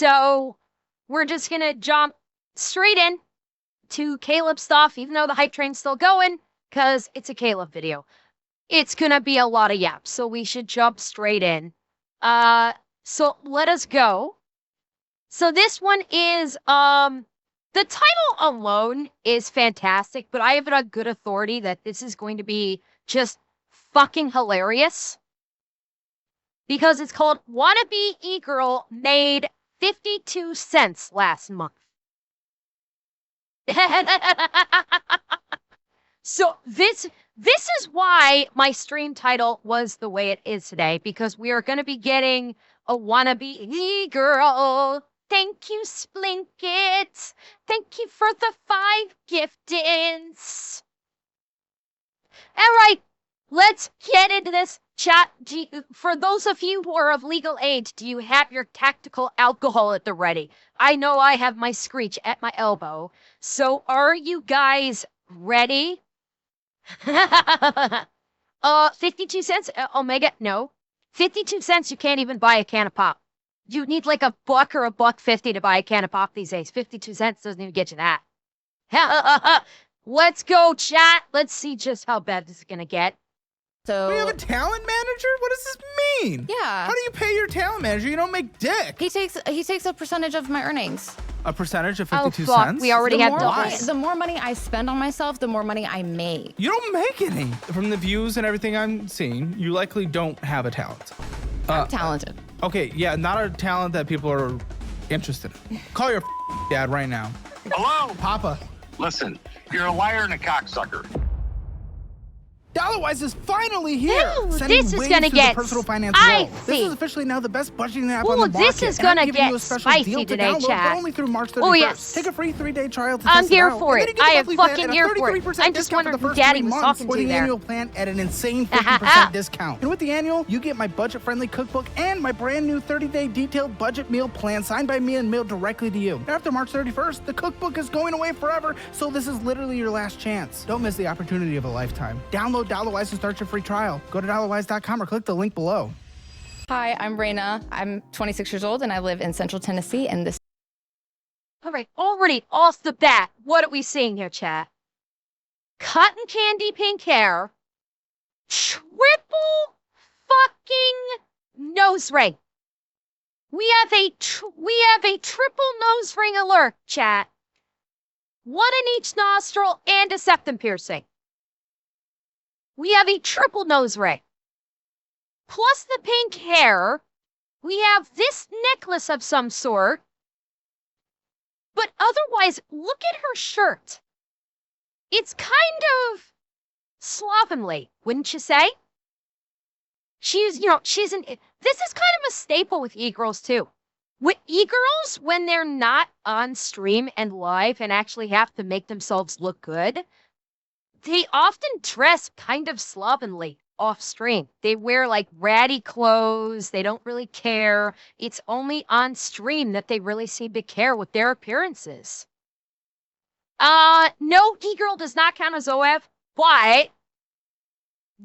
So we're just gonna jump straight in to Caleb stuff, even though the hype train's still going, because it's a Caleb video. It's gonna be a lot of yaps, so we should jump straight in. So let us go. So this one is, the title alone is fantastic, but I have it on good authority that this is going to be just fucking hilarious. Because it's called Wannabe E-Girl Made 52 cents last month. So this is why my stream title was the way it is today, because we are going to be getting a Wannabe E-Girl. Thank you, Splinkit. Thank you for the 5 giftings. All right, let's get into this. Chat, for those of you who are of legal age, do you have your tactical alcohol at the ready? I know I have my Screech at my elbow. So are you guys ready? 52 cents? Omega? No. 52 cents, you can't even buy a can of pop. You need like $1 or $1.50 to buy a can of pop these days. 52 cents doesn't even get you that. Let's go, chat. Let's see just how bad this is going to get. So we have a talent manager? What does this mean? Yeah. How do you pay your talent manager? You don't make dick. He takes a percentage of my earnings. A percentage of Oh, 52 fuck. cents? We already The have more dollars. the more money I spend on myself, the more money I make. You don't make any. From the views and everything I'm seeing, you likely don't have a talent. I'm talented. Okay, yeah, not a talent that people are interested in. Call your dad right now. Hello? Papa. Listen, you're a liar and a cocksucker. Dollarwise is finally here. Ooh, Sending this is waves gonna through get the personal finance spicy. wall. This is officially now the best budgeting app Ooh, on the market. this is and I'm gonna giving you get a special spicy deal to today, download, chat. but only through March 31st. Oh, yes. Take a free 3-day trial to I'm test it here out. for And it. then you I get a am monthly plan fucking at a here for it. 33% I'm just discount for wondering the who first Daddy 3 was months, talking or to the there. annual plan at an insane 50% discount. And with the annual, you get my budget-friendly cookbook and my brand new 30-day detailed budget meal plan signed by me and mailed directly to you. After March 31st, the cookbook is going away forever, so this is literally your last chance. Don't miss the opportunity of a lifetime. Download Dollarwise to start your free trial. Go to dollarwise.com or click the link below. Hi, I'm Raina. I'm 26 years old and I live in Central Tennessee. And this. All right, already off the bat, what are we seeing here, chat? Cotton candy pink hair, triple fucking nose ring. We have a triple nose ring alert, chat. One in each nostril and a septum piercing. We have a triple nose ring. Plus the pink hair, we have this necklace of some sort. But otherwise, look at her shirt. It's kind of slovenly, wouldn't you say? This is kind of a staple with e-girls too. With e-girls, when they're not on stream and live and actually have to make themselves look good, they often dress kind of slovenly off stream. They wear like ratty clothes. They don't really care. It's only on stream that they really seem to care with their appearances. No, e-girl does not count as OF, but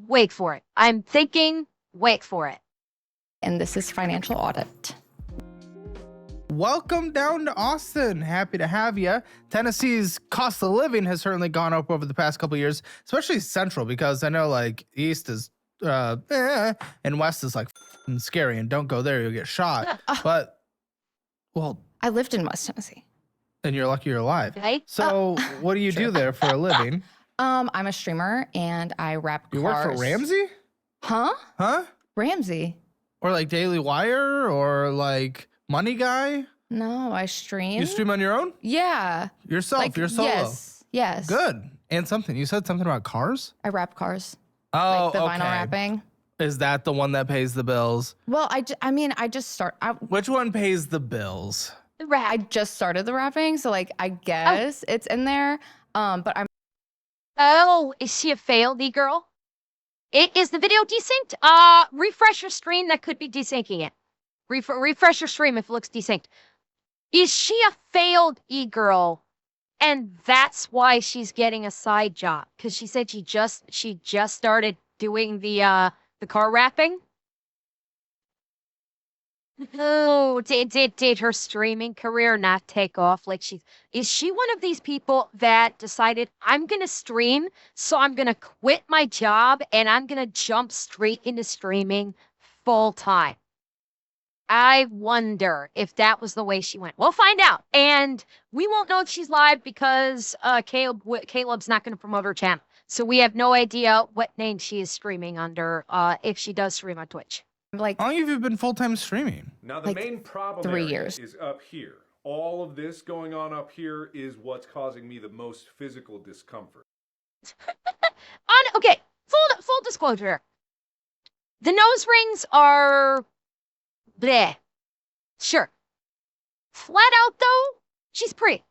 wait for it. I'm thinking, wait for it. And this is financial audit. Welcome down to Austin. Happy to have you. Tennessee's cost of living has certainly gone up over the past couple of years, especially Central, because I know like East is and West is like scary, and don't go there, you'll get shot. But, well, I lived in West Tennessee. and you're lucky you're alive. Right? So what do you do there for a living? I'm a streamer and I rap cars. You work for Ramsey? Huh? Huh? Ramsey? Or like Daily Wire or like Money Guy? No, I stream. You stream on your own? Yeah. Yourself, you're solo. Yes. Good. And something. You said something about cars? I rap cars. Oh, Like the okay. vinyl wrapping. Is that the one that pays the bills? Well, I just Which one pays the bills? The rap. I just started the rapping, so like I guess it's in there. But I'm Oh, is she a failed e-girl? Is the video desynced? Refresh your stream. That could be desyncing it. Refresh your stream if it looks desynced. Is she a failed e-girl? And that's why she's getting a side job. Because she said she just started doing the car wrapping. Oh, did her streaming career not take off? Like is she one of these people that decided I'm gonna stream, so I'm gonna quit my job and I'm gonna jump straight into streaming full time? I wonder if that was the way she went. We'll find out. And we won't know if she's live because Caleb's not going to promote her channel. So we have no idea what name she is streaming under if she does stream on Twitch. Like, How long have you been full-time streaming? Now, the Like main problem 3 area years. is up here. All of this going on up here is what's causing me the most physical discomfort. Okay, full disclosure. The nose rings are bleh. Sure. Flat out though, she's pretty.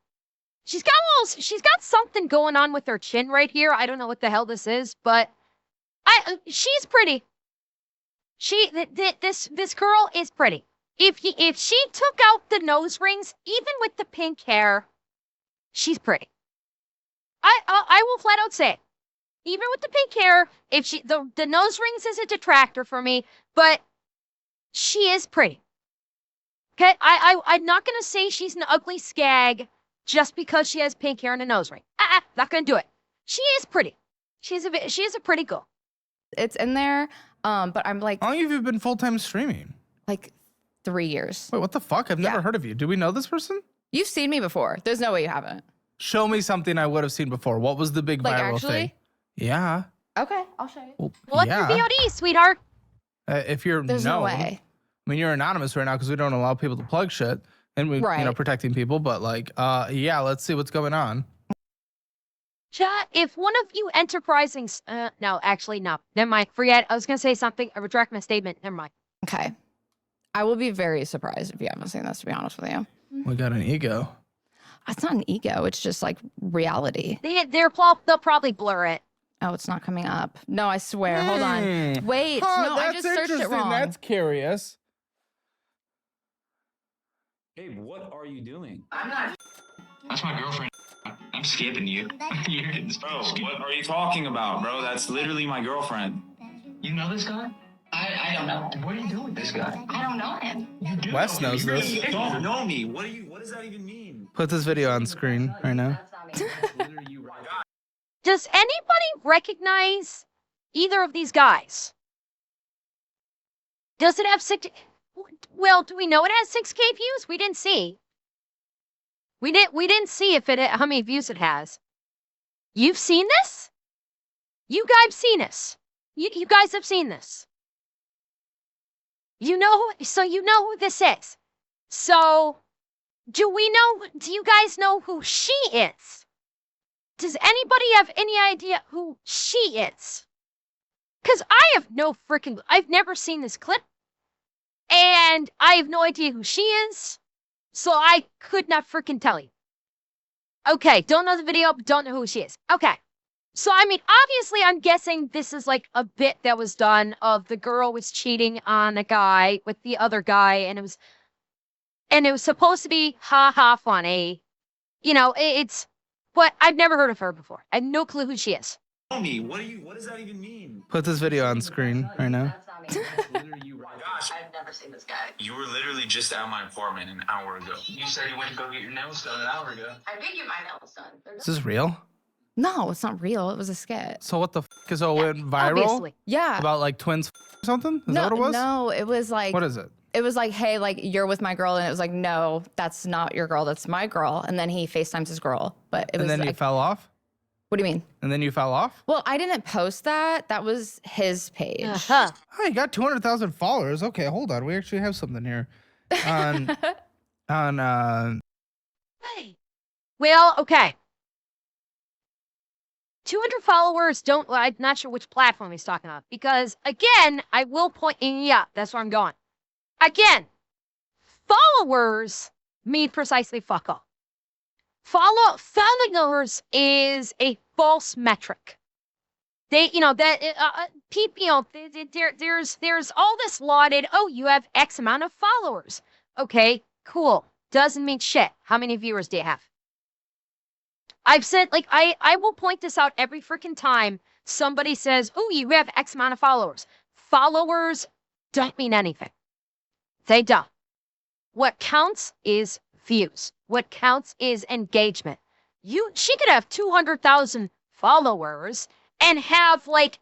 She's got something going on with her chin right here. I don't know what the hell this is, but she's pretty. This girl is pretty. If she took out the nose rings, even with the pink hair, she's pretty. I will flat out say it. Even with the pink hair, if the nose rings is a detractor for me, but she is pretty. Okay, I'm not gonna say she's an ugly skag just because she has pink hair and a nose ring. Not gonna do it. She is pretty. She is a pretty girl. it's in there, but I'm like, How long have you been full-time streaming? like 3 years. Wait, what the fuck? I've never Yeah. heard of you. Do we know this person? You've seen me before. There's no way you haven't. Show me something I would have seen before. What was the big Like, viral actually? thing? Yeah. Okay, I'll show you. Well, What's yeah. your VOD, sweetheart? If you're There's known, no way. I mean, you're anonymous right now because we don't allow people to plug shit, and we, Right. protecting people. But like, yeah, let's see what's going on. Chat, if one of you enterprising, no, actually, no. Never mind. Forget. I was going to say something. I retract my statement. Never mind. Okay. I will be very surprised if you haven't seen this, to be honest with you. We got an ego. It's not an ego. It's just like reality. They'll probably blur it. Oh, it's not coming up. No, I swear. Hold on. Wait. Huh, No, I that's just searched it interesting. wrong. That's curious. Babe, what are you doing? That's my girlfriend. I'm skipping you. Bro, what are you talking about, bro? That's literally my girlfriend. You know this guy? I don't know him. What do you do with this guy? I don't know him. You do Wes know him. knows You this. really You don't know me. What does that even mean? Put this video on screen right now. Literally, you right. Does anybody recognize either of these guys? Does it have 6? Well, do we know it has 6K views? We didn't see. We didn't see if how many views it has. You've seen this? You guys seen this? You guys have seen this. You know who this is. So, do you guys know who she is? Does anybody have any idea who she is? Because I've never seen this clip. And I have no idea who she is. So I could not freaking tell you. Okay, don't know the video, but don't know who she is. Okay. So, I mean, obviously, I'm guessing this is like a bit that was done of the girl was cheating on a guy with the other guy, and it was supposed to be ha funny. You know, but I've never heard of her before. I have no clue who she is. Know me. What does that even mean? Put this video on screen right now. Literally, you right. Gosh, I've never seen this guy. you were literally just at my apartment an hour ago. You said you went to go get your nails done an hour ago. I did get my nails done. Is this real? No, it's not real. It was a skit. So what the f is it went viral Obviously. Yeah. about like twins or something? Is no, that what it was? No, it was like, What is it? it was like, hey, like, you're with my girl. And it was like, no, that's not your girl. That's my girl. And then he FaceTimes his girl. But it And was then like, you fell off? what do you mean? And then you fell off? Well, I didn't post that. That was his page. Uh-huh. Oh, you got 200,000 followers. Okay, hold on. We actually have something here. On Hey. Well, okay. 200 followers I'm not sure which platform he's talking about. Because, again, I will point, yeah, that's where I'm going. Again, followers mean precisely fuck all. Followers is a false metric. There's all this lauded, oh, you have X amount of followers. Okay, cool. Doesn't mean shit. How many viewers do you have? I've said, like, I will point this out every freaking time somebody says, oh, you have X amount of followers. Followers don't mean anything. They don't. What counts is views. What counts is engagement. She could have 200,000 followers and have like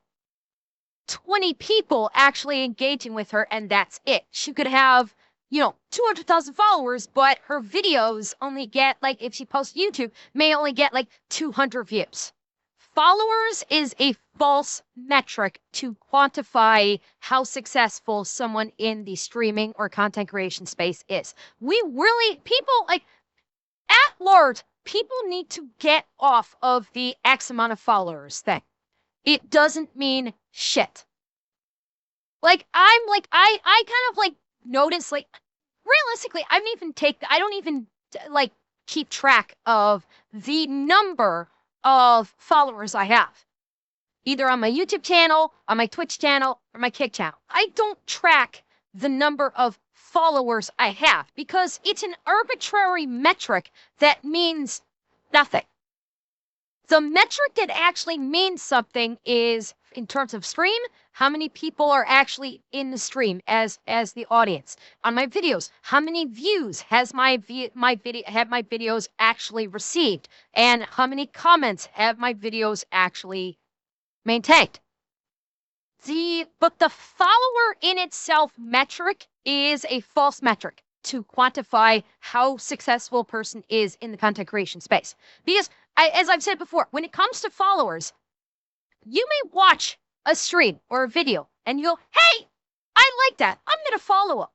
20 people actually engaging with her, and that's it. She could have, 200,000 followers, but her videos only get, like, if she posts YouTube, may only get like 200 views. Followers is a false metric to quantify how successful someone in the streaming or content creation space is. People like, at large, people need to get off of the X amount of followers thing. It doesn't mean shit. I kind of like notice, like, realistically, I don't even keep track of the number of followers I have, either on my YouTube channel, on my Twitch channel, or my Kick channel. I don't track the number of followers I have because it's an arbitrary metric that means nothing. The metric that actually means something is, in terms of stream, how many people are actually in the stream as the audience. On my videos, how many views has my videos actually received, and how many comments have my videos actually maintained. But the follower in itself metric is a false metric to quantify how successful a person is in the content creation space. Because, as I've said before, when it comes to followers, you may watch a stream or a video and you'll, hey, I like that, I'm going to follow them.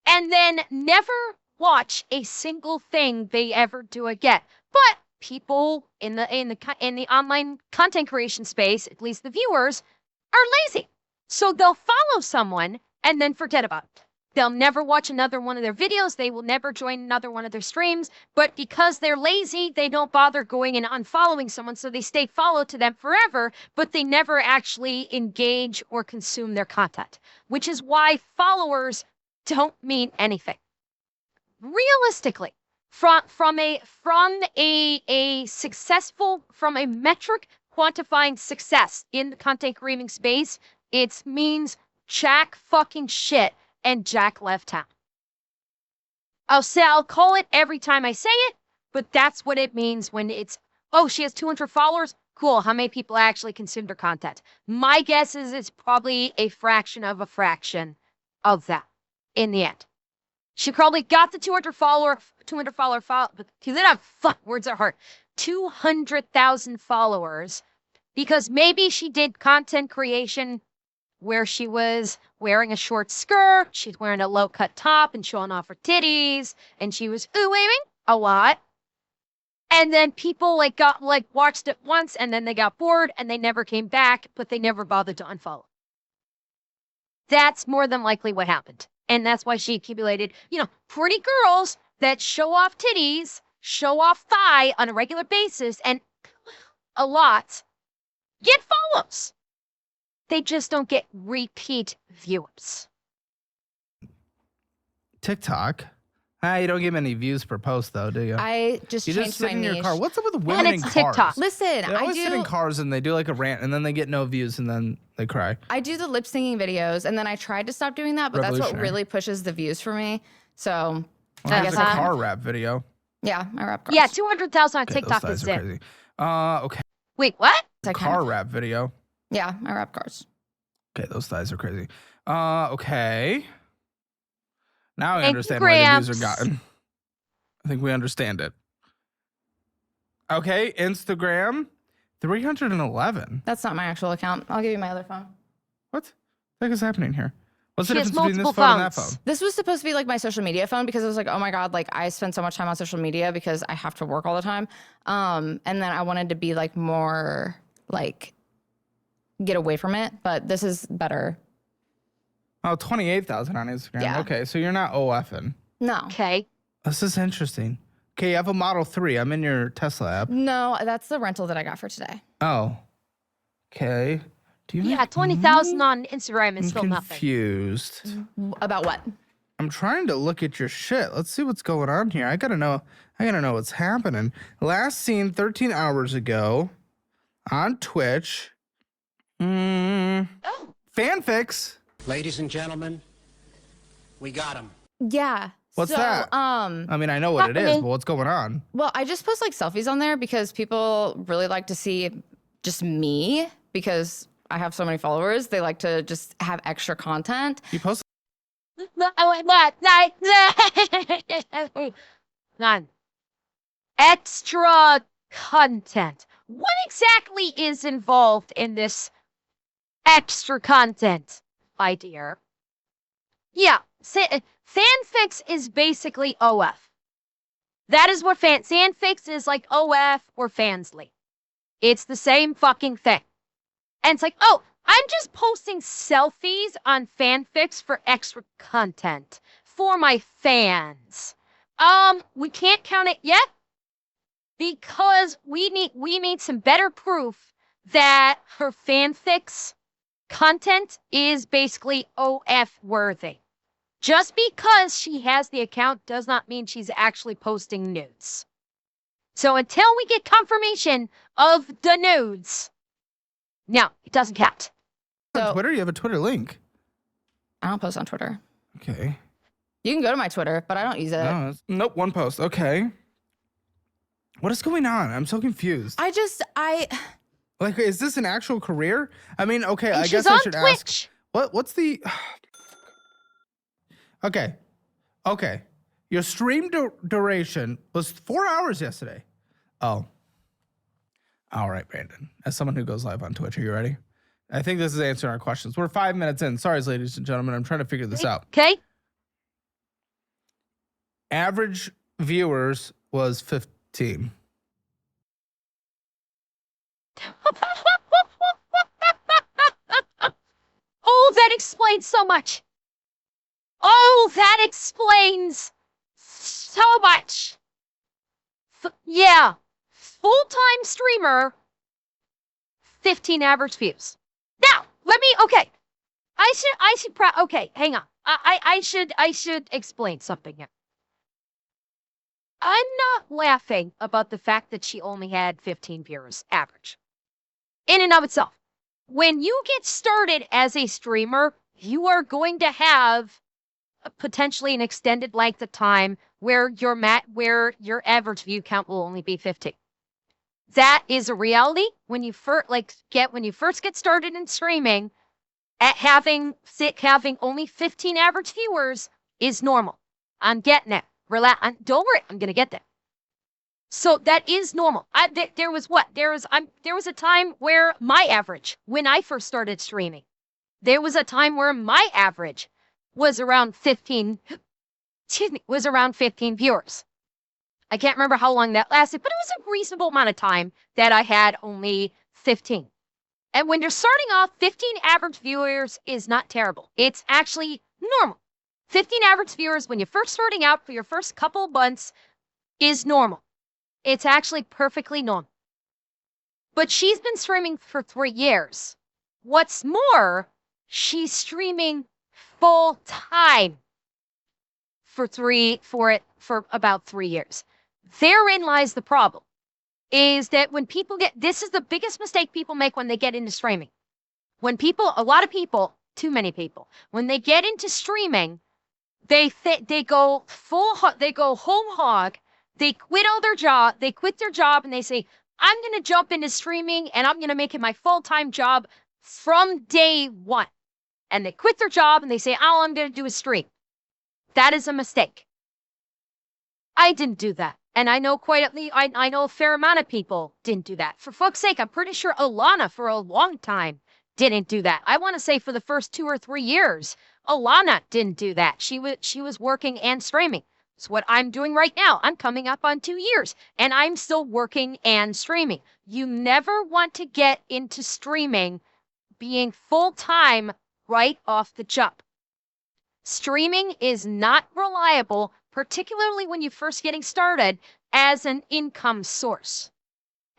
And then never watch a single thing they ever do again. But people in the online content creation space, at least the viewers, are lazy. So they'll follow someone and then forget about it. They'll never watch another one of their videos. They will never join another one of their streams. But because they're lazy, they don't bother going and unfollowing someone. So they stay followed to them forever, but they never actually engage or consume their content, which is why followers don't mean anything. Realistically, from a metric quantifying success in the content creating space, it means jack fucking shit. And Jack left town. I'll call it every time I say it, but that's what it means when it's, oh, she has 200 followers. Cool. How many people actually consumed her content? My guess is it's probably a fraction of that in the end. She probably got the 200 follower, but words are hard. 200,000 followers because maybe she did content creation where she was wearing a short skirt, she's wearing a low-cut top and showing off her titties, and she was ooh-waving a lot. And then people watched it once, and then they got bored, and they never came back, but they never bothered to unfollow. That's more than likely what happened. And that's why she accumulated, pretty girls that show off titties, show off thigh on a regular basis, and a lot get follows. They just don't get repeat viewers. TikTok. You don't get many views per post, though, do you? I just you changed just sit my in your niche. car. What's up with women And in it's cars? TikTok. Listen, They always sit in cars and they do like a rant, and then they get no views, and then they cry. I do the lip syncing videos, and then I tried to stop doing that, but that's what Revolutionary. really pushes the views for me. So Well, I there's guess a car rap video. yeah, I rap cars. Yeah, 200,000 on Okay, TikTok those is guys are it. crazy. Okay. Wait, what? I can. Car rap video. Yeah, I rap cars. Okay, those thighs are crazy. Okay. Now I understand why the Gramps. views are gotten. I think we understand it. Okay, Instagram, 311. That's not my actual account. I'll give you my other phone. What the heck is happening here? What's the She has difference between this multiple phone and that phones. phone? This was supposed to be like my social media phone because I was like, oh my God, like I spend so much time on social media because I have to work all the time. And then I wanted to be like more like get away from it, but this is better. Oh, 28,000 on Instagram. Yeah. Okay, so you're not OFing. No. Okay. This is interesting. Okay, you have a Model 3. I'm in your Tesla app. No, that's the rental that I got for today. Oh. Okay. Do you Yeah, 20,000 on Instagram is I'm still nothing. confused. About what? I'm trying to look at your shit. Let's see what's going on here. I gotta know what's happening. Last seen 13 hours ago on Twitch. Oh. Fanfics. Ladies and gentlemen, we got him. Yeah. What's So, that? I mean, I know what it is, but what's going on? Well, I just post like selfies on there because people really like to see just me because I have so many followers. They like to just have extra content. You post None. Extra content. What exactly is involved in this extra content idea? Yeah, fanfics is basically OF. That is what fanfics is, like OF or Fansly. It's the same fucking thing. And it's like, oh, I'm just posting selfies on fanfics for extra content for my fans. We can't count it yet because we need some better proof that her fanfics content is basically OF worthy. Just because she has the account does not mean she's actually posting nudes. So until we get confirmation of the nudes, no, it doesn't count. on So- Twitter? You have a Twitter link. I don't post on Twitter. Okay. You can go to my Twitter, but I don't use it. No, nope, one post. Okay. What is going on? I'm so confused. Like, is this an actual career? I mean, okay, And I she's guess on I should ask. Twitch. What's the? Okay. Your stream duration was 4 hours yesterday. Oh. All right, Brandon. As someone who goes live on Twitch, are you ready? I think this is answering our questions. We're 5 minutes in. Sorry, ladies and gentlemen. I'm trying to figure this out. Okay. Average viewers was 15. Oh, that explains so much. Oh, that explains so much. Yeah. Full-time streamer, 15 average views. Now, okay. Okay, hang on. I should explain something here. I'm not laughing about the fact that she only had 15 viewers average. In and of itself. When you get started as a streamer, you are going to have potentially an extended length of time where your average view count will only be 15. That is a reality when you first get started in streaming. At having only 15 average viewers is normal. I'm getting it. Don't worry, I'm gonna get there. So that is normal. There was a time where my average, when I first started streaming, there was a time where my average was around 15 viewers. I can't remember how long that lasted, but it was a reasonable amount of time that I had only 15. And when you're starting off, 15 average viewers is not terrible. It's actually normal. 15 average viewers when you're first starting out for your first couple of months is normal. It's actually perfectly normal. But she's been streaming for 3 years. What's more, she's streaming full time for about 3 years. Therein lies the problem. Is that when people this is the biggest mistake people make when they get into streaming. A lot of people, too many people, when they get into streaming, they go home hog, they quit their job and they say, I'm going to jump into streaming and I'm going to make it my full-time job from day one. And they quit their job and they say, all I'm going to do is stream. That is a mistake. I didn't do that. And I know I know a fair amount of people didn't do that. For fuck's sake, I'm pretty sure Alana for a long time didn't do that. I want to say for the first 2 or 3 years, Alana didn't do that. She was working and streaming. It's what I'm doing right now. I'm coming up on 2 years and I'm still working and streaming. You never want to get into streaming being full-time right off the jump. Streaming is not reliable, particularly when you're first getting started, as an income source,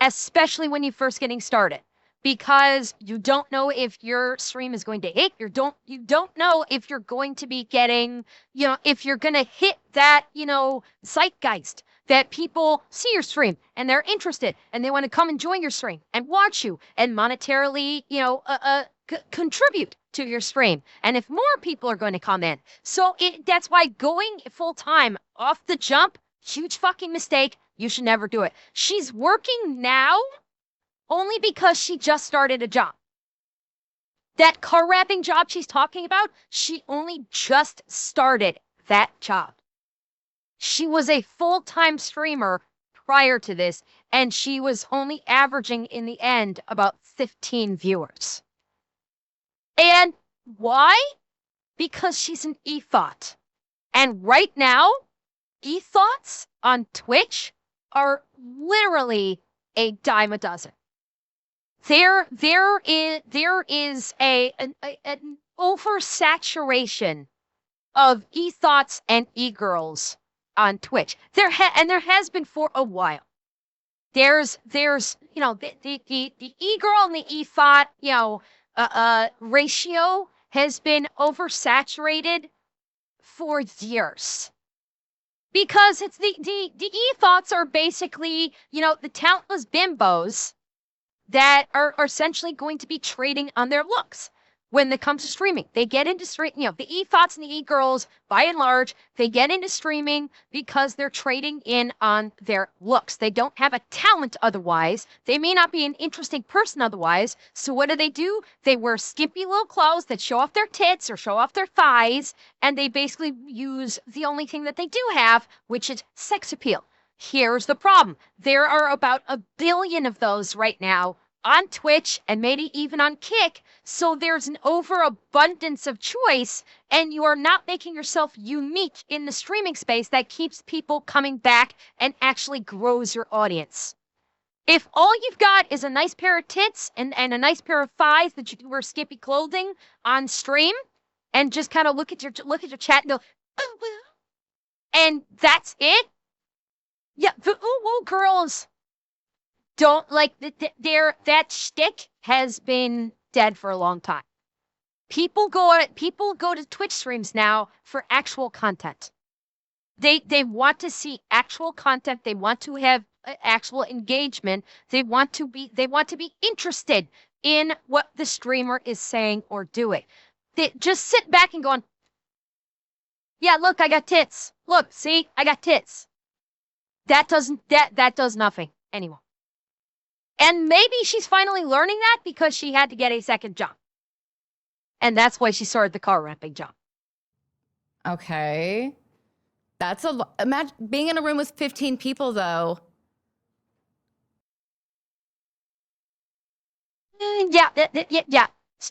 especially when you're first getting started, because you don't know if your stream is going to hit. You don't know if you're going to be getting, if you're going to hit that, zeitgeist that people see your stream and they're interested and they want to come and join your stream and watch you and monetarily, contribute to your stream. And if more people are going to come in. So that's why going full time off the jump, huge fucking mistake. You should never do it. She's working now only because she just started a job. That car wrapping job she's talking about, she only just started that job. She was a full-time streamer prior to this, and she was only averaging in the end about 15 viewers. And why? Because she's an e-thought. And right now, e-thoughts on Twitch are literally a dime a dozen. There is an oversaturation of e-thoughts and e-girls on Twitch. There has been for a while. There's you know, the e-girl and the e-thought, you know, ratio has been oversaturated for years. Because it's the e-thoughts are basically, you know, the talentless bimbos that are essentially going to be trading on their looks when it comes to streaming. They get into you know, the e-thoughts and the e-girls, by and large, they get into streaming because they're trading in on their looks. They don't have a talent otherwise. They may not be an interesting person otherwise. So what do? They wear skimpy little clothes that show off their tits or show off their thighs, and they basically use the only thing that they do have, which is sex appeal. Here's the problem. There are about 1 billion of those right now on Twitch and maybe even on Kick. So there's an overabundance of choice, and you are not making yourself unique in the streaming space that keeps people coming back and actually grows your audience. If all you've got is a nice pair of tits and a nice pair of thighs that you wear skimpy clothing on stream and just kind of look at your chat and go, and that's it. Yeah, the ooh girls don't like that shtick has been dead for a long time. People go to Twitch streams now for actual content. They want to see actual content. They want to have actual engagement. They want to be interested in what the streamer is saying or doing. They just sit back and going, yeah, look, I got tits. Look, see, I got tits. That does nothing anymore. And maybe she's finally learning that because she had to get a second job. And that's why she started the car wrapping job. Okay. That's a lot. Imagine being in a room with 15 people, though. Yeah.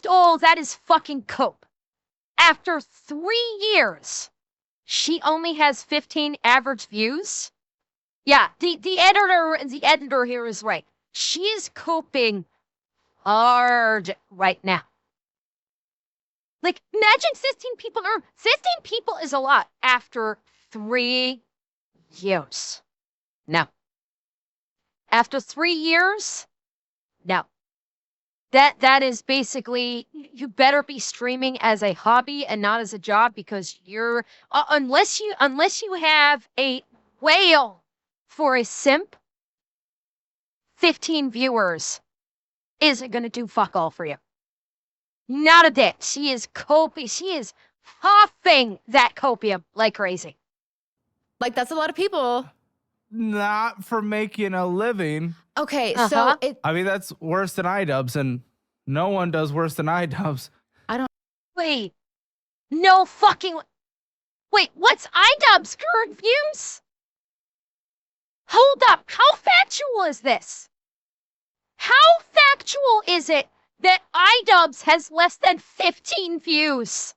Oh, that is fucking cope. After 3 years, she only has 15 average views. Yeah, the editor here is right. She is coping hard right now. Like, imagine 15 people. 15 people is a lot after 3 years. No. After 3 years, no. That is basically, you better be streaming as a hobby and not as a job, because you're unless you have a whale for a simp, 15 viewers isn't going to do fuck all for you. Not a bit. She is huffing that copium like crazy. Like, that's a lot of people. Not for making a living. Okay, Uh-huh. so I mean, that's worse than iDubbbz, and no one does worse than iDubbbz. Wait. No fucking... Wait, what's iDubbbz current views? Hold up. How factual is this? How factual is it that iDubbbz has less than 15 views?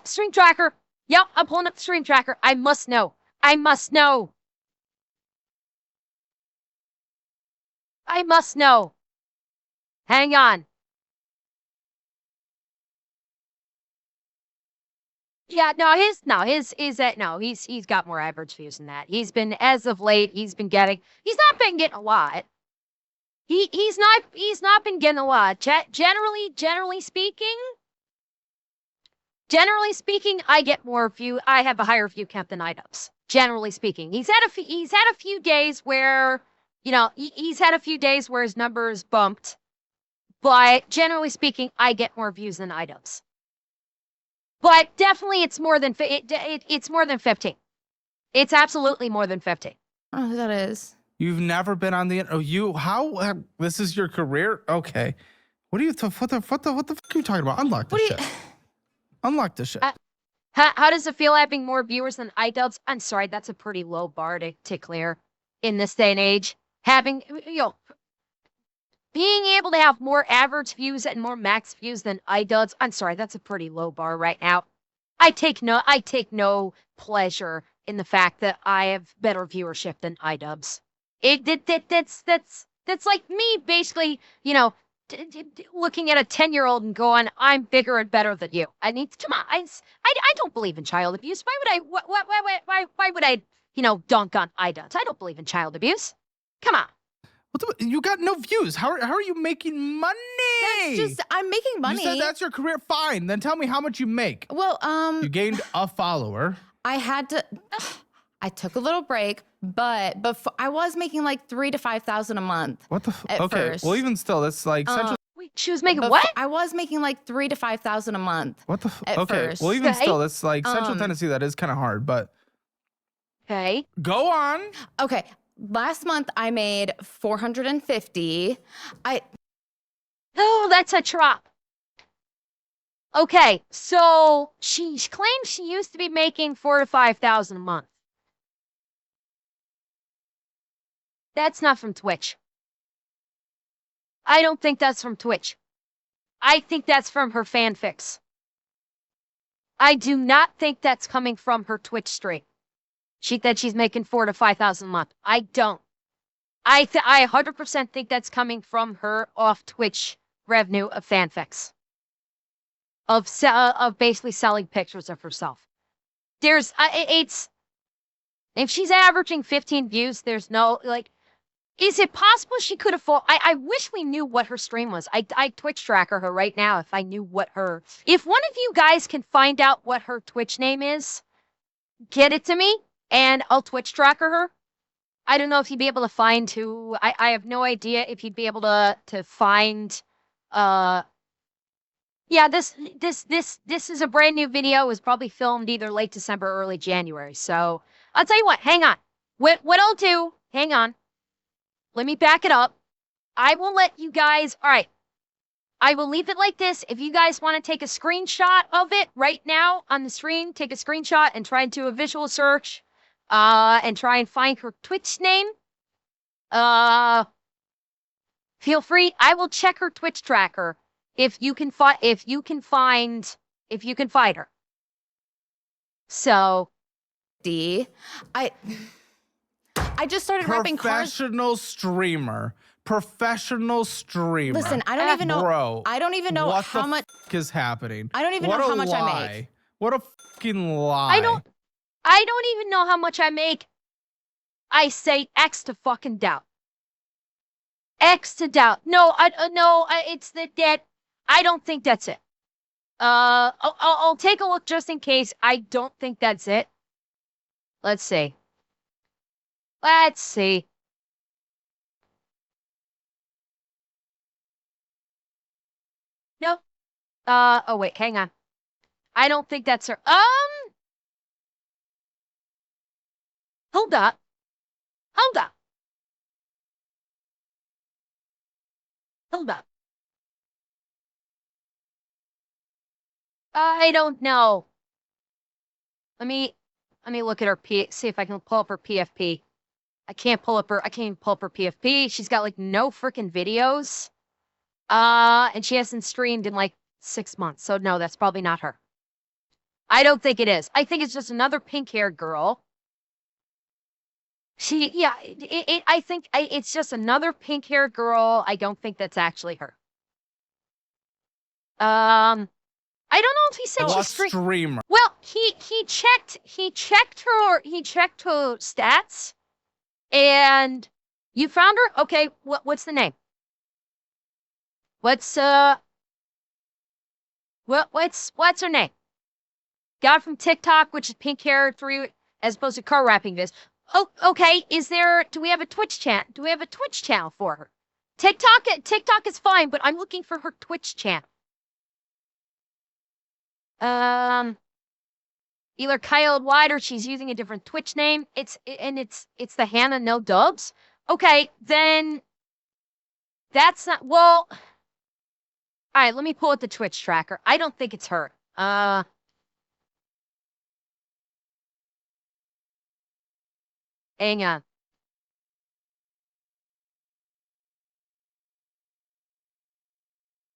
Stream tracker. Yep, I'm pulling up the stream tracker. I must know. I must know. Hang on. Yeah, he's got more average views than that. He's been, as of late, he's not been getting a lot. He's not been getting a lot. Generally speaking, I have a higher view count than iDubbbz. Generally speaking, he's had a few days where, you know, he's had a few days where his numbers bumped, but generally speaking, I get more views than iDubbbz. But definitely, it's more than it's more than 15. It's absolutely more than 15. I don't know who that is. You've never been on the. Oh, this is your career? Okay. What are you? What the fuck are you talking about? Unlock this shit. Unlock this shit. How does it feel having more viewers than iDubbbz? I'm sorry, that's a pretty low bar to clear in this day and age. Having, being able to have more average views and more max views than iDubbbz. I'm sorry, that's a pretty low bar right now. I take no pleasure in the fact that I have better viewership than iDubbbz. That's like me basically, looking at a 10-year-old and going, I'm bigger and better than you. Come on, I don't believe in child abuse. Why would I dunk on iDubbbz? I don't believe in child abuse. Come on. You got no views. How are you making money? I'm making money. You said that's your career. Fine. Then tell me how much you make. Well, you gained a follower. I took a little break, but before I was making like $3,000 to $5,000 a month. What the? Okay. First. Well, even still, that's like such Wait, she was making what? I was making like $3,000 to $5,000 a month. What the? Okay. First. Well, even still, that's like Central Tennessee. That is kind of hard, but. Okay. Go on. Okay. Last month I made $450. Oh, that's a drop. Okay, so she claims she used to be making $4,000 to $5,000 a month. That's not from Twitch. I don't think that's from Twitch. I think that's from her fanfics. I do not think that's coming from her Twitch stream. She's making $4,000 to $5,000 a month. I don't. I 100% think that's coming from her off Twitch revenue of fanfics. Of basically selling pictures of herself. If she's averaging 15 views, there's no, is it possible she could afford, I wish we knew what her stream was. I Twitch tracker her right now if I knew if one of you guys can find out what her Twitch name is, get it to me, and I'll Twitch tracker her. I don't know if you'd be able to find who, I have no idea if you'd be able to find, yeah, this is a brand new video. It was probably filmed either late December or early January. So I'll tell you what, hang on. What I'll do, hang on. Let me back it up. I will let you guys, all right. I will leave it like this. If you guys want to take a screenshot of it right now on the screen, take a screenshot and try and do a visual search, and try and find her Twitch name. Feel free. I will check her Twitch tracker. If you can find her. So, I just started wrapping cards. Professional streamer. Listen, I don't even know. Bro, I don't even know what how the much is happening. I don't even know how much I make. What a fucking lie. I don't even know how much I make. I say X to fucking doubt. X to doubt. No, it's that. I don't think that's it. I'll take a look just in case. I don't think that's it. Let's see. No. Oh wait, hang on. I don't think that's her. Hold up. I don't know. Let me look at her see if I can pull up her PFP. I can't pull up her PFP. She's got like no freaking videos. And she hasn't streamed in like 6 months. So no, that's probably not her. I don't think it is. I think it's just another pink-haired girl. I think it's just another pink-haired girl. I don't think that's actually her. I don't know if he said she's streamer. Well, he checked her stats, and you found her. Okay, what's the name? What's her name? Got from TikTok, which is pink hair 3 as opposed to car wrapping this. Oh, okay. Do we have a Twitch channel? Do we have a Twitch channel for her? TikTok is fine, but I'm looking for her Twitch channel. Either Kyle Wide or she's using a different Twitch name. It's the Hannah No Dubs. Okay, then that's not well. All right, let me pull up the Twitch tracker. I don't think it's her. Hang on.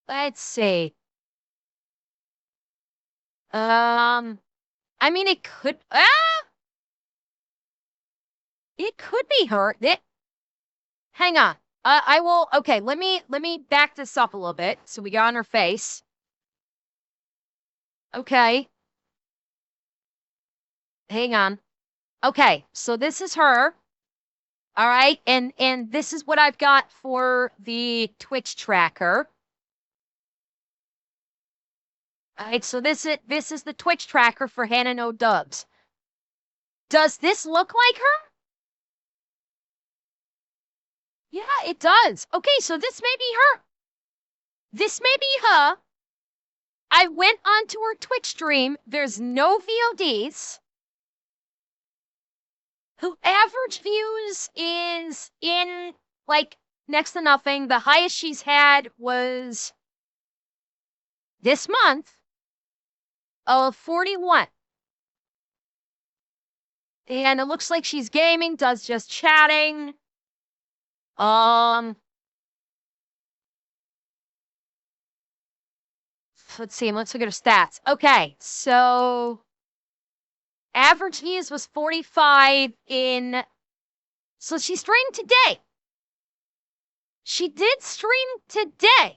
Let's see. I mean, it could. It could be her. Hang on. I will. Okay, let me back this up a little bit. So we got on her face. Okay. Hang on. Okay, so this is her. All right, and this is what I've got for the Twitch tracker. All right, so this is the Twitch tracker for Hannah No Dubs. Does this look like her? Yeah, it does. Okay, so this may be her. This may be her. I went onto her Twitch stream. There's no VODs. Her average views is in, like, next to nothing. The highest she's had was this month of 41. And it looks like she's gaming, does just chatting. Let's see, let's look at her stats. Okay, so average views was 45 in, so she streamed today. She did stream today.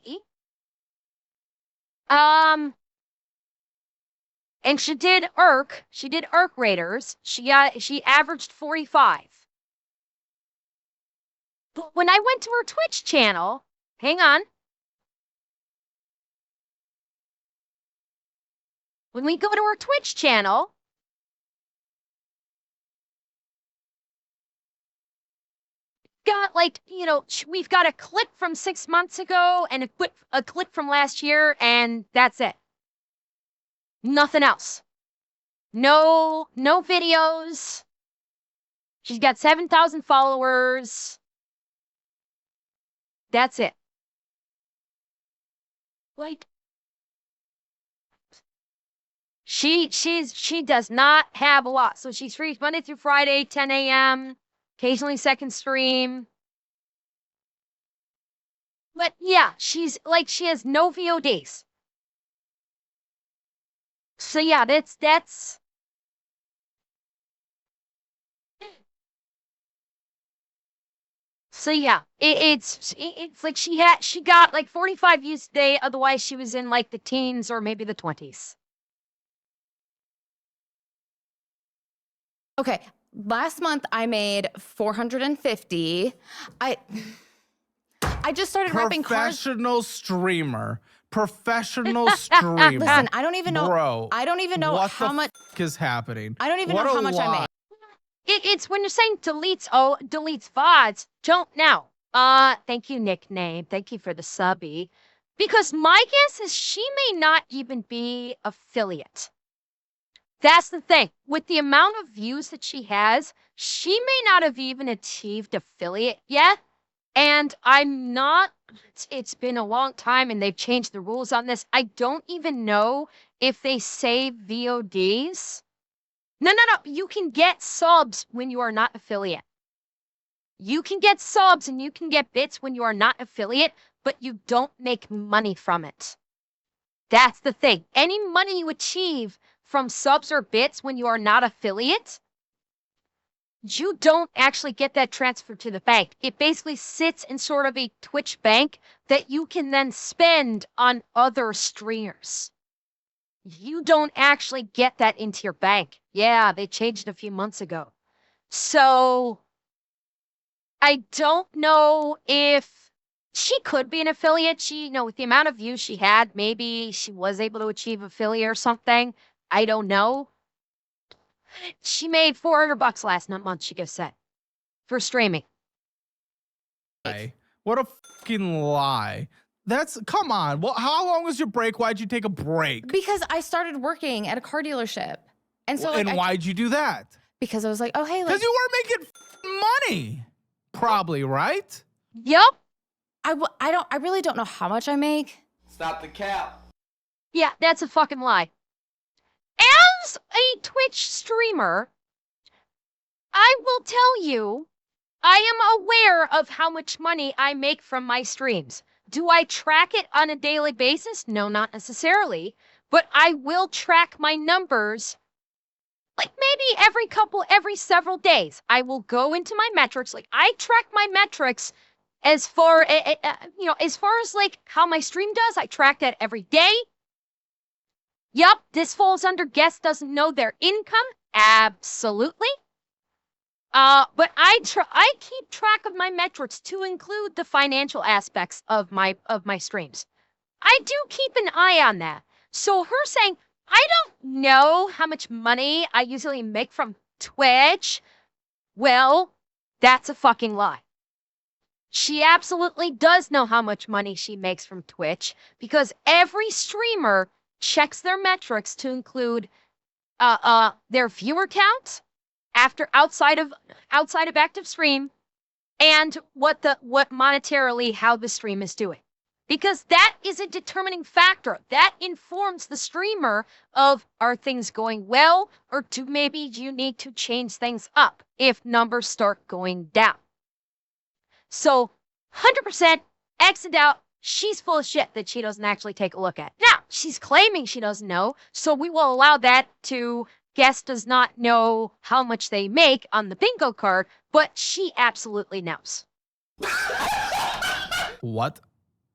And she did Urk. She did Urk Raiders. She averaged 45. But when I went to her Twitch channel, hang on. When we go to her Twitch channel, got we've got a clip from 6 months ago and a clip from last year, and that's it. Nothing else. No videos. She's got 7,000 followers. That's it. Like, she does not have a lot. So she streams Monday through Friday, 10 a.m., occasionally second stream. But yeah, she has no VODs. So yeah, that's so yeah, it's like she got like 45 views a day, otherwise she was in like the teens or maybe the 20s. Okay, last month I made 450. I just started wrapping cards. Professional streamer. Listen, I don't even know. Bro, I don't even know what how the much is happening. I don't even know how much I made. It's when you're saying deletes VODs. Don't know. Thank you, nickname. Thank you for the subby. Because my guess is she may not even be affiliate. That's the thing. With the amount of views that she has, she may not have even achieved affiliate yet. And I'm not, it's been a long time and they've changed the rules on this. I don't even know if they save VODs. No. You can get subs when you are not affiliate. You can get subs and you can get bits when you are not affiliate, but you don't make money from it. That's the thing. Any money you achieve from subs or bits when you are not affiliate, you don't actually get that transferred to the bank. It basically sits in sort of a Twitch bank that you can then spend on other streamers. You don't actually get that into your bank. Yeah, they changed a few months ago. So I don't know if she could be an affiliate. With the amount of views she had, maybe she was able to achieve affiliate or something. I don't know. She made $400 last month, she just said, for streaming. What a fucking lie. Come on. Well, how long was your break? Why'd you take a break? Because I started working at a car dealership. And so like, why'd you do that? because I was like, oh, hey, like, Because you weren't making money. Probably, right? Yep. I really don't know how much I make. Stop the cap. Yeah, that's a fucking lie. As a Twitch streamer, I will tell you, I am aware of how much money I make from my streams. Do I track it on a daily basis? No, not necessarily. But I will track my numbers like maybe every several days. I will go into my metrics. Like I track my metrics as far, as far as like how my stream does. I track that every day. Yup, this falls under guest doesn't know their income. Absolutely. But I keep track of my metrics to include the financial aspects of my streams. I do keep an eye on that. So her saying, I don't know how much money I usually make from Twitch, well, that's a fucking lie. She absolutely does know how much money she makes from Twitch because every streamer checks their metrics to include their viewer count outside of active stream and what monetarily how the stream is doing. Because that is a determining factor. That informs the streamer of are things going well or do you need to change things up if numbers start going down. So 100% X and out, she's full of shit that she doesn't actually take a look at. Now, she's claiming she doesn't know, so we will allow that to guest does not know how much they make on the bingo card, but she absolutely knows. What?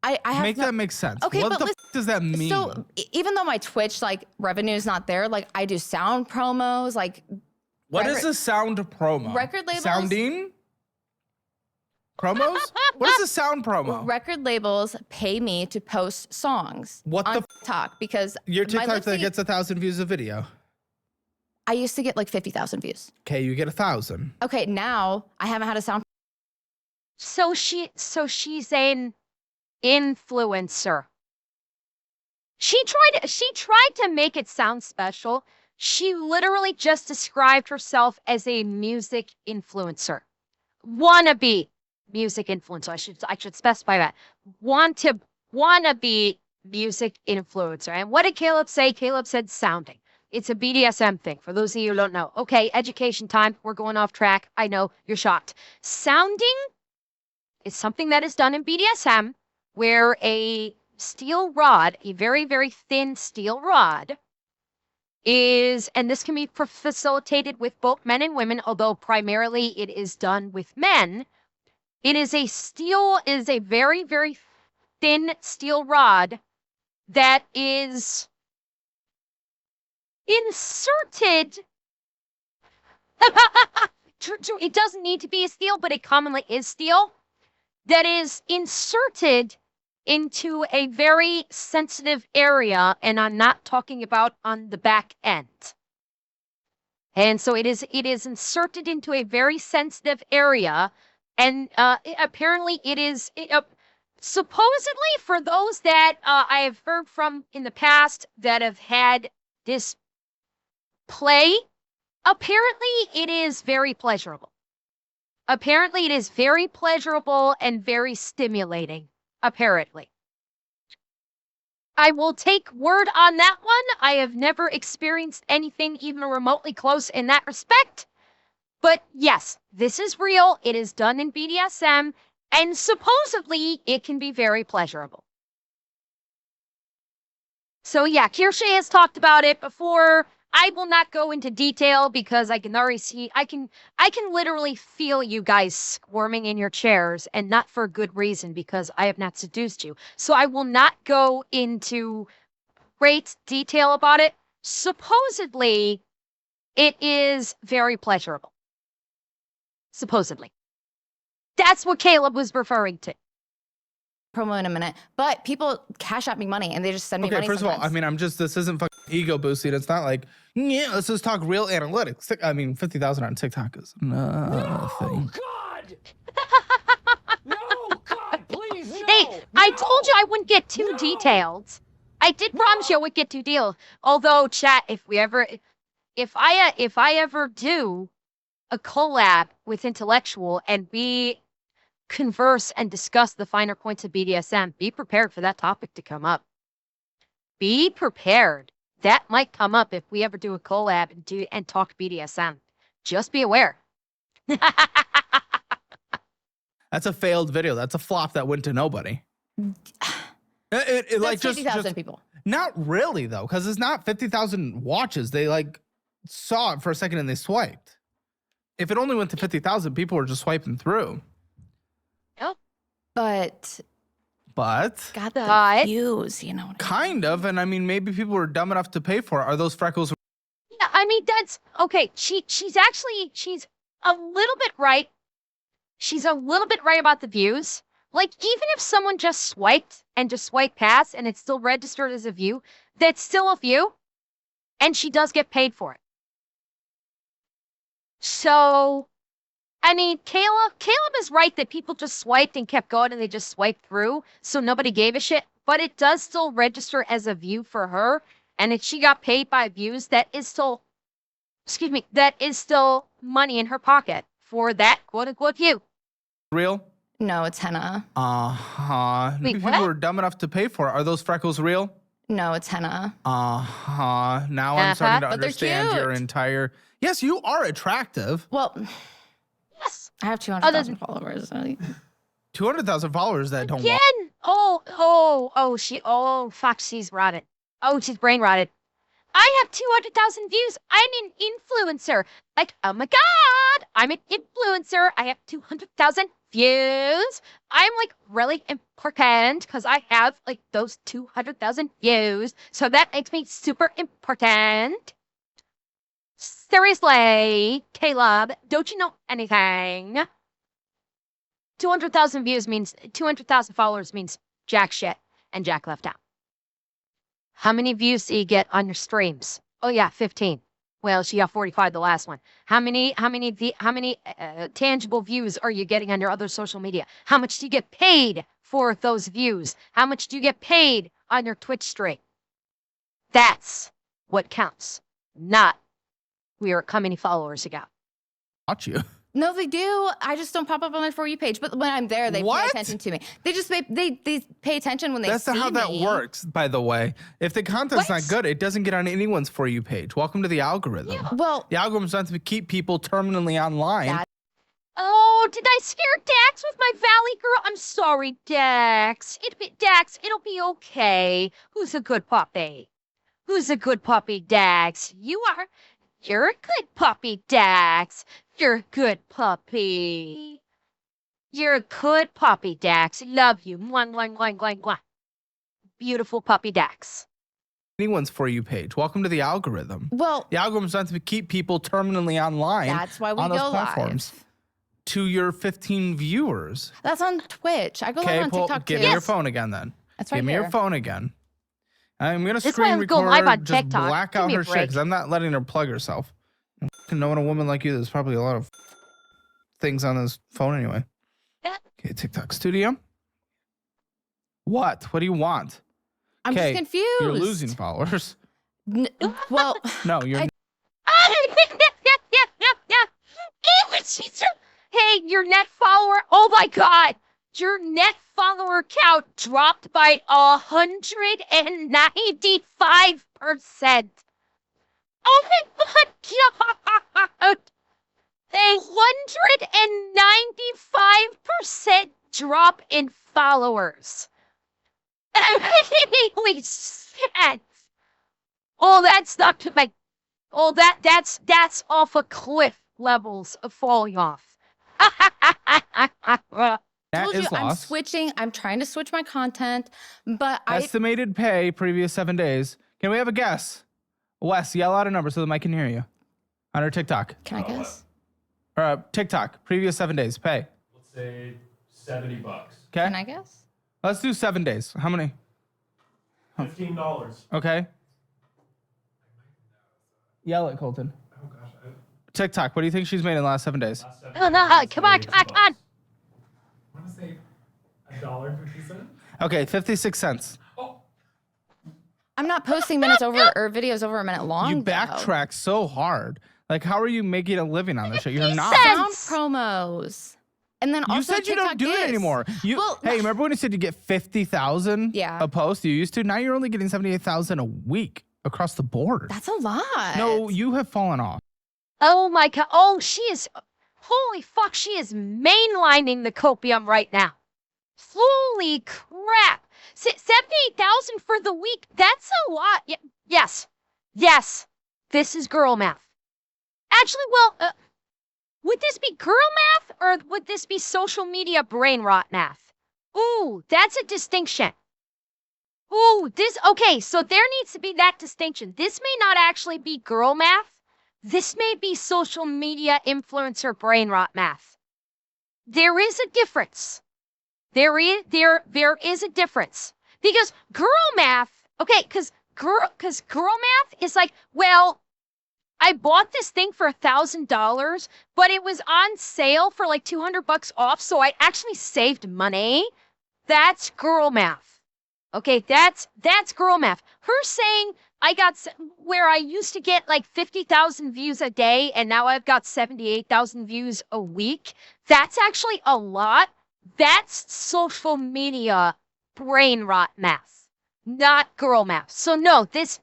I have Make that make sense. Okay, what but the does that mean? So even though my Twitch like revenue is not there, like I do sound promos, like what is a sound promo? Record labels. Sounding? Promos? What is a sound promo? Record labels pay me to post songs What on the TikTok because Your my TikTok lip that sync- gets 1,000 views a video. I used to get like 50,000 views. Okay, you get 1,000. Okay, now I haven't had a sound. So she's an influencer. She tried to make it sound special. She literally just described herself as a music influencer. Wannabe music influencer. I should specify that. Wannabe music influencer. And what did Caleb say? Caleb said sounding. It's a BDSM thing, for those of you who don't know. Okay, education time. We're going off track. I know, you're shocked. Sounding is something that is done in BDSM where a steel rod, a very, very thin steel rod, is, and this can be facilitated with both men and women, although primarily it is done with men. It is a very, very thin steel rod that is inserted. It doesn't need to be a steel, but it commonly is steel. That is inserted into a very sensitive area, and I'm not talking about on the back end. And so it is inserted into a very sensitive area, and apparently it is supposedly for those that I have heard from in the past that have had this play, apparently it is very pleasurable. Apparently it is very pleasurable and very stimulating. Apparently. I will take word on that one. I have never experienced anything even remotely close in that respect. But yes, this is real. It is done in BDSM, and supposedly it can be very pleasurable. So yeah, Kirsche has talked about it before. I will not go into detail because I can already see, I can literally feel you guys squirming in your chairs, and not for a good reason because I have not seduced you. So I will not go into great detail about it. Supposedly, it is very pleasurable. Supposedly. That's what Caleb was referring to. Promo in a minute, but people cash out me money and they just send me money. Okay, first of all, sometimes. I mean, this isn't fucking ego boosting. It's not like, yeah, let's just talk real analytics. I mean, 50,000 on TikTok is nothing. God! No, God I told you I wouldn't get too detailed. I did promise you I would get too detailed. Although, chat, if I ever do a collab with Intellectual and we converse and discuss the finer points of BDSM, be prepared for that topic to come up. Be prepared. That might come up if we ever do a collab and talk BDSM. Just be aware. That's a failed video. That's a flop that went to nobody. Like 50,000 people. Not really though, because it's not 50,000 watches. They like saw it for a second and they swiped. If it only went to 50,000, people were just swiping through. Yep. But got the But- views, you know. Kind of, and I mean, maybe people were dumb enough to pay for it. Are those freckles? Yeah, I mean that's okay. She's a little bit right. She's a little bit right about the views. Like even if someone just swiped past and it's still registered as a view, that's still a view, and she does get paid for it. So, I mean, Caleb is right that people just swiped and kept going and they just swiped through, so nobody gave a shit. But it does still register as a view for her, and if she got paid by views, that is still money in her pocket for that quote unquote view. Real? No, it's henna. Wait, Maybe people what? were dumb enough to pay for it. Are those freckles real? No, it's henna. Now I'm starting to But they're understand your cute. entire. Yes, you are attractive. Well, Yes. I have 200,000 followers. 200,000 followers that don't. Again. Foxy's rotted. Oh, she's brain rotted. I have 200,000 views. I'm an influencer. Like, oh my god, I'm an influencer. I have 200,000 views. I'm like really important because I have like those 200,000 views. So that makes me super important. Seriously, Caleb, don't you know anything? 200,000 views means 200,000 followers means jack shit and Jack left out. How many views do you get on your streams? Oh yeah, 15. Well, she got 45 the last one. How many tangible views are you getting on your other social media? How much do you get paid for those views? How much do you get paid on your Twitch stream? That's what counts, not how many followers you got. Watch you. No, they do. I just don't pop up on their For You page. But when I'm there, they What? pay attention to me. They just they pay attention when they That's see not how that me. works, by the way. If the content's What? not good, it doesn't get on anyone's For You page. Welcome to the algorithm. Well, The algorithm's meant to keep people terminally online. That- Oh, did I scare Dax with my Valley girl? I'm sorry, Dax. It'll be okay. Who's a good puppy? Who's a good puppy, Dax? You are. You're a good puppy, Dax. You're a good puppy. You're a good puppy, Dax. Love you. Mwah, mwah, mwah, mwah, mwah. Beautiful puppy, Dax. Anyone's For You page. Welcome to the algorithm. well, The algorithm's meant to keep people terminally online that's why we on those go platforms. live. To your 15 viewers. That's on Twitch. I go live Okay, on TikTok give too. me your phone again then. That's right Give me here. your phone again. I'm gonna That's why screen I go record, live on just TikTok. black Give out me a her shit break. because I'm not letting her plug herself. Knowing a woman like you, there's probably a lot of things on this phone anyway. Yeah. Okay, TikTok Studio. What? What do you want? I'm Okay, just confused. You're losing followers. Well, No, you're. Hey, your net follower. Oh my god. Your net follower count dropped by 195%. Oh my god. 195% drop in followers. Holy shit. Oh, that's not to make. Oh, that's off a cliff levels of falling off. That told you is I'm lost. switching. I'm trying to switch my content, but Estimated pay previous 7 days. Can we have a guess? Wes, yell out a number so that Mike can hear you. On her TikTok. can I guess? Or TikTok, previous 7 days, pay. Let's say $70. Okay? Can I guess? Let's do 7 days. How many? $15. Okay. Yell it, Colton. Oh gosh, TikTok, what do you think she's made in the last 7 days? Oh, no, come on. I want to say $1.50. Okay, 56 cents. I'm not posting minutes over or videos over a minute long. You though. backtrack so hard. Like, how are you making a living on this shit? You're not. Sound promos. And then also You said you don't TikTok do it gigs. anymore. Well, Hey, remember when you said you get 50,000 Yeah. a post? You used to. Now you're only getting 78,000 a week across the board. That's a lot. No, you have fallen off. Oh my god. Oh, she is. Holy fuck, she is mainlining the copium right now. Holy crap. 78,000 for the week. That's a lot. Yes. Yes. This is girl math. Actually, well, would this be girl math or would this be social media brain rot math? Ooh, that's a distinction. Ooh, okay, so there needs to be that distinction. This may not actually be girl math. This may be social media influencer brain rot math. There is a difference. There is a difference. Because girl math, okay, because girl math is like, well, I bought this thing for $1,000, but it was on sale for like $200 off, so I actually saved money. That's girl math. Okay, that's girl math. Her saying I got where I used to get like 50,000 views a day and now I've got 78,000 views a week. That's actually a lot. That's social media brain rot math, not girl math. So no, this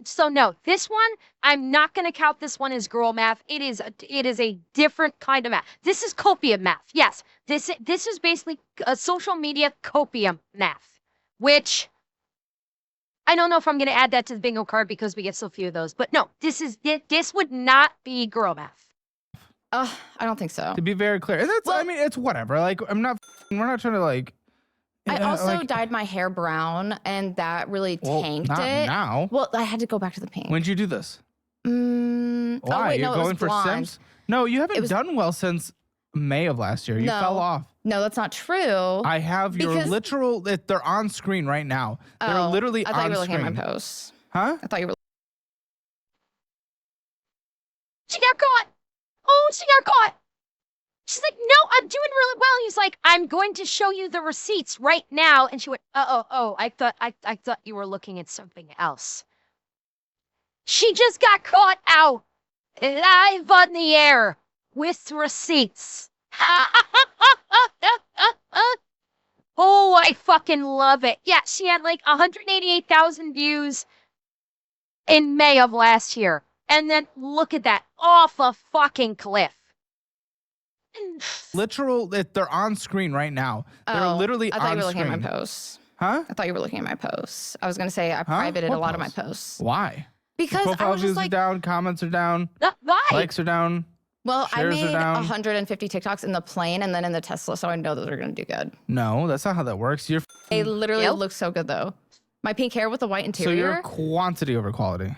one, I'm not going to count this one as girl math. It is a different kind of math. This is copium math. Yes, this is basically a social media copium math, which I don't know if I'm going to add that to the bingo card because we get so few of those. But no, this would not be girl math. I don't think so. To be very clear. And that's, I mean, it's whatever. Like, we're not trying to like. I also like, dyed my hair brown, and that really tanked not it. now. Well, I had to go back to the pink. When'd you do this? Oh, Why? wait, You're no, it was going for blonde. Sims? No, you haven't It was- done well since May of last year. You No. fell off. No, that's not true. I have your Because- literal. They're on screen right now. They're Oh, literally I thought on you were looking screen. at my posts. Huh? I thought you were. She got caught. Oh, she got caught. She's like, no, I'm doing really well. He's like, I'm going to show you the receipts right now. And she went, I thought you were looking at something else. She just got caught out live on the air with receipts. Oh, I fucking love it. Yeah, she had like 188,000 views in May of last year. And then look at that, off a fucking cliff. Literal. They're on screen right now. They're literally I thought on you were looking screen. at my posts. Huh? I thought you were looking at my posts. I was gonna say I privated What a lot of posts? my posts Why? because I Profile was views just like, are down. Comments are down. Why? Likes are down. well, I shares are made down. 150 TikToks in the plane and then in the Tesla, so I know those are gonna do good. No, that's not how that works. You're They literally Yep. look so good though. My pink hair with the white so you're interior. quantity over quality,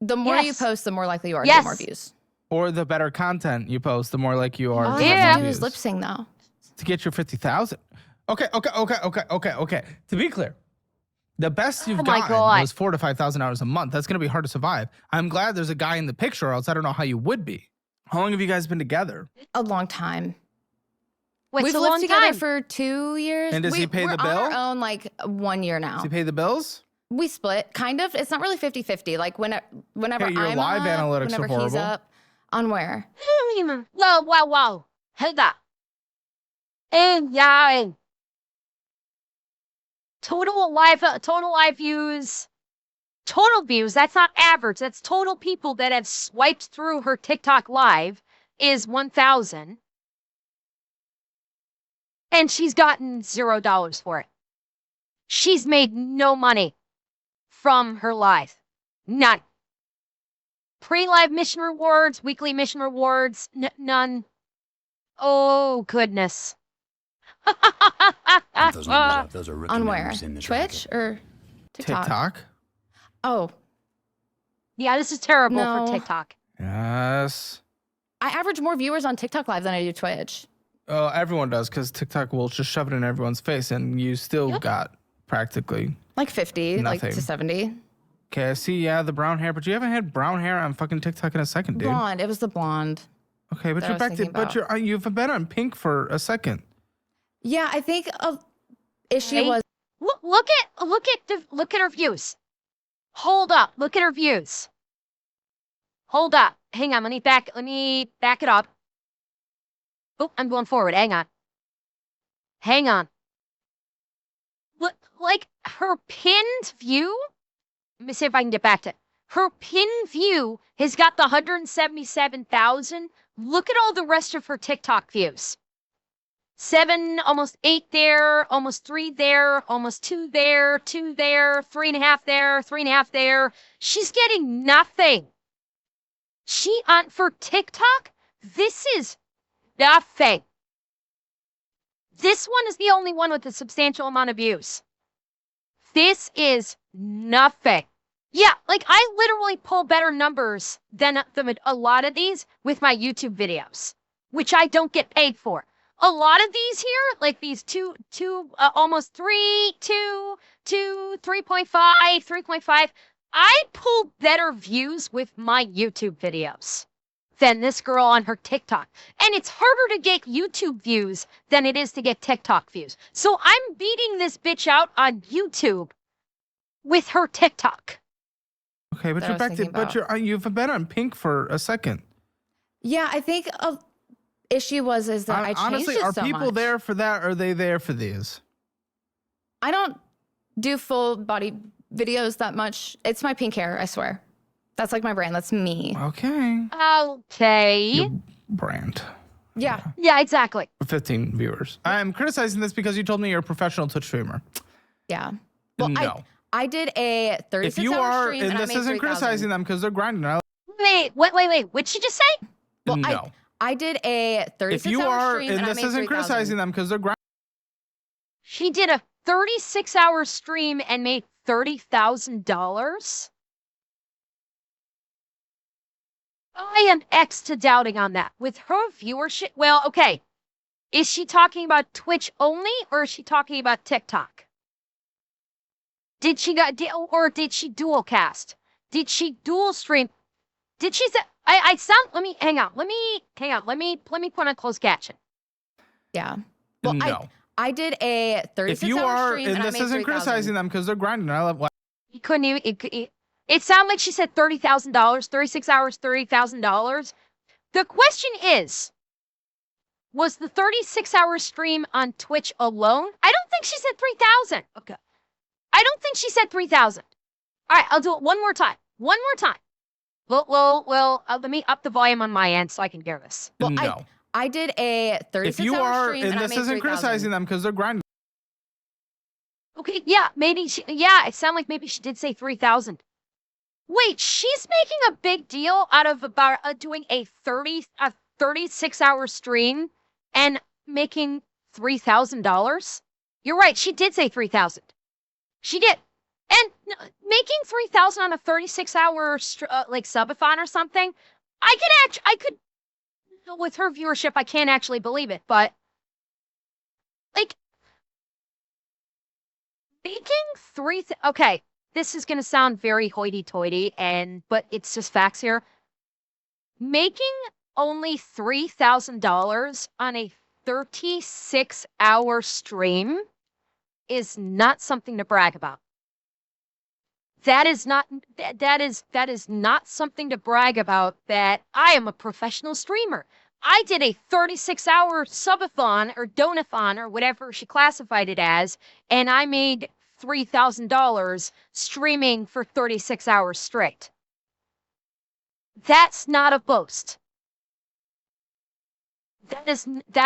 The more you Yes. post, the more likely you are to Yes. get more views. or the better content you post, the more like you are. All to you have have more to do is views. lip sync though. To get your 50,000. Okay. To be clear, the best you've Oh my gotten God. was $4,000 to $5,000 a month. That's gonna be hard to survive. I'm glad there's a guy in the picture, or else I don't know how you would be. How long have you guys been together? A long time. What's We've a lived long together time? for 2 years. And does he pay we're the on bill? our own like 1 year now. Does he pay the bills? We split, kind of. It's not really 50-50. Like whenever Hey, your I'm live up, analytics are whenever he's horrible. up. On where? Wow. Hold up. And yeah. Total live views. Total views, that's not average. That's total people that have swiped through her TikTok live is 1,000. And she's gotten $0 for it. She's made no money from her live. None. Pre-live mission rewards, weekly mission rewards, none. Oh, goodness. On where? Twitch or TikTok? Oh, Yeah, this is terrible No. for TikTok. Yes. I average more viewers on TikTok live than I do Twitch. Everyone does, because TikTok will just shove it in everyone's face, and you still got practically. Like 50, like Nothing. to 70. Okay, I see. Yeah, the brown hair, but you haven't had brown hair on fucking TikTok in a second, dude. Blonde. It was the blonde. Okay, but that I you're was back to. thinking But about. you've been on pink for a second. Yeah, I think issue Okay. was Look at her views. Hold up. Look at her views. Hold up. Hang on. Let me back it up. Oh, I'm going forward. Hang on. Hang on. Look, like her pinned view. Let me see if I can get back to it. Her pinned view has got the 177,000. Look at all the rest of her TikTok views. 7, almost 8 there, almost 3 there, almost 2 there, 2 there, 3.5 there, 3.5 there. She's getting nothing. For TikTok, this is nothing. This one is the only one with a substantial amount of views. This is nothing. Yeah, like I literally pull better numbers than a lot of these with my YouTube videos, which I don't get paid for. A lot of these here, like these almost 3, 2, 2, 3.5, 3.5, I pull better views with my YouTube videos than this girl on her TikTok. And it's harder to get YouTube views than it is to get TikTok views. So I'm beating this bitch out on YouTube with her TikTok. Okay, but That I you're was back to, thinking but about. you've been on Pink for a second. Yeah, I think a issue is that I changed Honestly, it are so people much. there for that, or are they there for these? I don't do full body videos that much. It's my pink hair, I swear. That's like my brand. That's me. Okay. Okay. Your brand. Yeah. Yeah, exactly. 15 viewers. I'm criticizing this because you told me you're a professional Twitch streamer. Yeah. Well, No. I did a 36-hour If you are, stream and and I this made isn't 3,000. criticizing them because they're grinding. Wait. What'd she just say? Well, No. I did a 36-hour If you are, stream and and I this made isn't 3,000. criticizing them because they're grinding. She did a 36-hour stream and made $30,000. I am X to doubting on that. With her viewership, well, okay. Is she talking about Twitch only, or is she talking about TikTok? Did she dual cast? Did she dual stream? Did she say? Let me hang on. Let me put on closed caption. Yeah. Well, No. I did a 36-hour If you are, stream and and I this made isn't 3,000. criticizing them because they're grinding. I love. He couldn't even. It sounded like she said $30,000, 36 hours, $30,000. The question is, was the 36-hour stream on Twitch alone? I don't think she said 3,000. Okay. I don't think she said 3,000. All right, I'll do it one more time. One more time. Well, let me up the volume on my end so I can hear this. Well, No. I did a 36-hour If you are, stream and and I this made isn't 3,000. criticizing them because they're grinding. Okay, yeah, it sounded like maybe she did say 3,000. Wait, she's making a big deal out of about doing a 36-hour stream and making $3,000? You're right, she did say 3,000. She did. And making 3,000 on a 36-hour like subathon or something, I could with her viewership, I can't actually believe it, but like making okay, this is going to sound very hoity-toity, but it's just facts here. Making only $3,000 on a 36-hour stream is not something to brag about. That is not something to brag about, that I am a professional streamer. I did a 36-hour subathon or donathon or whatever she classified it as, and I made $3,000 streaming for 36 hours straight. That's not a boast. That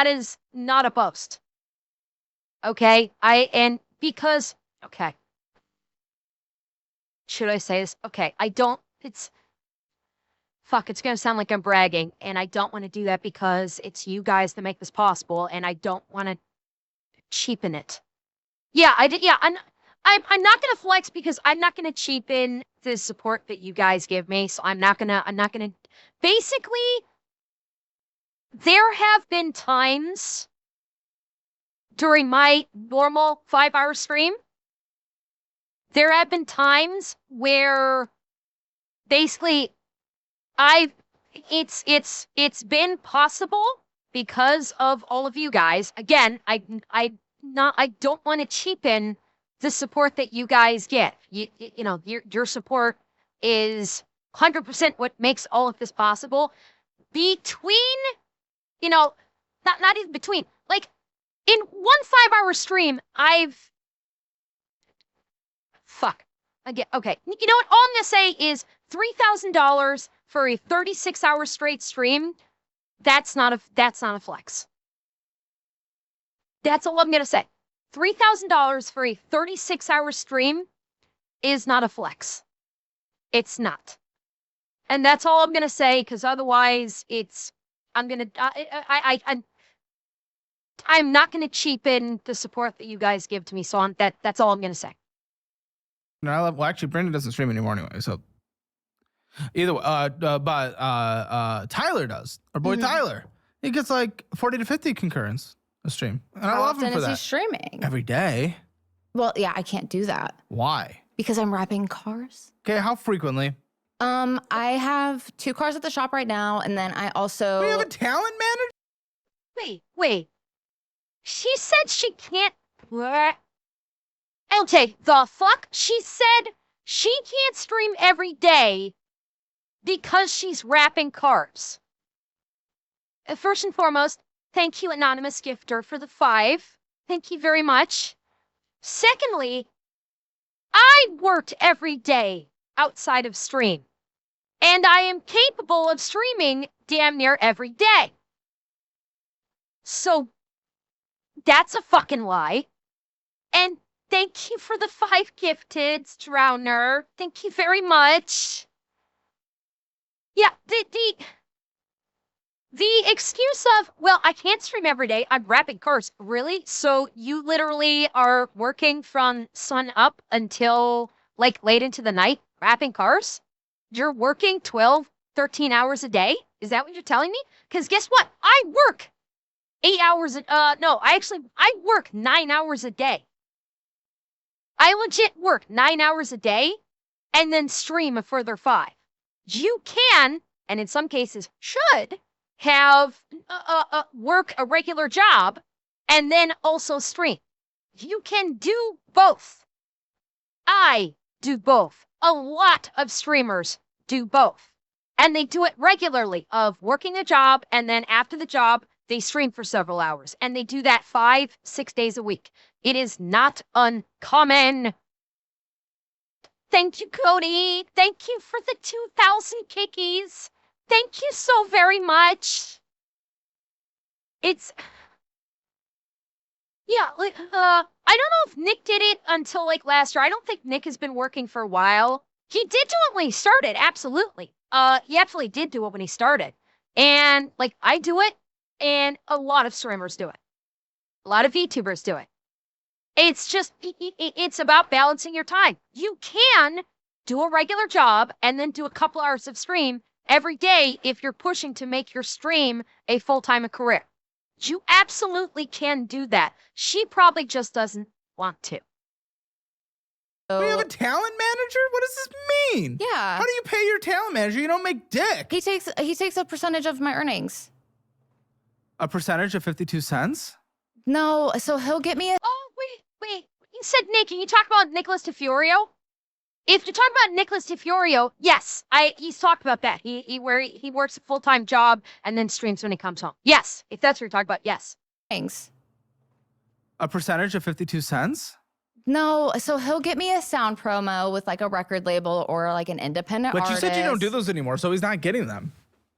is not a boast. Okay? Okay. Should I say this? Okay, it's going to sound like I'm bragging, and I don't want to do that because it's you guys that make this possible, and I don't want to cheapen it. Yeah, I'm not going to flex because I'm not going to cheapen the support that you guys give me, so I'm not going to, basically, there have been times during my normal 5-hour stream, there have been times where basically it's been possible because of all of you guys. Again, I don't want to cheapen the support that you guys get. You know, your support is 100% what makes all of this possible. Between, you know, not even between, like in one 5-hour stream, okay. You know what? All I'm gonna say is $3,000 for a 36-hour straight stream. That's not a flex. That's all I'm gonna say. $3,000 for a 36-hour stream is not a flex. It's not. And that's all I'm gonna say, because otherwise I'm not gonna cheapen the support that you guys give to me. So that's all I'm gonna say. No, well, actually, Brandon doesn't stream anymore anyway. So either way, but Tyler does. Our boy Tyler, he gets like 40 to 50 concurrence a stream, and I How love him often for is he that. streaming? Every day. Well, yeah, I can't do that Why? because I'm wrapping cars. Okay, how frequently? I have 2 cars at the shop right now, and then I also We have a talent manager. Wait. She said she can't. Okay, the fuck? She said she can't stream every day because she's wrapping cars. First and foremost, thank you, anonymous gifter, for the 5. Thank you very much. Secondly, I worked every day outside of stream, and I am capable of streaming damn near every day. So that's a fucking lie. And thank you for the 5 gifted, Drowner. Thank you very much. Yeah, the excuse of, well, I can't stream every day. I'm wrapping cars. Really? So you literally are working from sun up until like late into the night wrapping cars? You're working 12, 13 hours a day? Is that what you're telling me? Because guess what? I work 8 hours. I work 9 hours a day. I legit work 9 hours a day and then stream a further 5. You can, and in some cases should, have work a regular job and then also stream. You can do both. I do both. A lot of streamers do both. And they do it regularly, of working a job, and then after the job, they stream for several hours. And they do that 5-6 days a week. It is not uncommon. Thank you, Cody. Thank you for the 2,000 kickies. Thank you so very much. Yeah, like, I don't know if Nick did it until like last year. I don't think Nick has been working for a while. He did do it when he started, absolutely. He absolutely did do it when he started. And like, I do it, and a lot of streamers do it. A lot of VTubers do it. It's just, it's about balancing your time. You can do a regular job and then do a couple hours of stream every day if you're pushing to make your stream a full-time career. You absolutely can do that. She probably just doesn't want to. We have a talent manager? What does this mean? Yeah. How do you pay your talent manager? You don't make dick. He takes a percentage of my earnings. A percentage of 52 cents? No, so he'll get me a Oh, wait. You said Nick, and you talked about Nicholas DeFiorio? If you're talking about Nicholas DeFiorio, yes, he's talked about that. He works a full-time job and then streams when he comes home. Yes, if that's what you're talking about, yes. things. A percentage of 52 cents? No, so he'll get me a sound promo with like a record label or like an independent But artist. you said you don't do those anymore, so he's not getting them.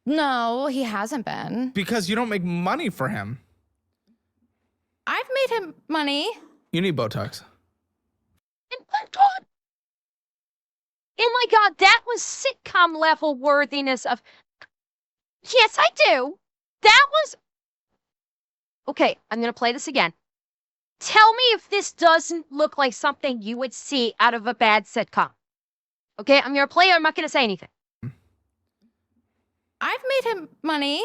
No, he hasn't been. Because you don't make money for him. I've made him money. You need Botox. And oh my God, that was sitcom level worthiness of. Yes, I do. That was. Okay, I'm going to play this again. Tell me if this doesn't look like something you would see out of a bad sitcom. Okay, I'm going to play it. I'm not going to say anything. I've made him money.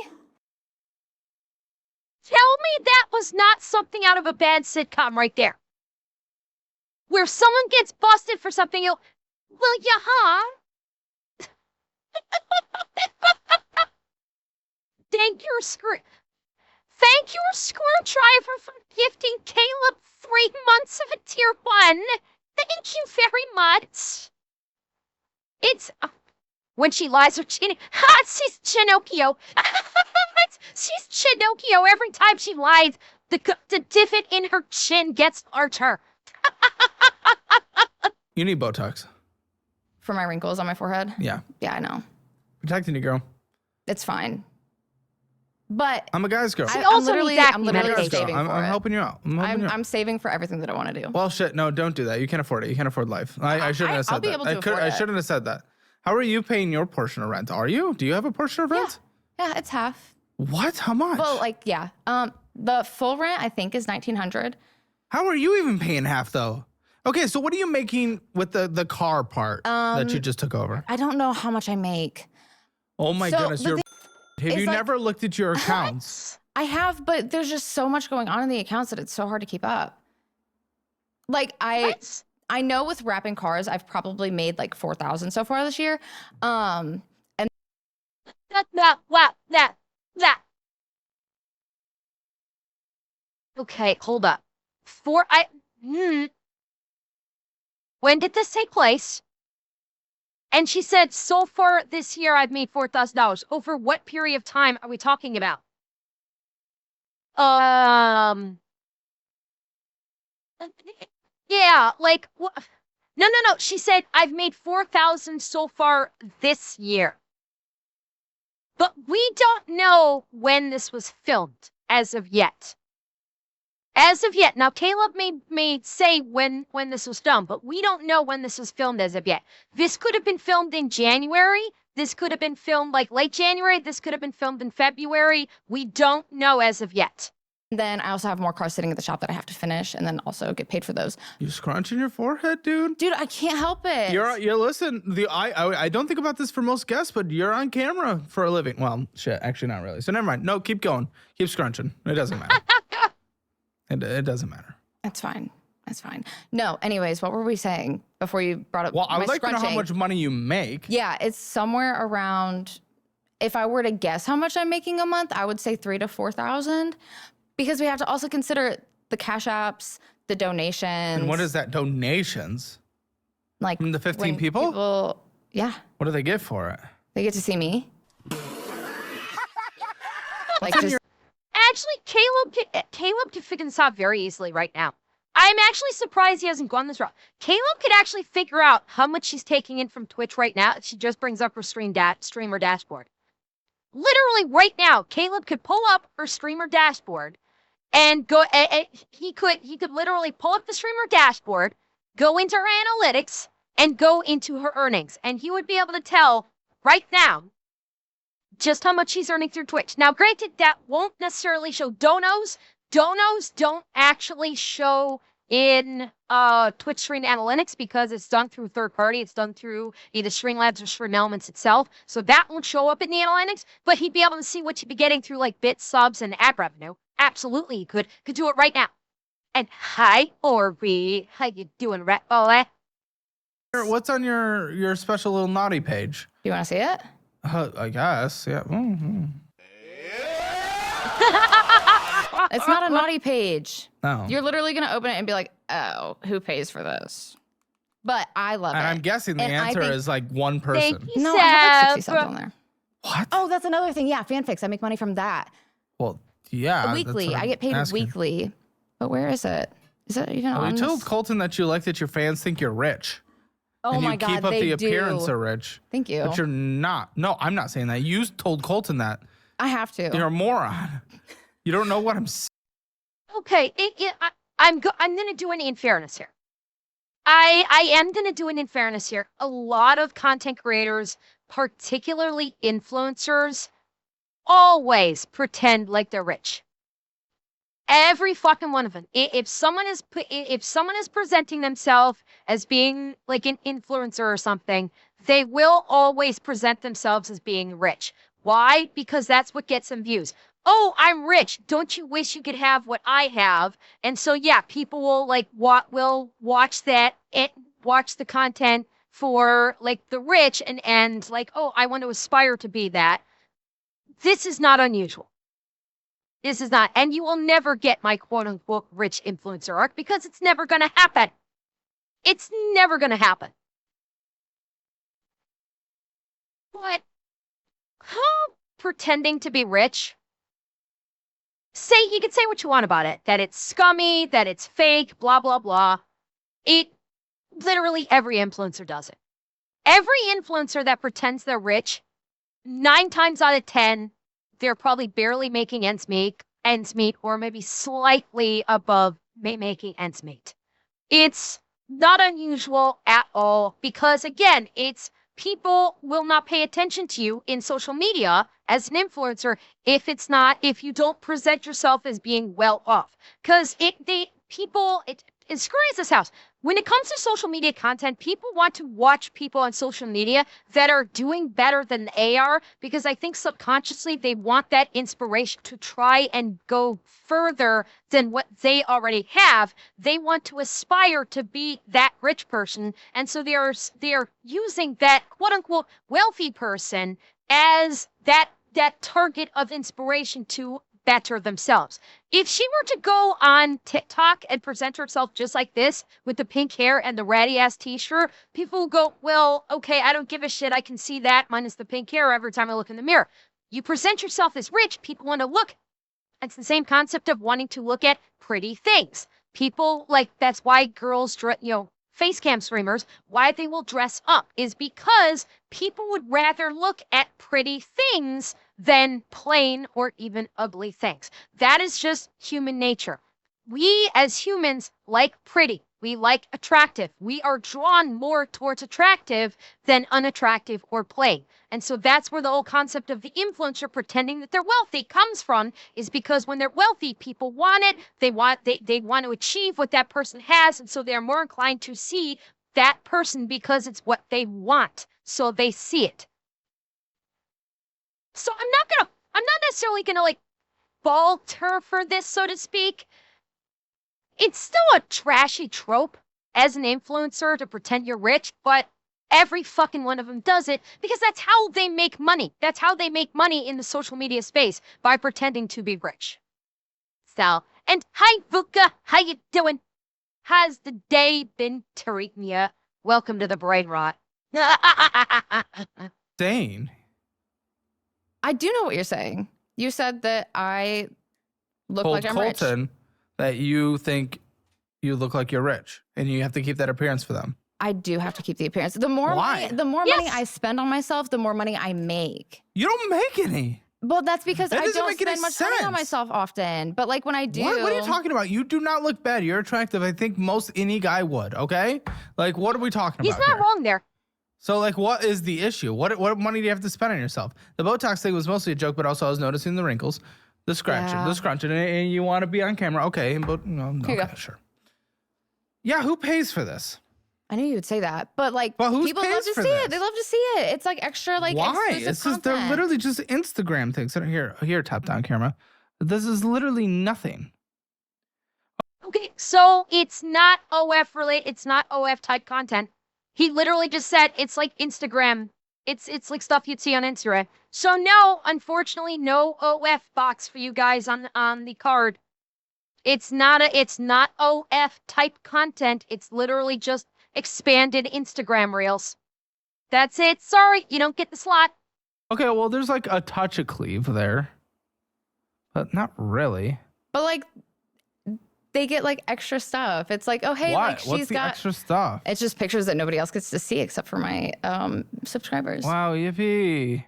Tell me that was not something out of a bad sitcom right there. Where someone gets busted for something, well, yeah, huh? Thank your screen. Thank you, Screwdriver, for gifting Caleb 3 months of a tier 1. Thank you very much. It's when she lies her chin. Ha! She's Chinocchio. She's Chinocchio every time she lies. The divot in her chin gets larger. You need Botox. For my wrinkles on my forehead. Yeah. Yeah, I know. Protecting you, girl. It's fine. But I'm a guy's girl. She I'm also literally, needs acne I'm literally Guy's girl. saving I'm for it. helping you out. I'm helping you out. I'm saving for everything that I want to do. Well, shit. No, don't do that. You can't afford it. You can't afford life. I shouldn't have said I'll be that. able to afford I it. shouldn't have said that. How are you paying your portion of rent? Are you? Do you have a portion of rent? Yeah, it's half. What? How much? Well, like, yeah. The full rent I think is $1,900. How are you even paying half though? Okay, so what are you making with the car part that you just took over? I don't know how much I make. Oh my So, goodness, the you're. thing Have is, you like- never looked at your accounts? I have, but there's just so much going on in the accounts that it's so hard to keep up. Like What? I know with wrapping cars, I've probably made like 4,000 so far this year. And That. Okay, hold up. When did this take place? And she said, so far this year, I've made $4,000. Over what period of time are we talking about? Yeah, like, no. She said, I've made 4,000 so far this year. But we don't know when this was filmed as of yet. As of yet. Now, Caleb may say when this was filmed, but we don't know when this was filmed as of yet. This could have been filmed in January. This could have been filmed like late January. This could have been filmed in February. We don't know as of yet. then I also have more cars sitting at the shop that I have to finish and then also get paid for those. You scrunching your forehead, dude? Dude, I can't help it. You're listen. I don't think about this for most guests, but you're on camera for a living. Well, shit, actually not really. So never mind. No, keep going. Keep scrunching. It doesn't matter. It doesn't matter. That's fine. That's fine. No, anyways, what were we saying before you brought up Well, I my would like to know how scrunching? much money you make. Yeah, it's somewhere around, if I were to guess how much I'm making a month, I would say 3,000 to 4,000, because we have to also consider the cash apps, the donations. And what is that? Donations? like From the 15 when people? Yeah, What do they get for it? they get to see me. like just Actually, Caleb can figure this out very easily right now. I'm actually surprised he hasn't gone this route. Caleb could actually figure out how much she's taking in from Twitch right now. She just brings up her streamer dashboard. Literally right now, Caleb could pull up her streamer dashboard and go. He could literally pull up the streamer dashboard, go into her analytics, and go into her earnings, and he would be able to tell right now just how much she's earning through Twitch. Now, granted, that won't necessarily show donos. Donos don't actually show in Twitch Stream Analytics because it's done through third party. It's done through either Streamlabs or Stream Elements itself. So that won't show up in the analytics, but he'd be able to see what you'd be getting through like bits, subs, and ad revenue. Absolutely, he could do it right now. And hi, Orby. How you doing, Rat Boy? What's on your special little naughty page? you want to see it? I guess, yeah. Mm-hmm. It's not a naughty page. No. You're literally gonna open it and be like, "Oh, who pays for this?" But I love And it. I'm guessing the And I answer think- is like one person. Thank you, No, I have like 60 Seb. subs on there. What? Oh, that's another thing. Yeah, fanfics. I make money from that. Well, yeah. that's Weekly. what I I'm get paid asking. weekly. But where is it? Is it even Well, on you told this? Colton that you like that your fans think you're rich. Oh and my you god, keep up they the appearance do. of rich. Thank you. But you're not. No, I'm not saying that. You told Colton that. I have to. You're a moron. You don't know what I'm saying. Okay, I'm gonna do an in fairness here. I am gonna do an in fairness here. A lot of content creators, particularly influencers, always pretend like they're rich. Every fucking one of them. If someone is presenting themselves as being like an influencer or something, they will always present themselves as being rich. Why? Because that's what gets them views. Oh, I'm rich. Don't you wish you could have what I have? And so, yeah, people will like will watch that and watch the content for like the rich and like, oh, I want to aspire to be that. This is not unusual. This is not, and you will never get my quote unquote rich influencer arc because it's never going to happen. It's never going to happen. But how pretending to be rich? You can say what you want about it, that it's scummy, that it's fake, blah, blah, blah. Literally every influencer does it. Every influencer that pretends they're rich, 9 times out of 10, they're probably barely making ends meet, or maybe slightly above making ends meet. It's not unusual at all because, again, it's people will not pay attention to you in social media as an influencer if you don't present yourself as being well off. Because it's screwy as this house. When it comes to social media content, people want to watch people on social media that are doing better than they are because I think subconsciously they want that inspiration to try and go further than what they already have. They want to aspire to be that rich person. And so they are using that quote unquote wealthy person as that target of inspiration to better themselves. If she were to go on TikTok and present herself just like this with the pink hair and the ratty ass t-shirt, people will go, well, okay, I don't give a shit. I can see that minus the pink hair every time I look in the mirror. You present yourself as rich, people want to look. It's the same concept of wanting to look at pretty things. People that's why girls, face cam streamers, why they will dress up is because people would rather look at pretty things than plain or even ugly things. That is just human nature. We as humans like pretty. We like attractive. We are drawn more towards attractive than unattractive or plain. And so that's where the whole concept of the influencer pretending that they're wealthy comes from, is because when they're wealthy, people want it. They want to achieve what that person has. And so they're more inclined to see that person because it's what they want. So they see it. So I'm not necessarily gonna falter for this, so to speak. It's still a trashy trope as an influencer to pretend you're rich, but every fucking one of them does it because that's how they make money. That's how they make money in the social media space, by pretending to be rich. So, and hi Vuka, how you doing? How's the day been treating ya? Welcome to the brain rot. Dane. I do know what you're saying. You said that I look Told like I'm rich. Colton that you think you look like you're rich and you have to keep that appearance for them. I do have to keep the appearance. The more Why? money I spend on myself, the more money I make. You don't make any. Well, that's because That I doesn't don't make any spend much money on sense. myself often. But when I do, What are you talking about? You do not look bad. You're attractive. I think most any guy would, okay? What are we talking He's about not here? wrong there. So, what is the issue? What money do you have to spend on yourself? The Botox thing was mostly a joke, but also I was noticing the wrinkles, the scrunching, and you want to be on camera. Okay, but okay, sure. Yeah, who pays for this? I knew you would say that, but who people love pays to for see this? it. They love to see it. It's extra Why? exclusive It's just they're content. literally just Instagram things. Here, top down camera. This is literally nothing. Okay, so it's not OF related. It's not OF type content. He literally just said it's like Instagram. It's like stuff you'd see on Instagram. So no, unfortunately, no OF box for you guys on the card. It's not OF type content. It's literally just expanded Instagram reels. That's it. Sorry, you don't get the slot. Okay, well, there's a touch of cleave there, but not really. But they get extra stuff. It's oh hey, Why? she's What's the got extra stuff? It's just pictures that nobody else gets to see except for my subscribers. Wow, yippee!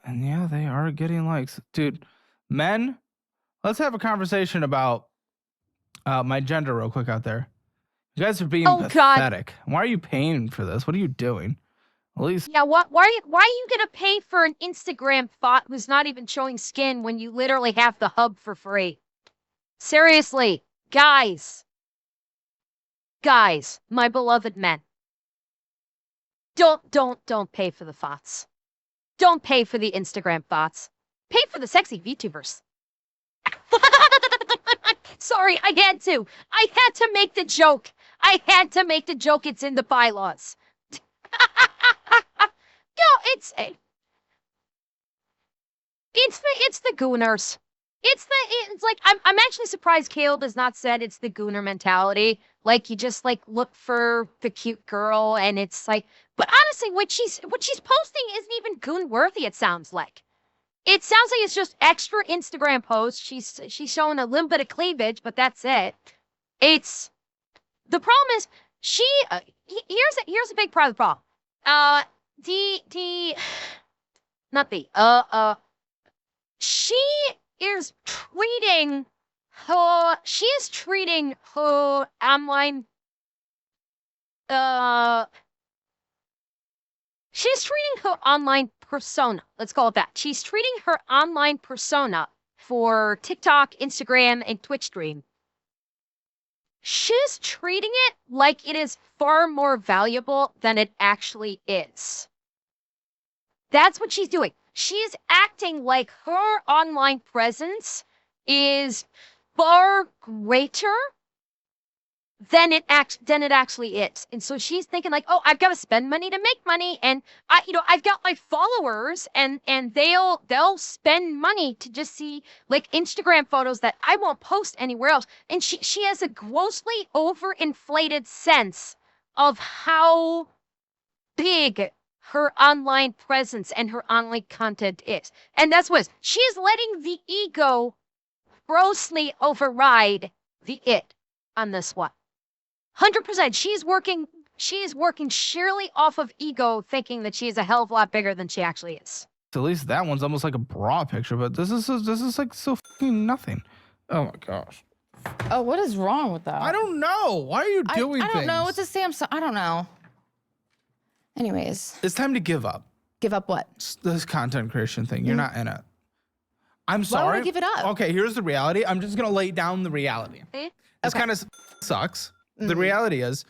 And yeah, they are getting likes, dude. Men, let's have a conversation about my gender real quick out there. You guys are being pathetic. Why are you paying for this? What are you doing? At least Yeah, why are you gonna pay for an Instagram thought who's not even showing skin when you literally have the hub for free? Seriously, guys, my beloved men, don't pay for the thoughts. Don't pay for the Instagram thoughts. Pay for the sexy VTubers. Sorry, I had to. I had to make the joke. It's in the bylaws. No, It's the gooners. It's like I'm actually surprised Caleb has not said it's the gooner mentality. Like you just like look for the cute girl and it's like, but honestly, what she's posting isn't even goon worthy, it sounds like. It sounds like it's just extra Instagram posts. She's showing a little bit of cleavage, but that's it. It's the problem is here's a big part of the problem. She is treating her online she's treating her online persona. Let's call it that. She's treating her online persona for TikTok, Instagram, and Twitch stream. She's treating it like it is far more valuable than it actually is. That's what she's doing. She's acting like her online presence is far greater than it actually is. And so she's thinking like, oh, I've got to spend money to make money, and I've got my followers, and they'll spend money to just see like Instagram photos that I won't post anywhere else. And she has a grossly overinflated sense of how big her online presence and her online content is. And that's what she's letting the ego grossly override the it on this one. 100%. She's working sheerly off of ego, thinking that she's a hell of a lot bigger than she actually is. At least that one's almost like a bra picture, but this is like so fucking nothing. Oh my gosh. Oh, what is wrong with that? I don't know. Why are you doing I don't know. things? It's a Samsung. I don't know. Anyways, It's time to give up give up what? this content creation thing. You're not in it. I'm sorry. Why would I give it up? Okay, here's the reality. I'm just gonna lay down the reality. Eh? This Okay. kind of sucks. The reality is,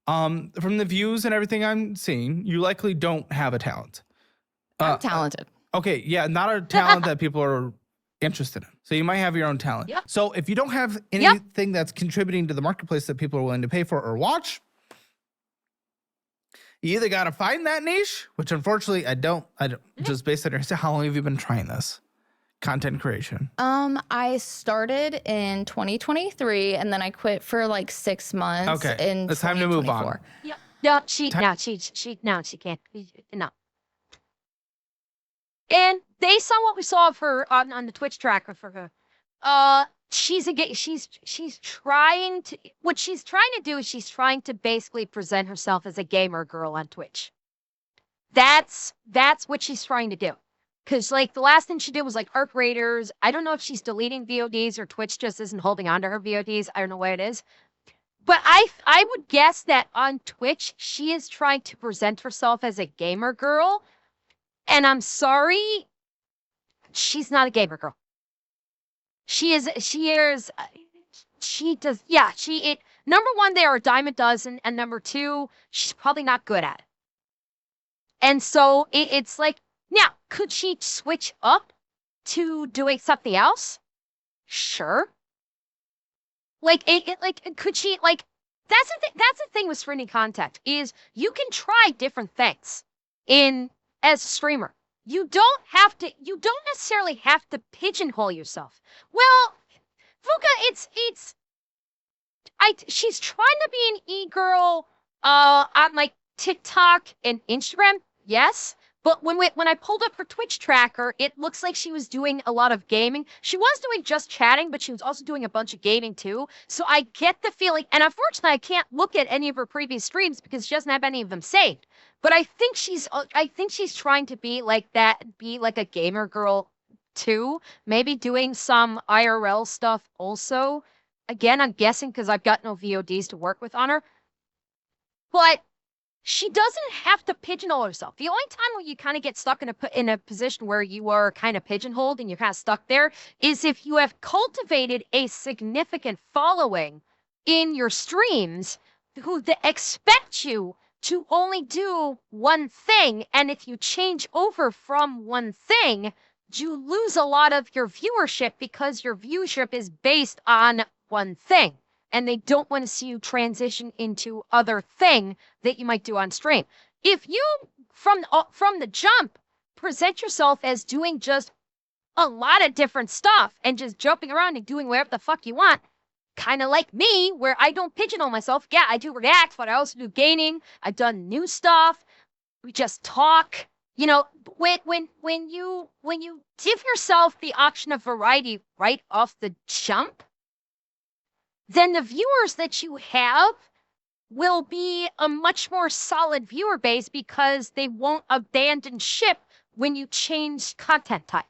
from the views and everything I'm seeing, you likely don't have a talent. I'm talented. Okay, yeah, not a talent that people are interested in. So you might have your own talent. Yep. So if you don't have anything that's contributing to the marketplace that people are willing to pay for or watch, you either got to find that niche, which unfortunately I don't just based on how long have you been trying this content creation? I started in 2023 and then I quit for like 6 months. Okay, in it's time to move on. 2024. Yep. No, she can't. No. And based on what we saw of her on the Twitch tracker for her, she's trying to basically present herself as a gamer girl on Twitch. That's what she's trying to do. Cause like the last thing she did was like Arc Raiders. I don't know if she's deleting VODs or Twitch just isn't holding on to her VODs. I don't know what it is. But I would guess that on Twitch, she is trying to present herself as a gamer girl. And I'm sorry, she's not a gamer girl. Number one, they are a dime a dozen. And number two, she's probably not good at it. And so it's like, now, could she switch up to doing something else? Sure. Could she, like, that's the thing with streaming content, is you can try different things as a streamer. You don't necessarily have to pigeonhole yourself. Well, Fuka, she's trying to be an e-girl, on like TikTok and Instagram, yes. But when I pulled up her Twitch tracker, it looks like she was doing a lot of gaming. She was doing just chatting, but she was also doing a bunch of gaming too. So I get the feeling, and unfortunately, I can't look at any of her previous streams because she doesn't have any of them saved. But I think she's trying to be like that, be like a gamer girl too. Maybe doing some IRL stuff also. Again, I'm guessing because I've got no VODs to work with on her. But she doesn't have to pigeonhole herself. The only time where you kind of get stuck in a position where you are kind of pigeonholed and you're kind of stuck there is if you have cultivated a significant following in your streams who expect you to only do one thing. And if you change over from one thing, you lose a lot of your viewership because your viewership is based on one thing. And they don't want to see you transition into other thing that you might do on stream. If you, from the jump, present yourself as doing just a lot of different stuff and just jumping around and doing whatever the fuck you want. Kind of like me, where I don't pigeonhole myself. Yeah, I do React, but I also do gaining. I've done new stuff. We just talk. You know, when you give yourself the option of variety right off the jump, then the viewers that you have will be a much more solid viewer base because they won't abandon ship when you change content type.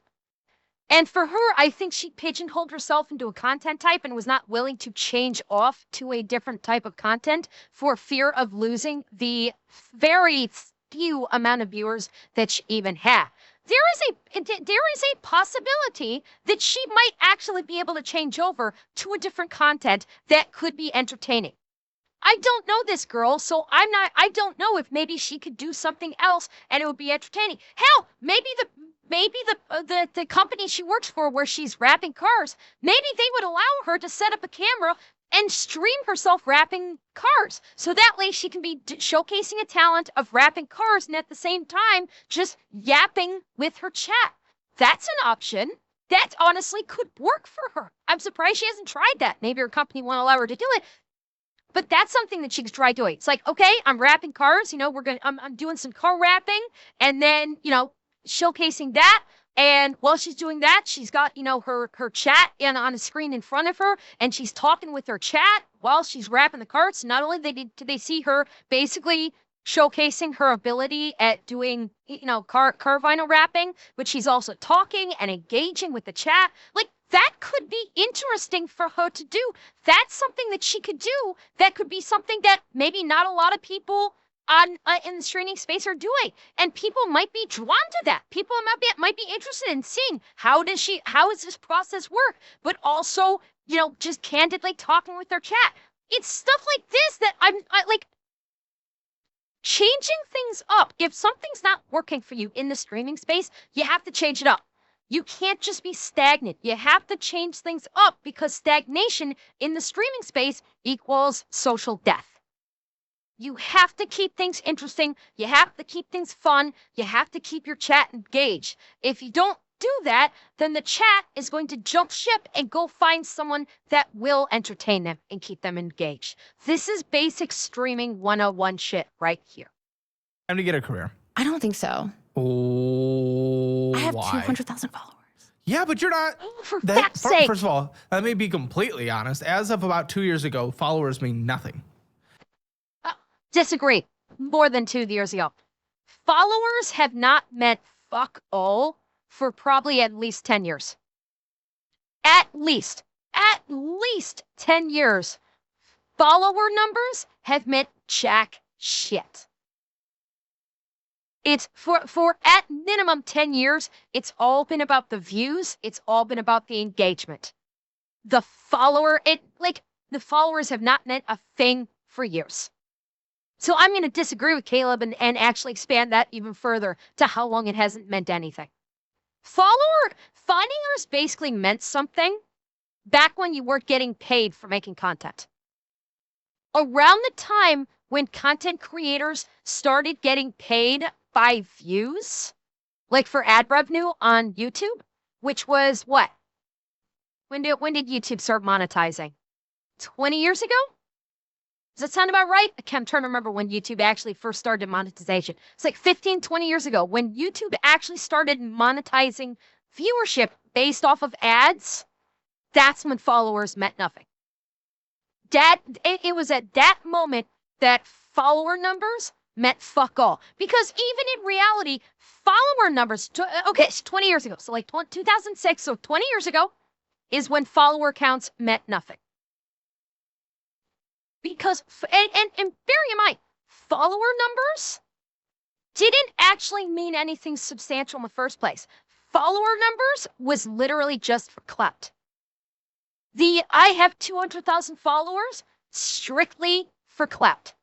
And for her, I think she pigeonholed herself into a content type and was not willing to change off to a different type of content for fear of losing the very few amount of viewers that she even had. There is a possibility that she might actually be able to change over to a different content that could be entertaining. I don't know this girl, so I don't know if maybe she could do something else and it would be entertaining. Hell, maybe the company she works for where she's wrapping cars, maybe they would allow her to set up a camera and stream herself wrapping cars. So that way she can be showcasing a talent of wrapping cars and at the same time just yapping with her chat. That's an option. That honestly could work for her. I'm surprised she hasn't tried that. Maybe her company won't allow her to do it. But that's something that she could try doing. It's like, okay, I'm wrapping cars, you know, I'm doing some car wrapping and then, you know, showcasing that. And while she's doing that, she's got, you know, her chat on a screen in front of her, and she's talking with her chat while she's wrapping the carts. Not only do they see her basically showcasing her ability at doing, you know, car vinyl wrapping, but she's also talking and engaging with the chat. Like, that could be interesting for her to do. That's something that she could do. That could be something that maybe not a lot of people in the streaming space are doing, and people might be drawn to that. People might be interested in seeing how does this process work, but also, you know, just candidly talking with their chat. It's stuff like this that I like. Changing things up. If something's not working for you in the streaming space, you have to change it up. You can't just be stagnant. You have to change things up because stagnation in the streaming space equals social death. You have to keep things interesting. You have to keep things fun. You have to keep your chat engaged. If you don't do that, then the chat is going to jump ship and go find someone that will entertain them and keep them engaged. This is basic streaming 101 shit right here. Time to get a career. I don't think so. Oh, I have why? 200,000 followers. Yeah, but you're not. Oh, for fuck's sake. First of all, let me be completely honest. As of about 2 years ago, followers mean nothing. Disagree. More than 2 years ago. Followers have not meant fuck all for probably at least 10 years. At least 10 years. Follower numbers have meant jack shit. It's for at minimum 10 years, it's all been about the views, it's all been about the engagement. The followers have not meant a thing for years. So I'm going to disagree with Caleb and actually expand that even further to how long it hasn't meant anything. Followers basically meant something back when you weren't getting paid for making content. Around the time when content creators started getting paid by views, like for ad revenue on YouTube, which was what? When did YouTube start monetizing? 20 years ago? Does that sound about right? I'm trying to remember when YouTube actually first started monetization. It's like 15, 20 years ago when YouTube actually started monetizing viewership based off of ads. That's when followers meant nothing. It was at that moment that follower numbers meant fuck all. Because even in reality, follower numbers, okay, so 20 years ago, so like 2006, so 20 years ago is when follower counts meant nothing. Because, and bear in mind, follower numbers didn't actually mean anything substantial in the first place. Follower numbers was literally just for clout. I have 200,000 followers strictly for clout.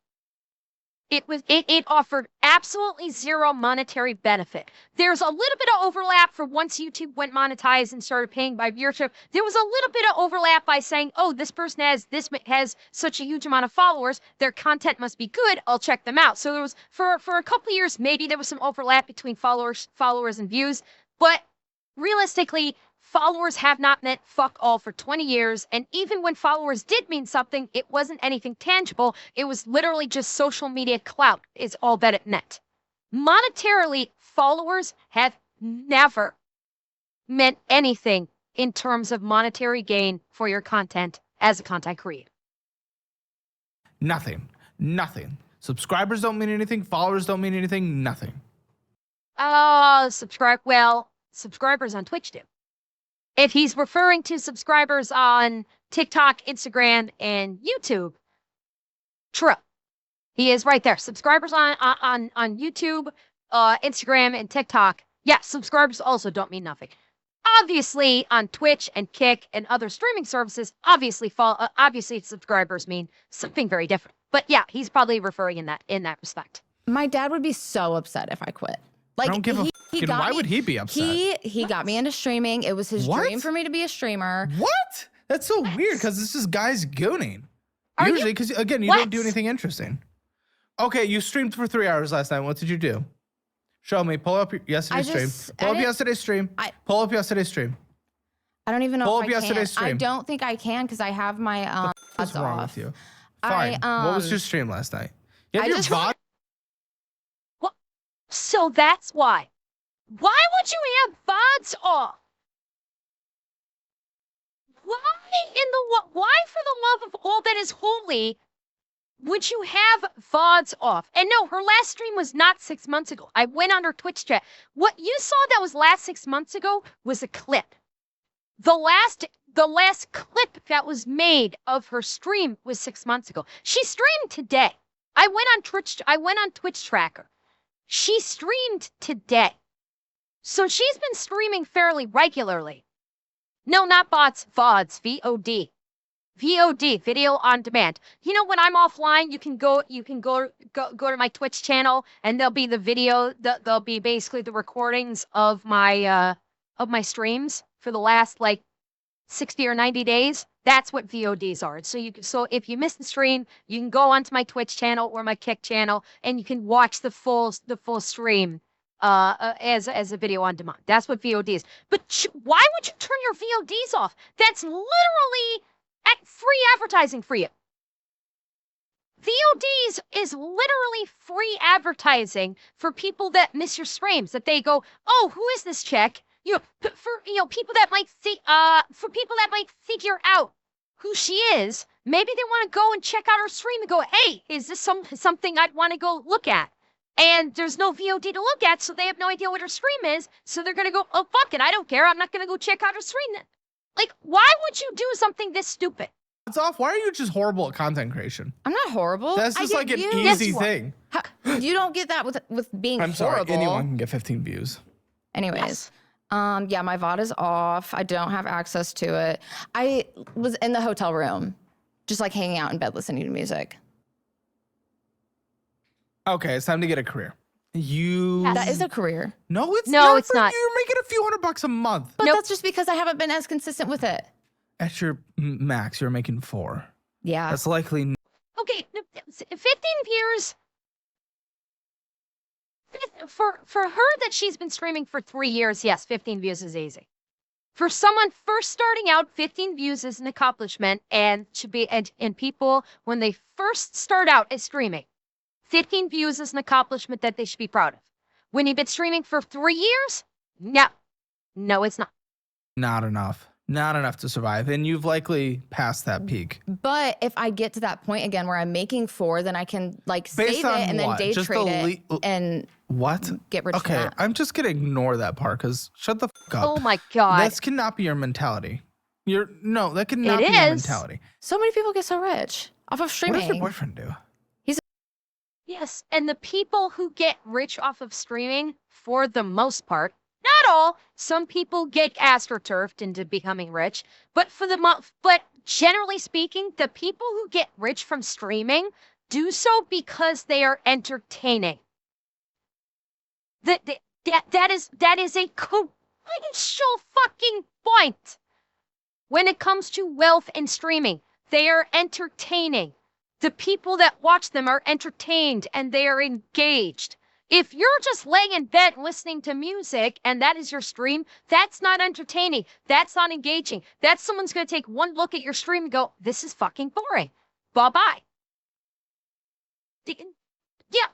It offered absolutely zero monetary benefit. There's a little bit of overlap for once YouTube went monetized and started paying by viewership. There was a little bit of overlap by saying, oh, this person has such a huge amount of followers, their content must be good, I'll check them out. So there was for a couple of years, maybe there was some overlap between followers and views, but realistically, followers have not meant fuck all for 20 years. And even when followers did mean something, it wasn't anything tangible. It was literally just social media clout, is all that it meant. Monetarily, followers have never meant anything in terms of monetary gain for your content as a content creator. Nothing. Nothing. Subscribers don't mean anything. Followers don't mean anything. Nothing. Subscribers on Twitch do. If he's referring to subscribers on TikTok, Instagram, and YouTube, true. He is right there. Subscribers on YouTube, Instagram, and TikTok. Yeah, subscribers also don't mean nothing. Obviously, on Twitch and Kick and other streaming services, obviously subscribers mean something very different. But yeah, he's probably referring in that respect. My dad would be so upset if I quit. I don't give a fucking. Why would he be upset? He got me into streaming. It was his dream for me to be a streamer. What? That's so weird because this is guys gooning. Are you- Usually, because again, you don't do anything interesting. Okay, you streamed for 3 hours last night. What did you do? Show me. Pull up yesterday's stream. Pull up yesterday's stream. Pull up yesterday's stream. I don't even know Pull if up I yesterday's can. stream. I don't think I can because I have my What's VODs wrong off. with you? Fine. What was your stream last night? You have your VOD? So that's why. Why would you have VODs off? Why for the love of all that is holy would you have VODs off? And no, her last stream was not 6 months ago. I went on her Twitch chat. What you saw that was last 6 months ago was a clip. The last clip that was made of her stream was 6 months ago. She streamed today. I went on Twitch Tracker. She streamed today. So she's been streaming fairly regularly. No, not bots, VODs, VOD. VOD, video on demand. You know, when I'm offline, you can go to my Twitch channel and there'll be the video, there'll be basically the recordings of my streams for the last like 60 or 90 days. That's what VODs are. So if you miss the stream, you can go onto my Twitch channel or my Kick channel and you can watch the full stream as a video on demand. That's what VOD is. But why would you turn your VODs off? That's literally free advertising for you. VODs is literally free advertising for people that miss your streams. That they go, oh, who is this chick? People that might figure out who she is. Maybe they want to go and check out her stream and go, hey, is this something I'd want to go look at? And there's no VOD to look at, so they have no idea what her stream is. So they're gonna go, oh fuck it, I don't care. I'm not gonna go check out her stream then. Like, why would you do something this stupid? It's off. Why are you just horrible at content creation? I'm not horrible. That's just like an easy thing. You don't get that with being I'm sorry. horrible. Anyone can get 15 views. Anyways, yeah, my VOD is off. I don't have access to it. I was in the hotel room, just like hanging out in bed listening to music. Okay, it's time to get a career. That is a career. No, it's not. You're making a few $100 a month. But that's just because I haven't been as consistent with it. At your max, you're making 4. Yeah. That's likely. Okay, 15 views. For her that she's been streaming for 3 years, yes, 15 views is easy. For someone first starting out, 15 views is an accomplishment, and people when they first start out as streaming, 15 views is an accomplishment that they should be proud of. When you've been streaming for 3 years, no, it's not. Not enough. Not enough to survive. And you've likely passed that peak. But if I get to that point again where I'm making 4, then I can like Based save on it and then what? day Just trade it and what? get rich from Okay, that. I'm just gonna ignore that part because shut the fuck up. Oh my god. That cannot be your mentality. That cannot It be your is. mentality. So many people get so rich off of streaming. What does your boyfriend do? Yes, and the people who get rich off of streaming, for the most part, not all, some people get astroturfed into becoming rich, but but generally speaking, the people who get rich from streaming do so because they are entertaining. That is a crucial fucking point. When it comes to wealth and streaming, they are entertaining. The people that watch them are entertained and they are engaged. If you're just laying in bed listening to music and that is your stream, that's not entertaining. That's not engaging. That's someone's going to take one look at your stream and go, this is fucking boring. Bye-bye. Yeah.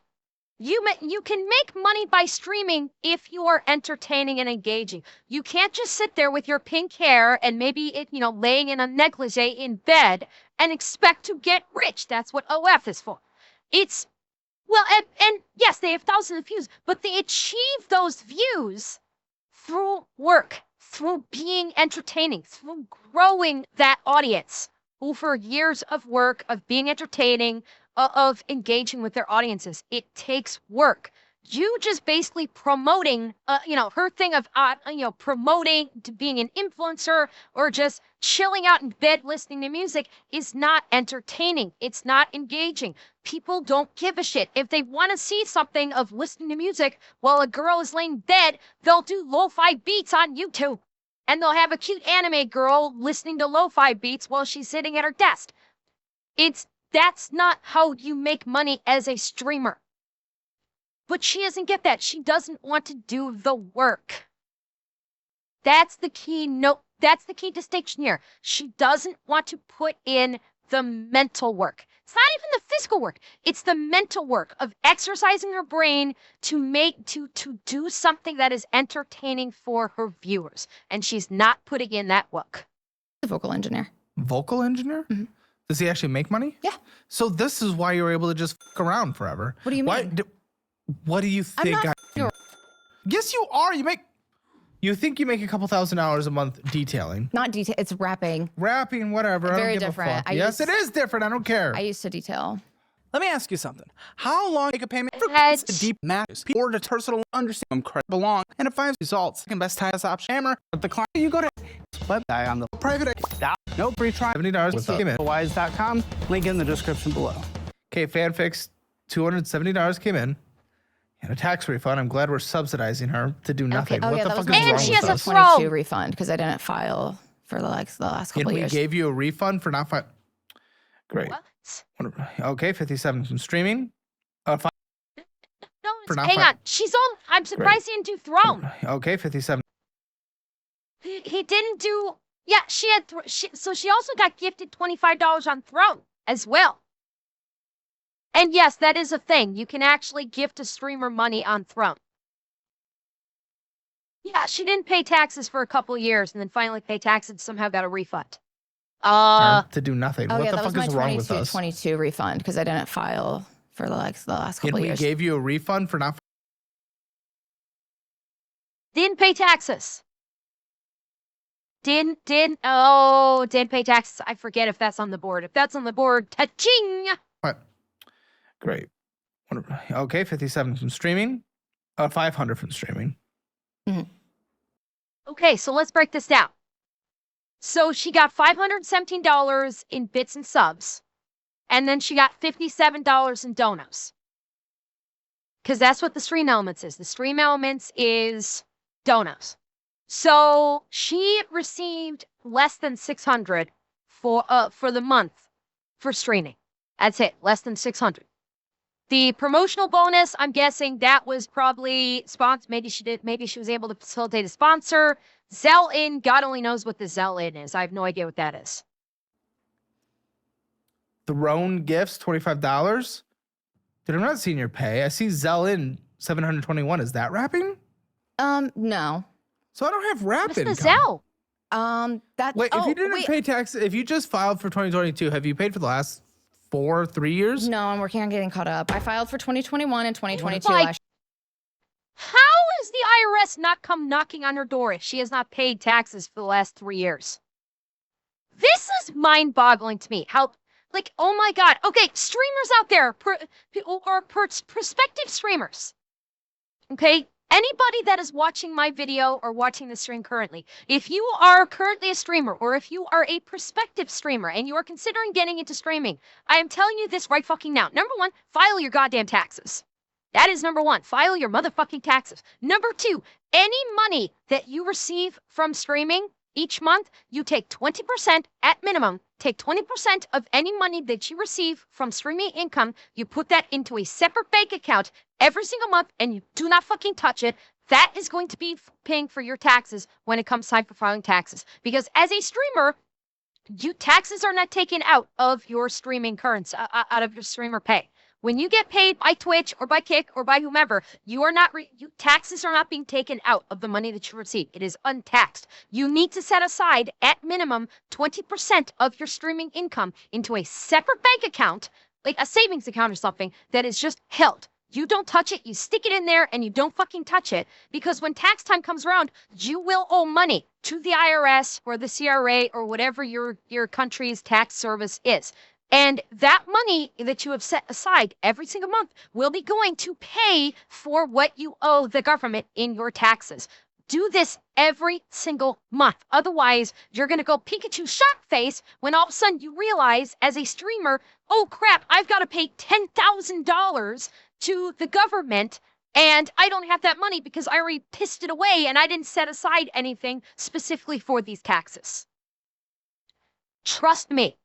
You can make money by streaming if you are entertaining and engaging. You can't just sit there with your pink hair and maybe laying in a negligee in bed and expect to get rich. That's what OF is for. It's well, and yes, they have thousands of views, but they achieve those views through work, through being entertaining, through growing that audience over years of work, of being entertaining, of engaging with their audiences. It takes work. You just basically promoting, her thing of, promoting to being an influencer or just chilling out in bed listening to music is not entertaining. It's not engaging. People don't give a shit. If they want to see something of listening to music while a girl is laying in bed, they'll do lo-fi beats on YouTube. And they'll have a cute anime girl listening to lo-fi beats while she's sitting at her desk. That's not how you make money as a streamer. But she doesn't get that. She doesn't want to do the work. That's the key that's the key distinction here. She doesn't want to put in the mental work. It's not even the physical work. It's the mental work of exercising her brain to do something that is entertaining for her viewers. And she's not putting in that work. The vocal engineer. Vocal engineer? Mm-hmm. Does he actually make money? Yeah. So this is why you're able to just fuck around forever. What do you mean? What do you think? Yes, you are. You think you make a couple $1,000s a month detailing. Not detail. It's rapping. Rapping, whatever. I Very don't give different. A fuck. Yes, it is different. I don't care. I used to detail. Let me ask you something. How long make a payment for Hedge. deep matches or to personal understand credit belong and it finds results? Second best test option hammer with the client. You go to website on the private no free trial $70 with the wise.com. Link in the description below. Okay, FanFix, $270 came in. And a tax refund. I'm glad we're subsidizing her to do nothing. Okay. Oh, what yeah, the that fuck was is And wrong she with has a us? throne. 22 refund because I didn't file for the last couple And we years. gave you a refund for not Great. What? Okay, 57 from streaming. No, For not hang fi- on. I'm surprised he didn't do Throne. Okay, 57. He didn't do. Yeah, she had. So she also got gifted $25 on Throne as well. And yes, that is a thing. You can actually gift a streamer money on Throne. Yeah, she didn't pay taxes for a couple years and then finally paid taxes and somehow got a refund. To do nothing. Oh, What yeah, the that was fuck my is wrong with 22 us? refund because I didn't file for the last couple And we years. gave you a refund for not. Didn't pay taxes. Didn't pay taxes. I forget if that's on the board. If that's on the board, ta-ching! What? Great. Okay, 57 from streaming. 500 from streaming. Okay, so let's break this down. So she got $517 in bits and subs, and then she got $57 in donos. Because that's what the Stream Elements is. The Stream Elements is donos. So she received less than $600 for the month for streaming. That's it, less than $600. The promotional bonus, I'm guessing that was probably sponsored. Maybe she was able to facilitate a sponsor. Zell-In, God only knows what the Zell-In is. I have no idea what that is. Throne gifts, $25. Dude, I'm not seeing your pay. I see Zell-In, $721. Is that rapping? No. So I don't have rap What's income. the Zell? Wait, if you didn't pay tax, if you just filed for 2022, have you paid for the last 3 years? No, I'm working on getting caught up. I filed for 2021 and 2022 Like- last How has the IRS not come knocking on her door if she has not paid taxes for the last 3 years? This is mind-boggling to me. How, oh my God. Okay, streamers out there, prospective streamers. Okay, anybody that is watching my video or watching the stream currently, if you are currently a streamer or if you are a prospective streamer and you are considering getting into streaming, I am telling you this right fucking now. Number one, file your goddamn taxes. That is number one. File your motherfucking taxes. Number two, any money that you receive from streaming each month, you take 20% at minimum take 20% of any money that you receive from streaming income, you put that into a separate bank account every single month, and you do not fucking touch it. That is going to be paying for your taxes when it comes time for filing taxes. Because as a streamer, taxes are not taken out of your streaming currency, out of your streamer pay. When you get paid by Twitch or by Kick or by whomever, taxes are not being taken out of the money that you receive. It is untaxed. You need to set aside, at minimum, 20% of your streaming income into a separate bank account, like a savings account or something, that is just held. You don't touch it, you stick it in there, and you don't fucking touch it, because when tax time comes around, you will owe money to the IRS or the CRA or whatever your country's tax service is. And that money that you have set aside every single month will be going to pay for what you owe the government in your taxes. Do this every single month. Otherwise, you're going to go Pikachu shock face when all of a sudden you realize as a streamer, oh crap, I've got to pay $10,000 to the government, and I don't have that money because I already pissed it away and I didn't set aside anything specifically for these taxes. Trust me.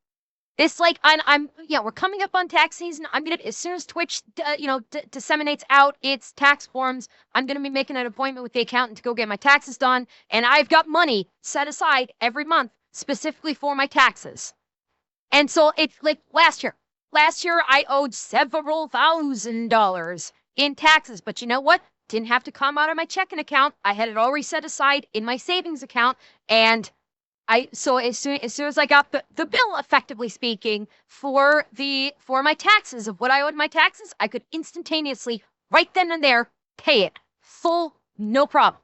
This, like, we're coming up on tax season. I'm gonna, as soon as Twitch, disseminates out its tax forms, I'm gonna be making an appointment with the accountant to go get my taxes done. And I've got money set aside every month specifically for my taxes. And so it's like last year I owed several $1,000s in taxes, but you know what? Didn't have to come out of my checking account. I had it already set aside in my savings account, and so as soon as I got the bill, effectively speaking, for my taxes of what I owed my taxes, I could instantaneously, right then and there, pay it full, no problem.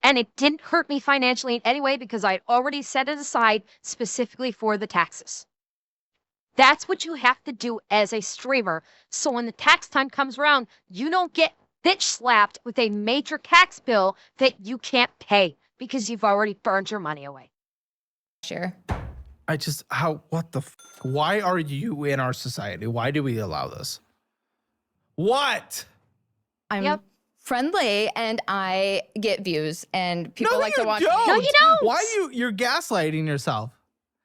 And it didn't hurt me financially in any way because I'd already set it aside specifically for the taxes. That's what you have to do as a streamer. So when the tax time comes around, you don't get bitch slapped with a major tax bill that you can't pay because you've already burned your money away. Sure. Why are you in our society? Why do we allow this? What? I'm friendly and I get views and people like to watch. Don't. No, you don't. Why you're gaslighting yourself?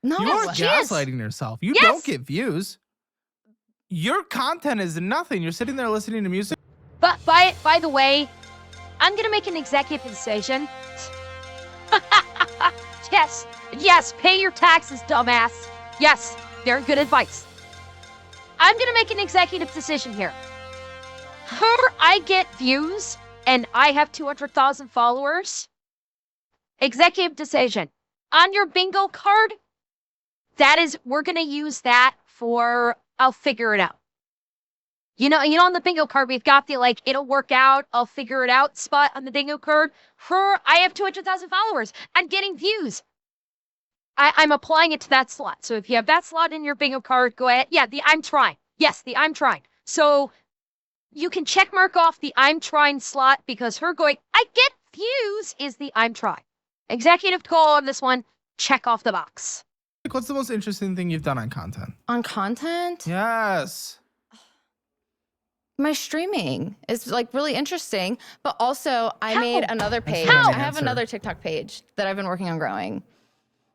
No, You're Yes, she is. gaslighting yourself. You Yes. don't get views. Your content is nothing. You're sitting there listening to music. But by the way, I'm gonna make an executive decision. Yes, pay your taxes, dumbass. Yes, very good advice. I'm gonna make an executive decision here. I get views and I have 200,000 followers. Executive decision. On your bingo card, we're gonna use that for, I'll figure it out. You know, on the bingo card, we've got the, like, it'll work out, I'll figure it out spot on the bingo card. I have 200,000 followers. I'm getting views. I'm applying it to that slot. So if you have that slot in your bingo card, go ahead. Yeah, the I'm trying. Yes, the I'm trying. So you can check mark off the I'm trying slot because her going, I get views is the I'm trying. Executive call on this one, check off the box. What's the most interesting thing you've done on content? On content? Yes. My streaming is like really interesting, but also I How? made another page. not I an have answer. another TikTok page that I've been working on growing.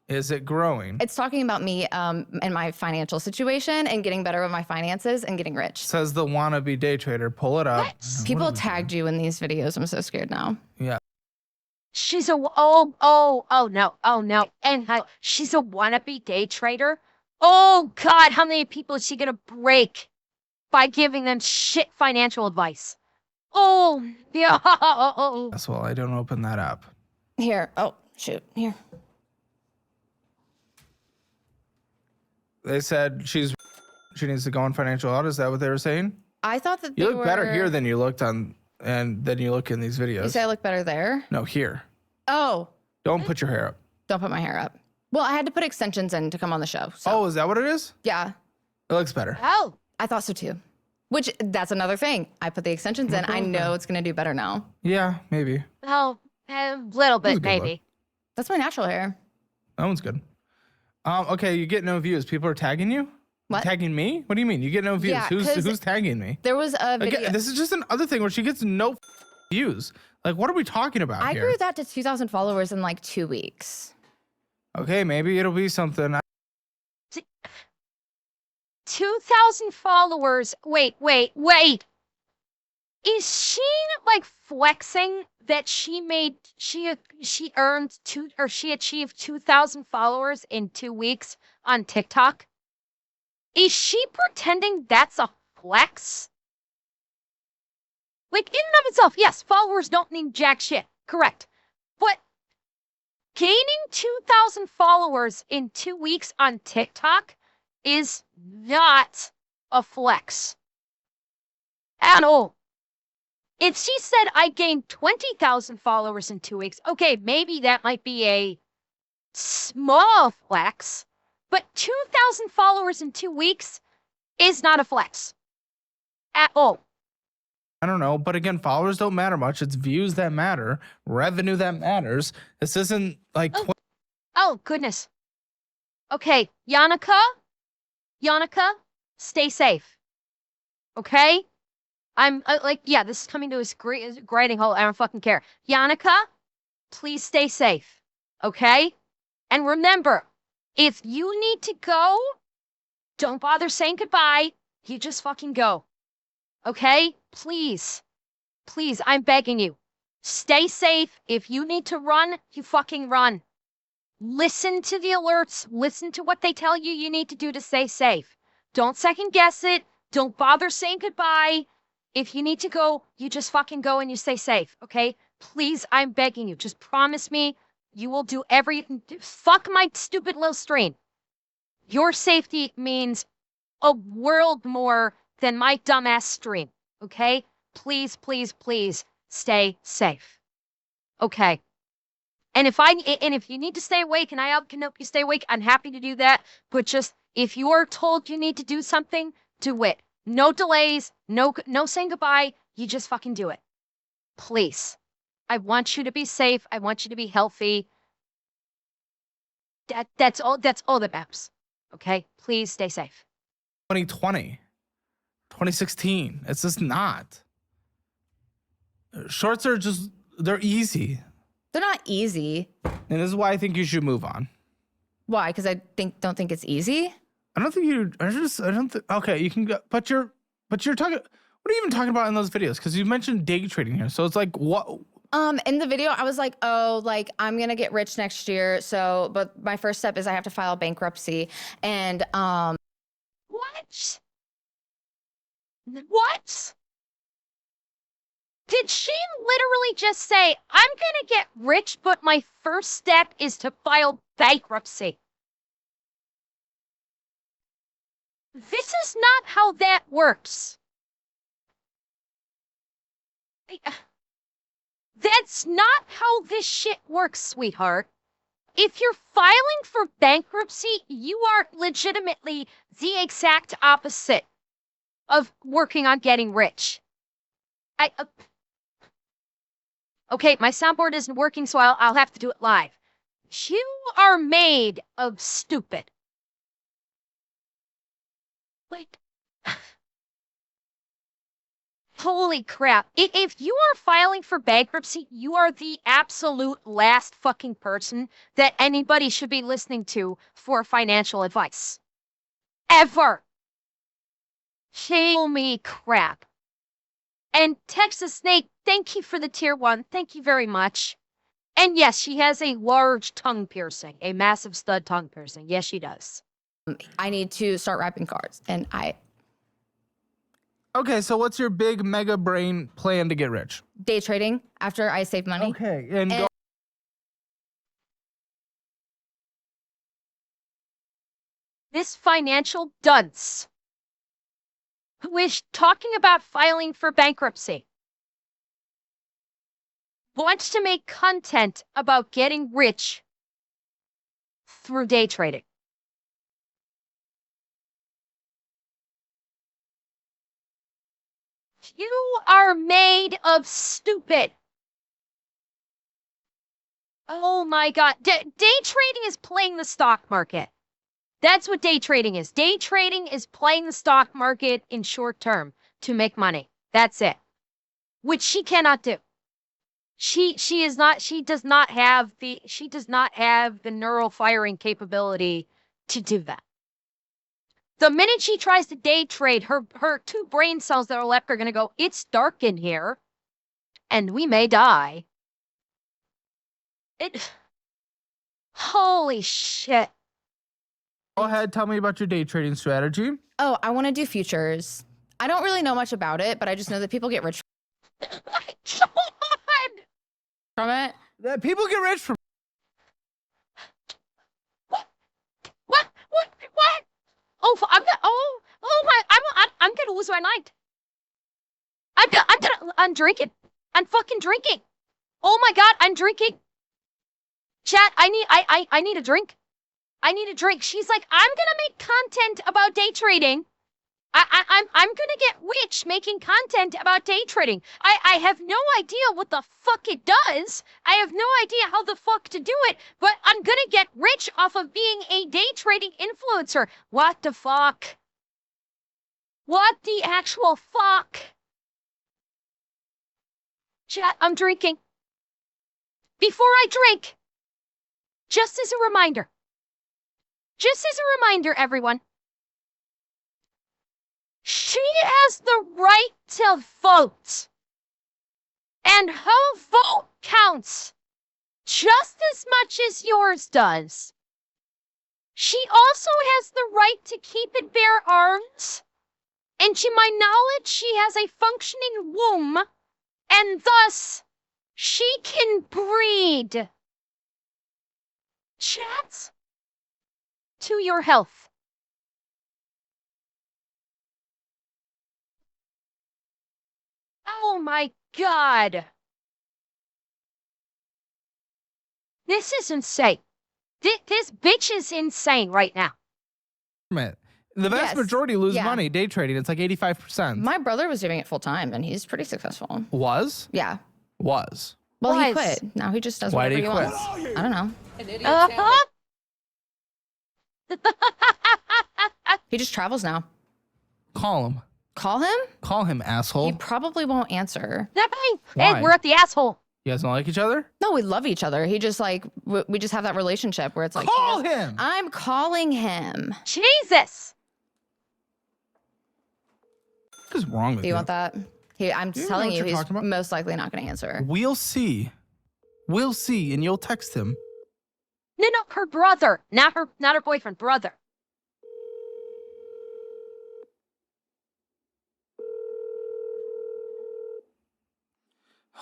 Is it growing? It's talking about me and my financial situation and getting better with my finances and getting rich. Says the wannabe day trader. Pull it up. What? People tagged you in these videos. I'm so scared now. Yeah. She's oh no. And she's a wannabe day trader. Oh God, how many people is she gonna break by giving them shit financial advice? Oh, yeah. That's well, I don't open that up. Here. Oh, shoot. Here. They said she needs to go on financial audit. Is that what they were saying? I thought that they You look better were- here than you looked on, and than you look in these videos. You say I look better there? No, here. Oh, Don't put your hair up. don't put my hair up. Well, I had to put extensions in to come on the show. So. Oh, is that what it is? Yeah, It looks better. Oh, I thought so too. Which, that's another thing. I put the extensions in. I know it's going to do better now. Yeah, maybe. oh, a little That's a bit good look. maybe. That's my natural hair. That one's good. Okay, you get no views. People are tagging you? What? Tagging me? What do you mean? You get no views. Yeah, 'cause Who's tagging me? There was a video. Again, this is just another thing where she gets no views. Like, what are we talking about I here? grew that to 2,000 followers in like 2 weeks. Okay, maybe it'll be something. 2,000 followers. Wait. Is she like flexing that she achieved 2,000 followers in 2 weeks on TikTok? Is she pretending that's a flex? Like, in and of itself, yes, followers don't mean jack shit. Correct. But gaining 2,000 followers in 2 weeks on TikTok is not a flex at all. If she said I gained 20,000 followers in 2 weeks, okay, maybe that might be a small flex, but 2,000 followers in 2 weeks is not a flex at all. I don't know, but again, followers don't matter much. It's views that matter, revenue that matters. This isn't like. Oh, goodness. Okay, Yannicka, stay safe. Okay? I'm yeah, this is coming to a grinding halt. I don't fucking care. Yannicka, please stay safe. Okay? And remember, if you need to go, don't bother saying goodbye. You just fucking go. Okay? Please, I'm begging you. Stay safe. If you need to run, you fucking run. Listen to the alerts. Listen to what they tell you need to do to stay safe. Don't second guess it. Don't bother saying goodbye. If you need to go, you just fucking go and you stay safe, okay? Please, I'm begging you. Just promise me you will do everything. Fuck my stupid little stream. Your safety means a world more than my dumbass stream. Okay? Please stay safe. Okay. And if you need to stay awake and I can help you stay awake, I'm happy to do that. But just if you are told you need to do something, do it. No delays, no saying goodbye. You just fucking do it. Please. I want you to be safe. I want you to be healthy. That's all that matters. Okay? Please stay safe. 2020, 2016. It's just not. Shorts are just, they're easy. They're not easy. And this is why I think you should move on. Why? Because I don't think it's easy. I don't think okay, you can go, but you're talking, what are you even talking about in those videos? Because you mentioned day trading here. So it's like, what? In the video, I was like, oh, like I'm going to get rich next year. So, but my first step is I have to file bankruptcy. And, What? What? Did she literally just say, I'm gonna get rich, but my first step is to file bankruptcy? This is not how that works. That's not how this shit works, sweetheart. If you're filing for bankruptcy, you are legitimately the exact opposite of working on getting rich. Okay, my soundboard isn't working, so I'll have to do it live. You are made of stupid. Like, holy crap. If you are filing for bankruptcy, you are the absolute last fucking person that anybody should be listening to for financial advice. Ever. Holy crap. And Texas Snake, thank you for the tier 1. Thank you very much. And yes, she has a large tongue piercing, a massive stud tongue piercing. Yes, she does. I need to start wrapping cards. And Okay, so what's your big mega brain plan to get rich? day trading after I save money. Okay, and go. This financial dunce who is talking about filing for bankruptcy wants to make content about getting rich through day trading. You are made of stupid. Oh my God. Day trading is playing the stock market. That's what day trading is. Day trading is playing the stock market in short term to make money. That's it. Which she cannot do. She does not have the neural firing capability to do that. The minute she tries to day trade, her 2 brain cells that are left are gonna go, it's dark in here, and we may die. Holy shit. Go ahead, tell me about your day trading strategy. Oh, I want to do futures. I don't really know much about it, but I just know that people get rich My God! from it. People get rich from. What? Oh, I'm gonna lose my mind. I'm drinking. I'm fucking drinking. Oh my God, I'm drinking. Chat, I need a drink. I need a drink. She's like, I'm gonna make content about day trading. I'm gonna get rich making content about day trading. I have no idea what the fuck it does. I have no idea how the fuck to do it, but I'm gonna get rich off of being a day trading influencer. What the fuck? What the actual fuck? Chat, I'm drinking. Before I drink, just as a reminder, everyone, she has the right to vote. And her vote counts just as much as yours does. She also has the right to keep and bear arms. And to my knowledge, she has a functioning womb. And thus, she can breed. Chat, to your health. Oh my God. This is insane. This bitch is insane right now. The vast Yes. majority lose Yeah. money day trading. It's like 85%. My brother was doing it full time, and he's pretty successful. Was? Yeah. Was. Well, he Was. quit. Now he just does Why whatever did he he quit? wants. I don't know. He just travels now. Call him. Call him? Call him, asshole. He probably won't answer. That bang. Why? Hey, we're at the asshole. You guys don't like each other? No, we love each other. He just like we just have that relationship where it's like Call him. I'm calling him. Jesus. What is wrong with Do you want that? I'm You know telling what you, you're he's talking about? most likely not going to answer. We'll see. We'll see, and you'll text him. No, her brother, not her boyfriend, brother.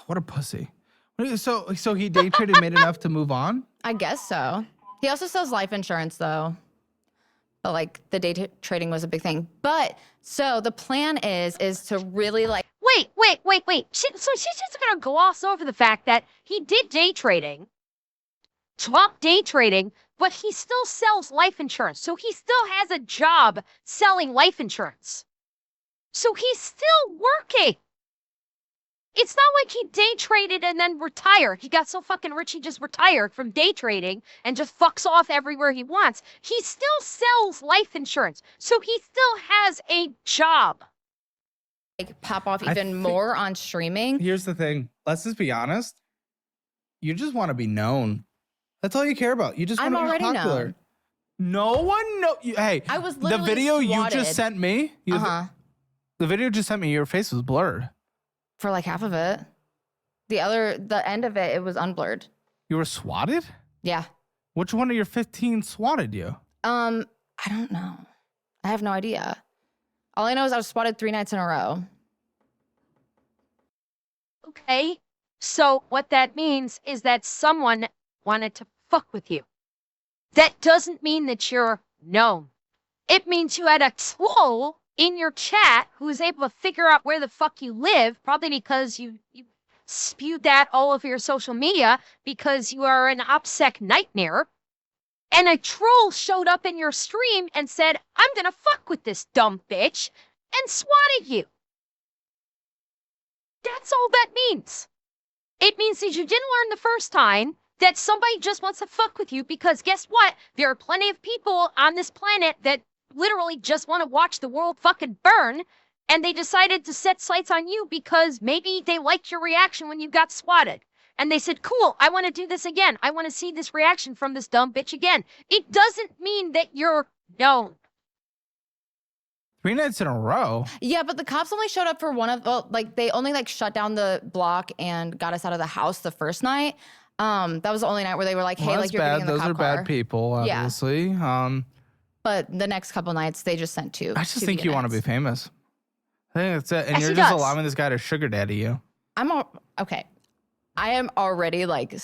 What a pussy. So he day traded, made enough to move on? I guess so. He also sells life insurance though. But like the day trading was a big thing. But so the plan is to really like Wait. So she's just gonna gloss over the fact that he did day trading, top day trading, but he still sells life insurance. So he still has a job selling life insurance. So he's still working. It's not like he day traded and then retired. He got so fucking rich he just retired from day trading and just fucks off everywhere he wants. He still sells life insurance. So he still has a job. pop off I even think- more on streaming. Here's the thing. Let's just be honest. You just want to be known. That's all you care about. You just want I'm to be already popular. known. No one know. Hey, I was the literally video you swatted. just sent me. The video you just sent me. Your face was blurred. For like half of it. The end of it, it was unblurred. You were swatted. Yeah. Which one of your 15 swatted you? I don't know. I have no idea. All I know is I was spotted 3 nights in a row. Okay. So what that means is that someone wanted to fuck with you. That doesn't mean that you're known. It means you had a troll in your chat who was able to figure out where the fuck you live, probably because you spewed that all over your social media because you are an OPSEC nightmare. And a troll showed up in your stream and said, I'm gonna fuck with this dumb bitch, and swatted you. That's all that means. It means that you didn't learn the first time that somebody just wants to fuck with you because guess what? There are plenty of people on this planet that literally just want to watch the world fucking burn, and they decided to set sights on you because maybe they liked your reaction when you got swatted. And they said, cool, I want to do this again. I want to see this reaction from this dumb bitch again. It doesn't mean that you're known. 3 nights in a row. Yeah, but the cops only showed up for one of, well, like they only like shut down the block and got us out of the house the first night. That was the only night where they were like, hey, Well, like that's you're bad. getting in the Those cop are car. bad people, Yeah. obviously. But the next couple nights, they just sent two. I just two think you want to be units. famous. I think that's it. And Yes, you're he just does. allowing this guy to sugar daddy you. Okay. I am already like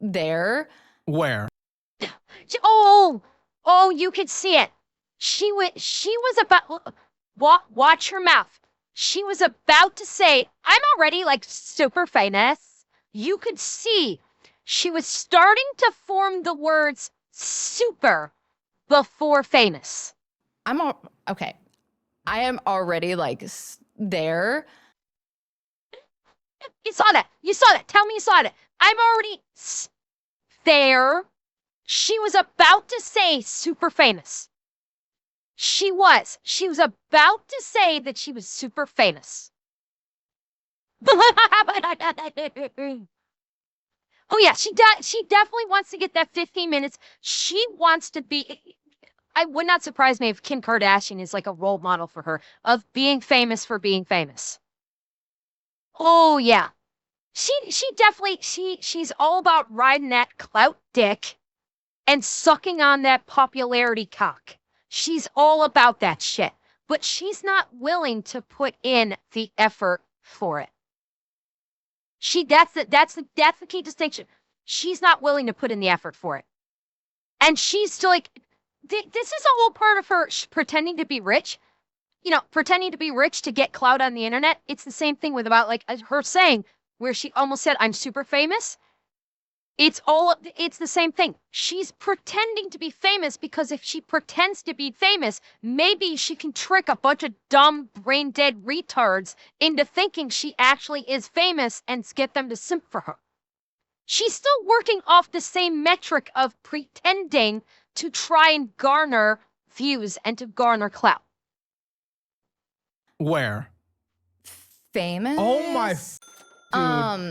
there. Where? Oh, you could see it. She was about, watch her mouth. She was about to say, I'm already like super famous. You could see she was starting to form the words super before famous. Okay. I am already like there. You saw that. You saw that. Tell me you saw that. I'm already there. She was about to say super famous. She was. She was about to say that she was super famous. Oh yeah, she definitely wants to get that 15 minutes. She wants to be. I would not surprise me if Kim Kardashian is like a role model for her of being famous for being famous. Oh yeah. She definitely she's all about riding that clout dick and sucking on that popularity cock. She's all about that shit. But she's not willing to put in the effort for it. That's the key distinction. She's not willing to put in the effort for it. And she's still like, this is a whole part of her pretending to be rich. You know, pretending to be rich to get clout on the internet. It's the same thing with about like her saying where she almost said, I'm super famous. It's the same thing. She's pretending to be famous because if she pretends to be famous, maybe she can trick a bunch of dumb, brain-dead retards into thinking she actually is famous and get them to simp for her. She's still working off the same metric of pretending to try and garner views and to garner clout. Where? Famous. Oh my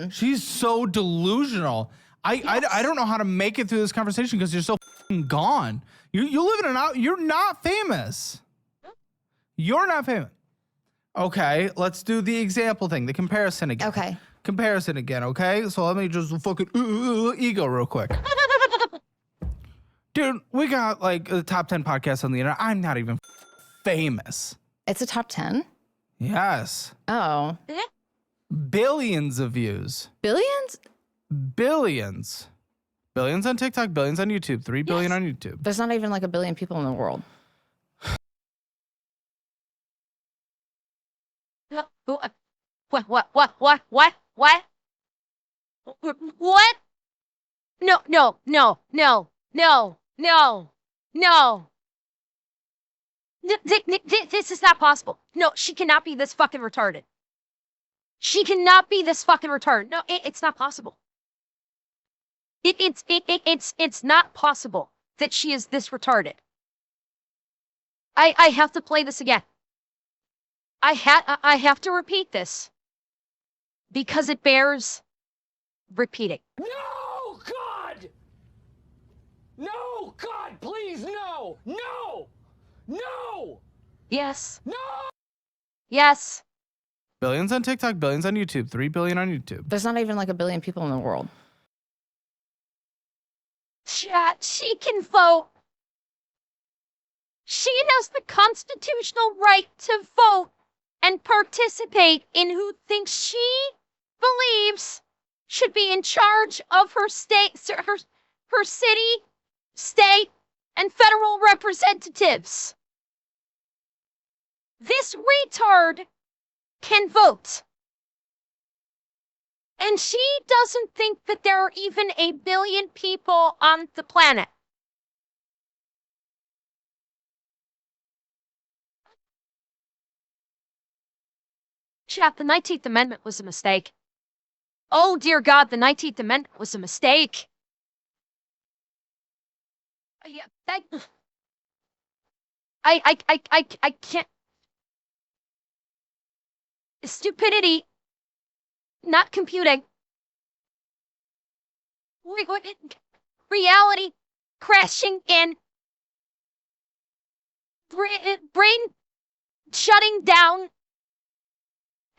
dude. She's so delusional. I don't know how to make it through this conversation because you're so gone. You live in an out. You're not famous. You're not famous. Okay, let's do the example thing, the comparison again. Okay. Comparison again, okay? So let me just fucking ego real quick. Dude, we got like the top 10 podcasts on the internet. I'm not even famous. It's a top 10. Yes. Oh. Billions of views. Billions? Billions. Billions on TikTok, billions on YouTube, 3 billion on YouTube. There's not even like a billion people in the world. What? What? No. This is not possible. No, she cannot be this fucking retarded. She cannot be this fucking retarded. No, it's not possible. It's not possible that she is this retarded. I have to play this again. I have to repeat this because it bears repeating. No, God! No, God, please, no! No! No! Yes. No! Yes. Billions on TikTok, billions on YouTube, 3 billion on YouTube. There's not even like a billion people in the world. Chat, she can vote. She has the constitutional right to vote and participate in who thinks she believes should be in charge of her state, her city, state, and federal representatives. This retard can vote. And she doesn't think that there are even a billion people on the planet. Chat, the 19th Amendment was a mistake. Oh, dear God, the 19th Amendment was a mistake. Yeah, I can't. Stupidity. Not computing. Reality crashing in. Brain shutting down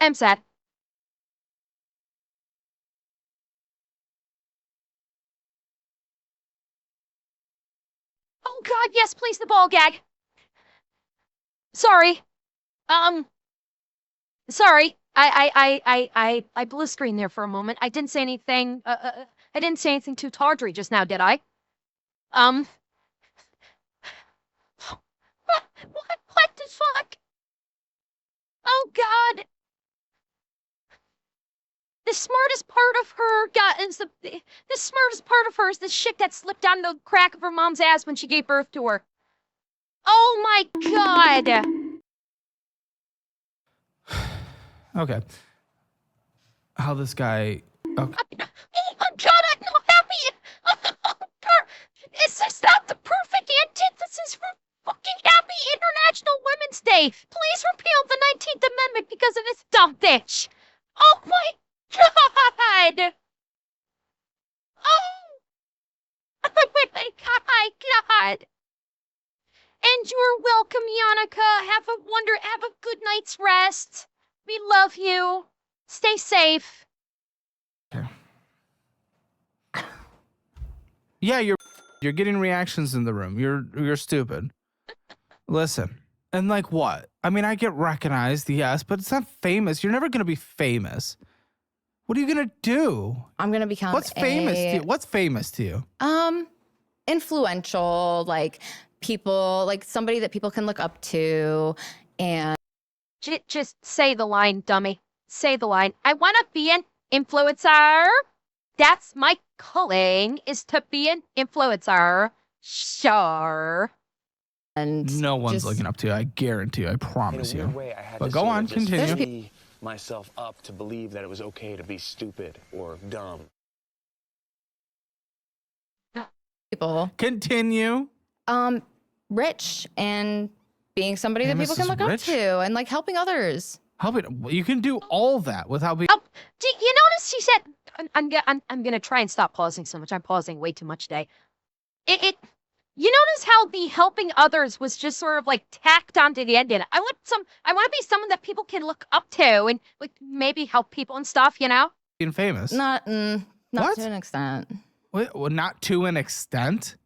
MSAT. Oh God, yes, please, the ball gag. Sorry. Sorry. I blue screened there for a moment. I didn't say anything. I didn't say anything too tawdry just now, did I? What the fuck? Oh God. The smartest part of her is the smartest part of her is the shit that slipped down the crack of her mom's ass when she gave birth to her. Oh my God. Okay. How this guy. Okay. Oh my God, I'm not happy. Is this not the perfect antithesis for fucking happy International Women's Day? Please repeal the 19th Amendment because of this dumb bitch. Oh my God. Oh my God. And you're welcome, Yannicka. Have a good night's rest. We love you. Stay safe. Yeah, you're getting reactions in the room. You're stupid. Listen, and like what? I mean, I get recognized, yes, but it's not famous. You're never gonna be famous. What are you gonna do? I'm gonna become What's famous to you? What's famous to you? Influential, like people, like somebody that people can look up to, and Just say the line, dummy. Say the line. I want to be an influencer. That's my calling, is to be an influencer. Sure. and No one's just- looking up to you. I guarantee you. I promise you. Way, I had But to go sort of on, just continue. free myself up to believe that it was okay to be stupid or dumb. people, Continue. rich and being somebody that Famous people can is look rich? up to and like helping others. Help it. You can do all that without being. Oh, do you notice she said, I'm gonna try and stop pausing so much. I'm pausing way too much today. You notice how the helping others was just sort of like tacked onto the end. I want to be someone that people can look up to and like maybe help people and stuff, you know? Being famous. Not What? to an extent. Well, not to an extent.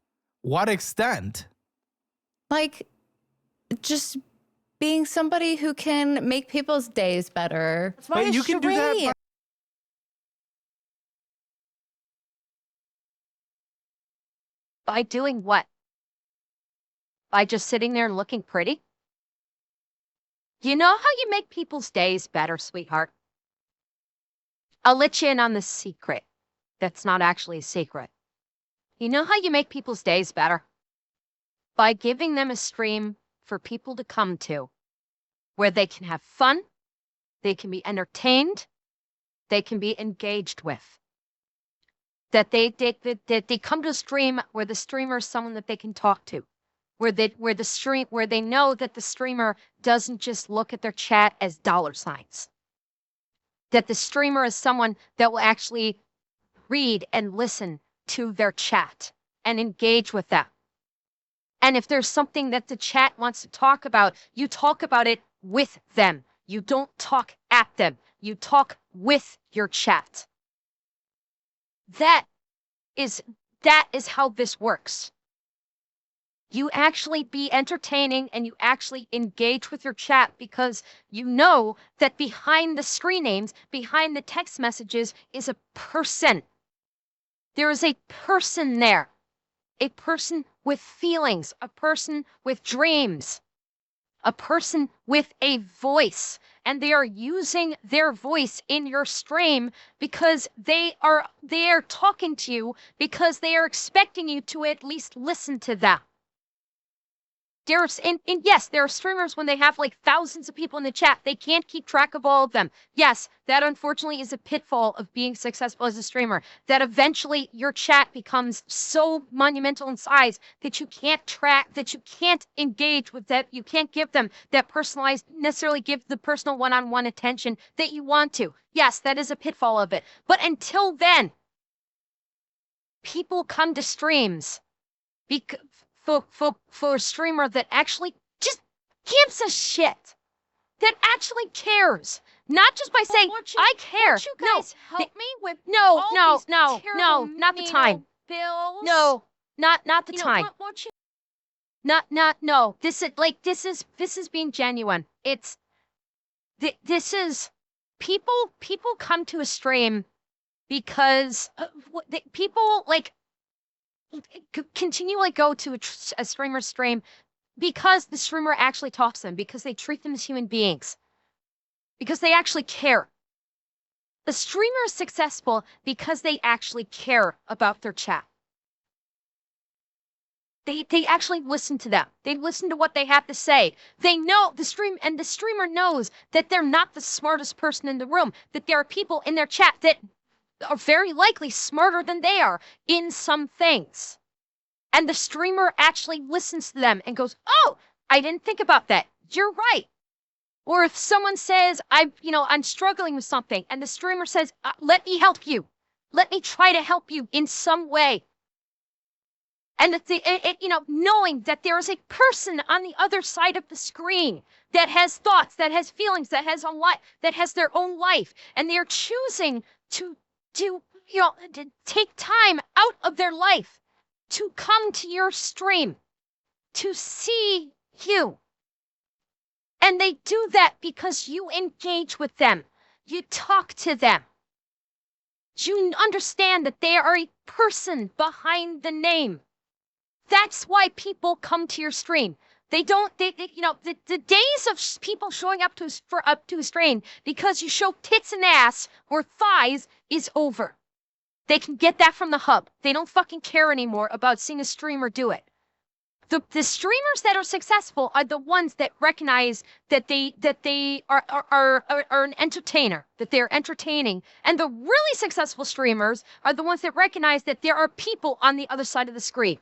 What extent? Like just being somebody who can make people's days better. That's why But you can do that stream. By doing what? By just sitting there and looking pretty? You know how you make people's days better, sweetheart? I'll let you in on the secret. That's not actually a secret. You know how you make people's days better? By giving them a stream for people to come to, where they can have fun, they can be entertained, they can be engaged with. That they come to a stream where the streamer is someone that they can talk to, where they know that the streamer doesn't just look at their chat as dollar signs. That the streamer is someone that will actually read and listen to their chat and engage with them. And if there's something that the chat wants to talk about, you talk about it with them. You don't talk at them. You talk with your chat. That is how this works. You actually be entertaining and you actually engage with your chat because you know that behind the screen names, behind the text messages is a person. There is a person there. A person with feelings, a person with dreams, a person with a voice. And they are using their voice in your stream because they are talking to you because they are expecting you to at least listen to them. Yes, there are streamers when they have like thousands of people in the chat. They can't keep track of all of them. Yes, that unfortunately is a pitfall of being successful as a streamer. That eventually your chat becomes so monumental in size that you can't engage with that. You can't give them that necessarily give the personal one-on-one attention that you want to. Yes, that is a pitfall of it. But until then, people come to streams for a streamer that actually just gives a shit. that actually cares. Not just by saying, I care. Won't you guys no, help me with no, all no, these no, terrible not the time. bills? No, not the You know, time. won't you? No. This is being genuine. This is people come to a stream because people like continually go to a streamer's stream because the streamer actually talks to them, because they treat them as human beings, because they actually care. The streamer is successful because they actually care about their chat. They actually listen to them. They listen to what they have to say. They know the streamer knows that they're not the smartest person in the room, that there are people in their chat that are very likely smarter than they are in some things. And the streamer actually listens to them and goes, "Oh, I didn't think about that. You're right." Or if someone says, I'm struggling with something, and the streamer says, "Let me help you. Let me try to help you in some way." And knowing that there is a person on the other side of the screen that has thoughts, that has feelings, that has that has their own life, and they are choosing to take time out of their life to come to your stream, to see you. And they do that because you engage with them. You talk to them. You understand that they are a person behind the name. That's why people come to your stream. The days of people showing up to a stream because you show tits and ass or thighs is over. They can get that from the hub. They don't fucking care anymore about seeing a streamer do it. The streamers that are successful are the ones that recognize that they are an entertainer, that they're entertaining. And the really successful streamers are the ones that recognize that there are people on the other side of the screen.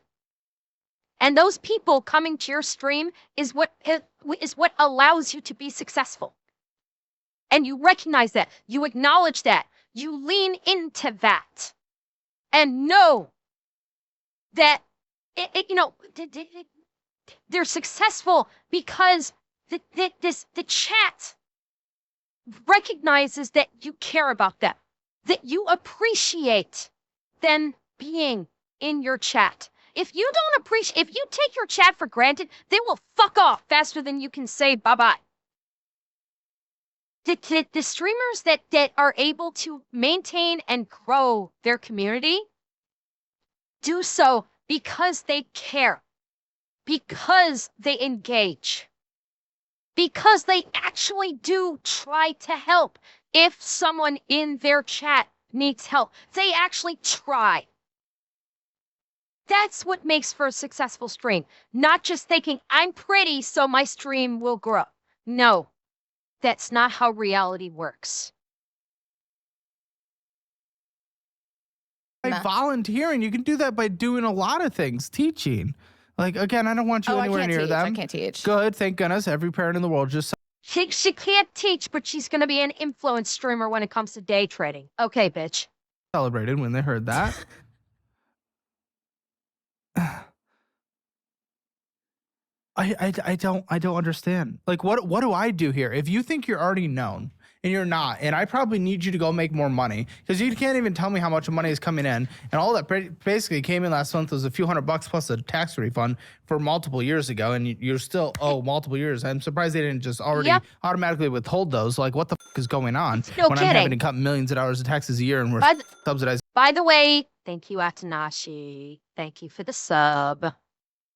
And those people coming to your stream is what allows you to be successful. And you recognize that. You acknowledge that. You lean into that. And know that they're successful because the chat recognizes that you care about them, that you appreciate them being in your chat. If you take your chat for granted, they will fuck off faster than you can say bye-bye. The streamers that are able to maintain and grow their community do so because they care, because they engage, because they actually do try to help. If someone in their chat needs help, they actually try. That's what makes for a successful stream. Not just thinking, I'm pretty, so my stream will grow. No, that's not how reality works. By volunteering, you can do that by doing a lot of things. Teaching. Like, again, I don't want you anywhere near them. I can't teach. Good, thank goodness. Every parent in the world just She can't teach, but she's going to be an influence streamer when it comes to day trading. Okay, bitch. celebrated when they heard that. I don't understand. Like, what do I do here? If you think you're already known and you're not, and I probably need you to go make more money because you can't even tell me how much money is coming in, and all that basically came in last month was a few $100 plus a tax refund for multiple years ago, and you're still multiple years. I'm surprised they didn't just already automatically withhold those. Like, what the f is going on No when kidding. I'm having to cut millions of dollars of taxes a year and we're subsidizing By the way, thank you, Atanashi. Thank you for the sub.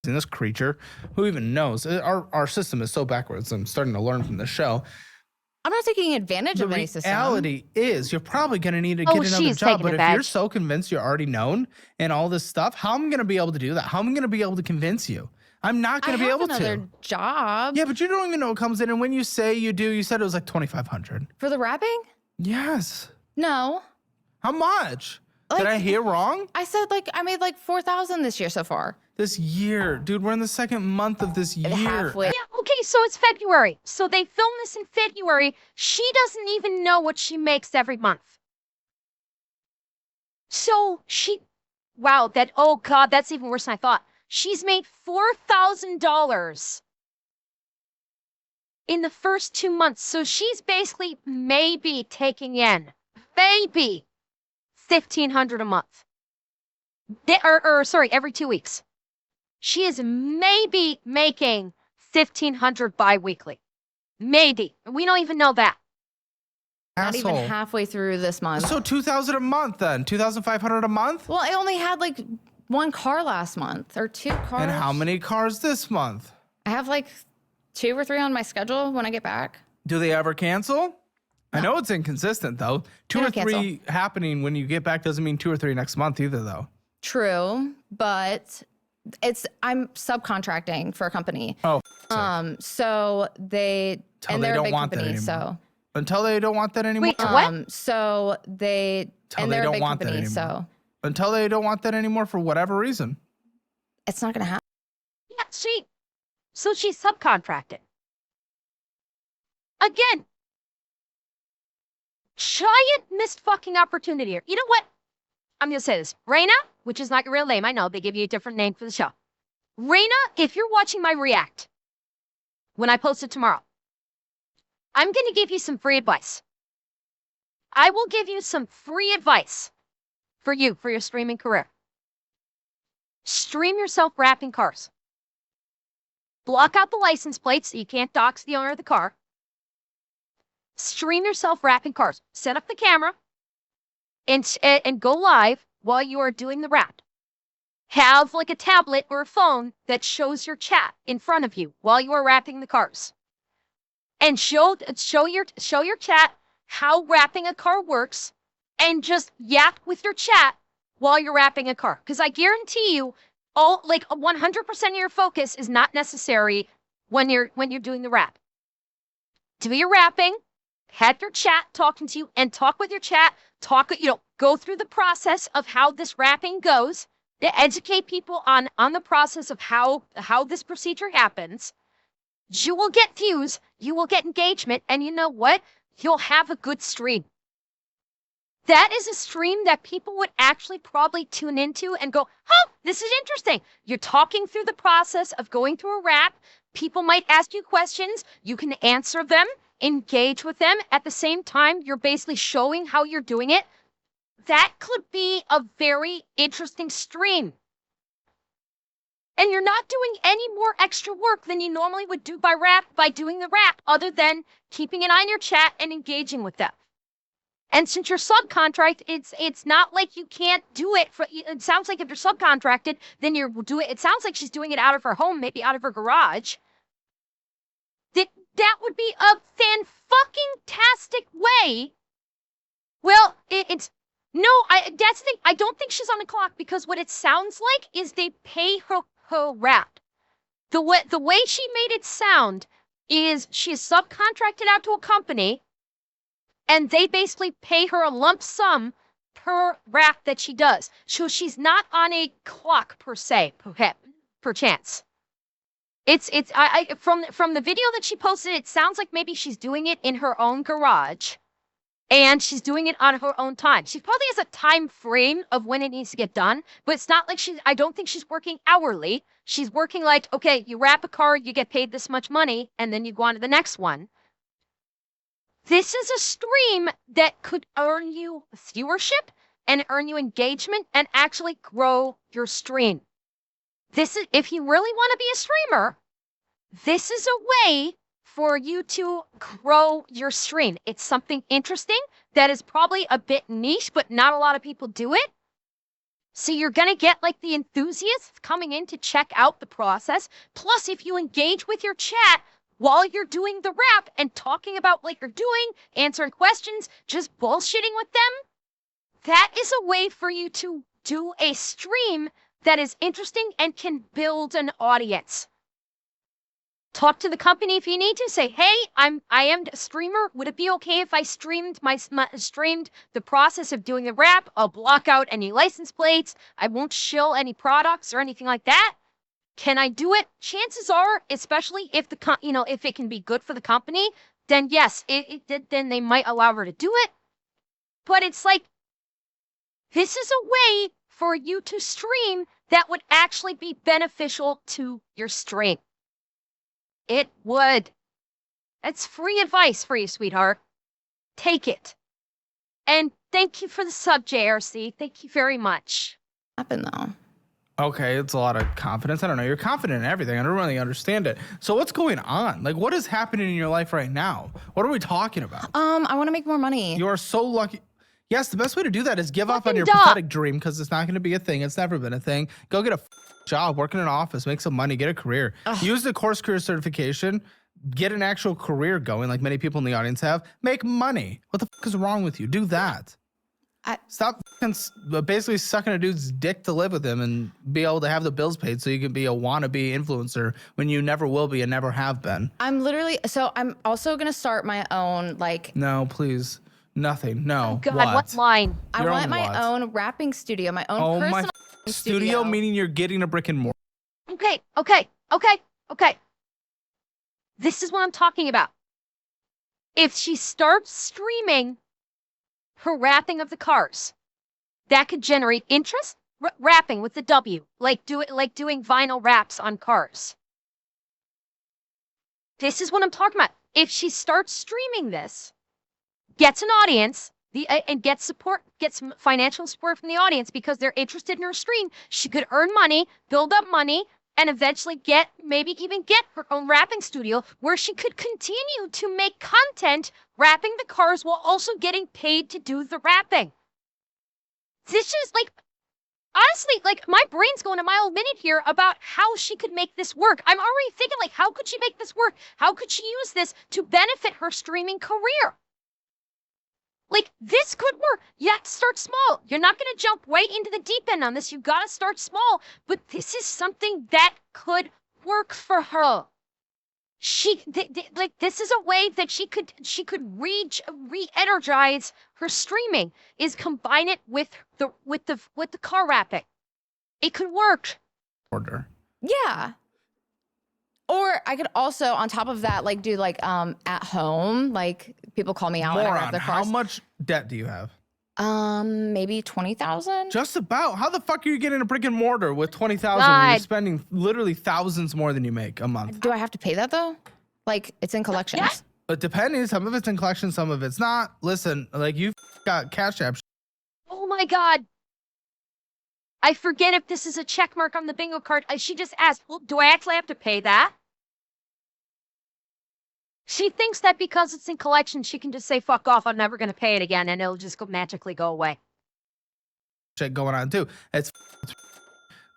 this creature? Who even knows? Our system is so backwards. I'm starting to learn from the show. I'm not taking advantage of any The system. reality is you're probably going to need to get another she's job. taking But if advantage. you're so convinced you're already known and all this stuff, how am I going to be able to do that? How am I going to be able to convince you? I'm not going to be able another to. job. Yeah, but you don't even know what comes in. And when you say you do, you said it was like 2,500. For the rapping? Yes. No. How much? Did Like- I hear wrong? I said I made like 4,000 this year so far. This year, dude, we're in the second month of this year. Halfway. Yeah, okay, so it's February. So they filmed this in February. She doesn't even know what she makes every month. So wow, oh God, that's even worse than I thought. She's made $4,000 in the first 2 months. So she's basically maybe taking in maybe $1,500 a month. Sorry, every 2 weeks. She is maybe making $1,500 bi-weekly. Maybe. We don't even know that. Not Asshole. even halfway through this month. So $2,000 a month then, $2,500 a month. Well, I only had like 1 car last month or 2 cars. And how many cars this month? I have like 2 or 3 on my schedule when I get back. Do they ever cancel? I know it's inconsistent though. 2 or They 3 happening when you get back doesn't mean 2 or 3 next month either though. True, but I'm subcontracting for a company. Oh, So they're a big company, so until they don't want that anymore. Wait, what? so they Until and they they're a don't big want that company, anymore. so Until they don't want that anymore for whatever reason. it's not gonna happen. Yeah, so she's subcontracted. Again, giant missed fucking opportunity here. You know what? I'm gonna say this. Raina, which is not your real name, I know, they give you a different name for the show. Raina, if you're watching my react when I post it tomorrow, I'm gonna give you some free advice. I will give you some free advice for your streaming career. Stream yourself wrapping cars. Block out the license plates so you can't dox the owner of the car. Stream yourself wrapping cars. Set up the camera and go live while you are doing the wrap. Have like a tablet or a phone that shows your chat in front of you while you are wrapping the cars. And show your chat how wrapping a car works and just yap with your chat while you're wrapping a car. Because I guarantee you, 100% of your focus is not necessary when you're doing the wrap. Do your wrapping, have your chat talking to you, and talk with your chat. Go through the process of how this wrapping goes to educate people on the process of how this procedure happens. You will get views, you will get engagement, and you know what? You'll have a good stream. That is a stream that people would actually probably tune into and go, oh, this is interesting. You're talking through the process of going through a wrap. People might ask you questions. You can answer them, engage with them. At the same time, you're basically showing how you're doing it. That could be a very interesting stream. And you're not doing any more extra work than you normally would do by doing the wrap, other than keeping an eye on your chat and engaging with them. And since you're subcontract, it's not like you can't do it. It sounds like if you're subcontracted, then you're do it. It sounds like she's doing it out of her home, maybe out of her garage. That would be a fan-fucking-tastic way. Well, that's the thing. I don't think she's on the clock because what it sounds like is they pay her wrap. The way she made it sound is she's subcontracted out to a company, and they basically pay her a lump sum per wrap that she does. So she's not on a clock per se, per chance. From the video that she posted, it sounds like maybe she's doing it in her own garage, and she's doing it on her own time. She probably has a time frame of when it needs to get done, but it's not like I don't think she's working hourly. She's working like, okay, you wrap a car, you get paid this much money, and then you go on to the next one. This is a stream that could earn you viewership and earn you engagement and actually grow your stream. If you really want to be a streamer, this is a way for you to grow your stream. It's something interesting that is probably a bit niche, but not a lot of people do it. So you're going to get like the enthusiasts coming in to check out the process. Plus, if you engage with your chat while you're doing the wrap and talking about what you're doing, answering questions, just bullshitting with them, that is a way for you to do a stream that is interesting and can build an audience. Talk to the company if you need to. Say, hey, I am a streamer. Would it be okay if I streamed streamed the process of doing the wrap? I'll block out any license plates. I won't shill any products or anything like that. Can I do it? Chances are, especially if if it can be good for the company, then yes, then they might allow her to do it. But it's like, this is a way for you to stream that would actually be beneficial to your stream. It would. That's free advice for you, sweetheart. Take it. And thank you for the sub, JRC. Thank you very much. Happened though. Okay, it's a lot of confidence. I don't know. You're confident in everything. I don't really understand it. So what's going on? Like, what is happening in your life right now? What are we talking about? I want to make more money. You are so lucky. Yes, the best way to do that is give up on Fucking your duh. pathetic dream because it's not going to be a thing. It's never been a thing. Go get a job, work in an office, make some money, get a career. Use the course career certification, get an actual career going like many people in the audience have. Make money. What the is wrong with you? Do that. Stop basically sucking a dude's dick to live with him and be able to have the bills paid so you can be a wannabe influencer when you never will be and never have been. I'm also going to start my own, like. No, please. Nothing. No. Oh, God, what line? I Your want own my what? own rapping studio, my own Oh, personal my studio, meaning you're getting a brick and mortar. Okay. This is what I'm talking about. If she starts streaming her rapping of the cars, that could generate interest. Rapping with the W, like doing vinyl raps on cars. This is what I'm talking about. If she starts streaming this, gets an audience, and gets support, gets some financial support from the audience because they're interested in her stream, she could earn money, build up money, and eventually maybe even get her own rapping studio where she could continue to make content rapping the cars while also getting paid to do the rapping. This is like, honestly, like my brain's going a mile a minute here about how she could make this work. I'm already thinking like, how could she make this work? How could she use this to benefit her streaming career? Like, this could work. You have to start small. You're not going to jump right into the deep end on this. You got to start small. But this is something that could work for her. This is a way that she could re-energize her streaming. Is combine it with the car rapping. It could work. Order. Yeah. Or I could also, on top of that, like do like at home, like people call me out when I rap their How cars. much debt do you have? Maybe 20,000. Just about. How the fuck are you getting a brick and mortar with 20,000? God. You're spending literally thousands more than you make a month. Do I have to pay that though? Like it's in collections. Yeah. But depending, some of it's in collection, some of it's not. Listen, like you've got Cash App. Oh my God. I forget if this is a check mark on the bingo card. She just asked, well, do I actually have to pay that? She thinks that because it's in collection, she can just say, fuck off, I'm never going to pay it again, and it'll just magically go away. Shit going on too. It's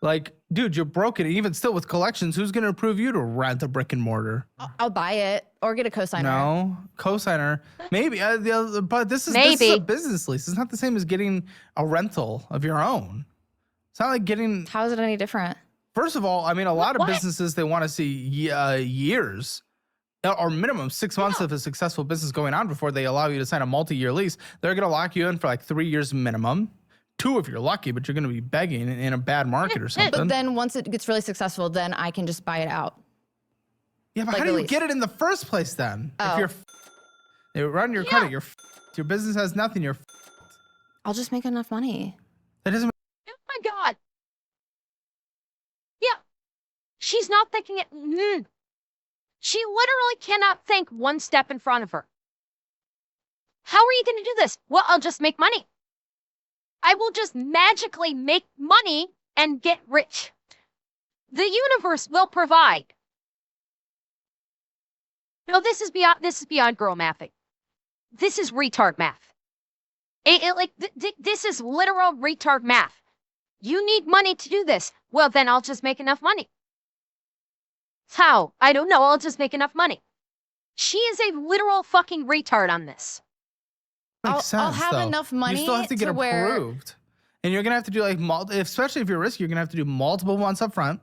like, dude, you're broken. Even still with collections, who's going to approve you to rent a brick and mortar? I'll buy it or get a cosigner. No, cosigner. Maybe, but this is a business lease. It's not the same as getting a rental of your own. It's not like getting. How is it any different? First of all, I mean, a lot of businesses, they want to see years or minimum 6 months of a successful business going on before they allow you to sign a multi-year lease. They're going to lock you in for like 3 years minimum. 2 if you're lucky, but you're going to be begging in a bad market or something. But then once it gets really successful, then I can just buy it out. Yeah, but like how do you lease. get it in the first place then? Oh. If they run your credit, your business has nothing, you're I'll just make enough money. That doesn't. Oh my God. Yeah. She's not thinking it. She literally cannot think one step in front of her. How are you going to do this? Well, I'll just make money. I will just magically make money and get rich. The universe will provide. No, this is beyond girl mathing. This is retard math. This is literal retard math. You need money to do this. Well, then I'll just make enough money. How? I don't know. I'll just make enough money. She is a literal fucking retard on this. Makes sense, I'll have though. enough money You still have to get approved. And you're going to have to do like, especially if you're risky, you're going to have to do multiple months up front.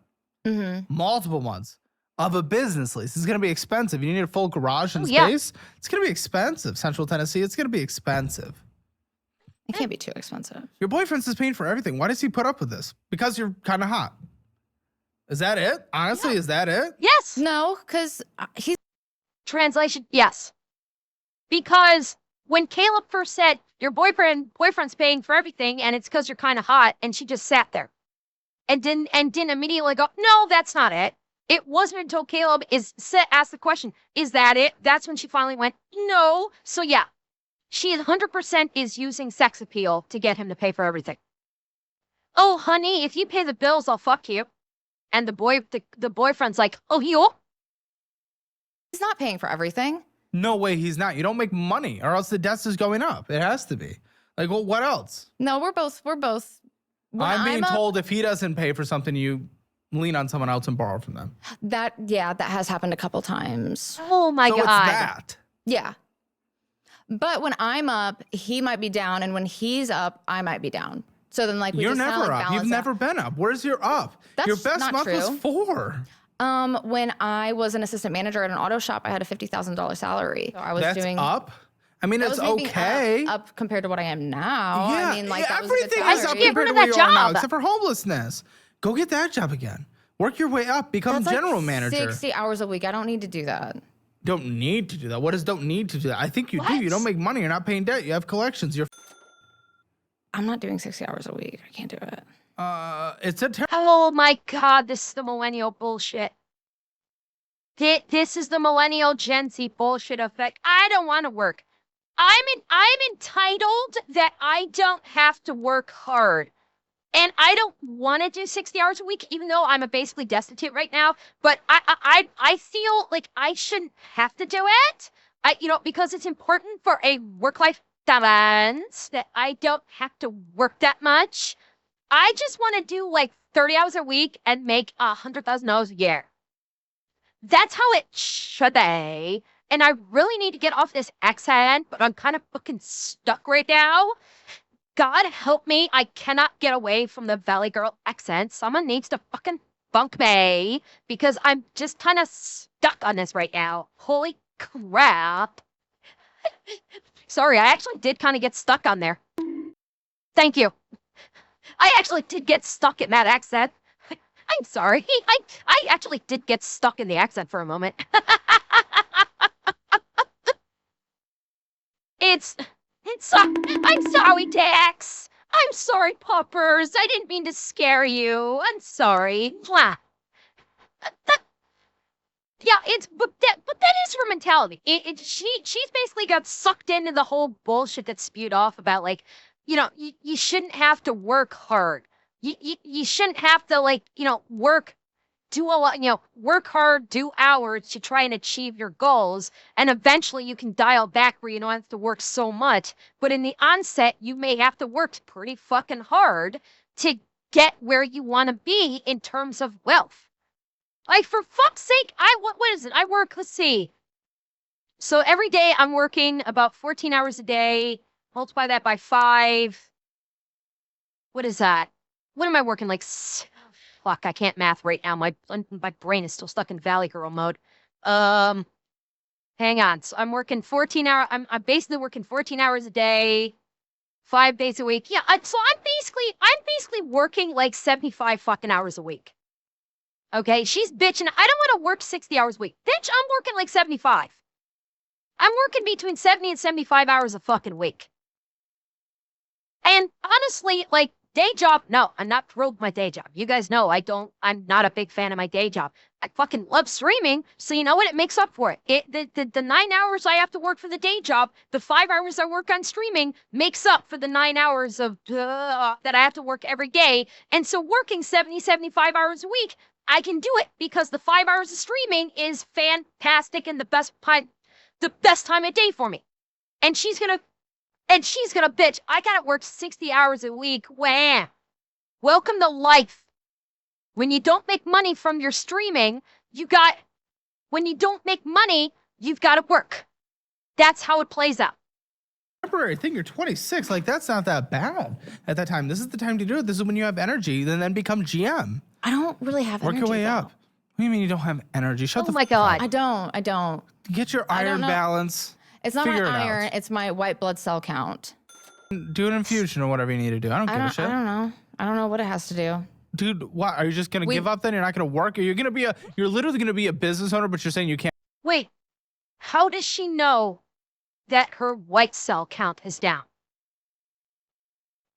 Multiple months of a business lease. It's going to be expensive. You need a full garage and space. It's going to be expensive. Central Tennessee, it's going to be expensive. It can't be too expensive. Your boyfriend's just paying for everything. Why does he put up with this? Because you're kind of hot. Is that it? Honestly, is that it? Yes. No, because he's... Translation, yes. Because when Caleb first said, your boyfriend's paying for everything, and it's because you're kind of hot, and she just sat there. And didn't immediately go, no, that's not it. It wasn't until Caleb asked the question, is that it? That's when she finally went, no. So yeah, she 100% is using sex appeal to get him to pay for everything. Oh, honey, if you pay the bills, I'll fuck you. And the boyfriend's like, oh, you? He's not paying for everything. No way he's not. You don't make money or else the debt is going up. It has to be. Like, well, what else? No, we're both. When I'm being up, told if he doesn't pay for something, you lean on someone else and borrow from them. that has happened a couple times. Oh my So God. it's that. Yeah. But when I'm up, he might be down, and when he's up, I might be down. So then, like, we You're just kinda, never like, up. You've balance out. never been up. Where's your up? That's Your best not month was true. 4. When I was an assistant manager at an auto shop, I had a $50,000 salary. So I was That's doing up. I mean, that it's was me being okay. up compared to what I am now. Yeah, I mean, like, that was a good everything is up salary. Get compared rid to of where that you are now, job. except for homelessness. Go get that job again. Work your way up. Become That's general like manager. 60 hours a week. I don't need to do that. Don't need to do that. What does don't need to do that? I think you do. You don't make money. You're not paying debt. You have collections. You're. I'm not doing 60 hours a week. I can't do it. It's a Oh my God, this is the millennial bullshit. This is the millennial Gen Z bullshit effect. I don't want to work. I'm entitled that I don't have to work hard. And I don't want to do 60 hours a week, even though I'm basically destitute right now. But I feel like I shouldn't have to do it. Because it's important for a work-life balance that I don't have to work that much. I just want to do like 30 hours a week and make $100,000 a year. That's how it should be. And I really need to get off this accent, but I'm kind of fucking stuck right now. God help me, I cannot get away from the Valley Girl accent. Someone needs to fucking bunk me because I'm just kind of stuck on this right now. Holy crap. Sorry, I actually did kind of get stuck on there. Thank you. I actually did get stuck in that accent. I'm sorry. I actually did get stuck in the accent for a moment. I'm sorry, Dax. I'm sorry, Poppers. I didn't mean to scare you. I'm sorry. Mwah. But that is her mentality. She's basically got sucked into the whole bullshit that's spewed off about like, you shouldn't have to work hard. You shouldn't have to work hard, do hours to try and achieve your goals. And eventually you can dial back where you don't have to work so much. But in the onset, you may have to work pretty fucking hard to get where you want to be in terms of wealth. Like, for fuck's sake, what is it? I work, let's see. So every day I'm working about 14 hours a day. Multiply that by 5. What is that? What am I working like? Fuck, I can't math right now. My brain is still stuck in Valley Girl mode. Hang on. So I'm working 14 hours. I'm basically working 14 hours a day, 5 days a week. Yeah. So I'm basically working like 75 fucking hours a week. Okay. She's bitching. I don't want to work 60 hours a week. Bitch, I'm working like 75. I'm working between 70 and 75 hours a fucking week. And honestly, like, day job, no, I'm not thrilled with my day job. You guys know I'm not a big fan of my day job. I fucking love streaming, so you know what? It makes up for it. The 9 hours I have to work for the day job, the 5 hours I work on streaming makes up for the 9 hours of that I have to work every day. And so working 70, 75 hours a week, I can do it because the 5 hours of streaming is fantastic and the best time of day for me. And she's gonna bitch. I gotta work 60 hours a week. Wham! Welcome to life. When you don't make money from your streaming, you've got to work. That's how it plays out. temporary thing. You're 26. Like, that's not that bad at that time. This is the time to do it. This is when you have energy, then become GM. I don't really have Work energy. your way though. up. What do you mean you don't have energy? Shut Oh the my f- God. I don't. Get your I don't iron know. balance. It's not Figure it my out. iron. It's my white blood cell count. Do an infusion or whatever you need to do. I don't give a shit. I don't know. I don't know what it has to do. Dude, what? Are you just gonna give up then? You're not gonna work? Or you're literally gonna be a business owner, but you're saying you can't. Wait, how does she know that her white cell count is down?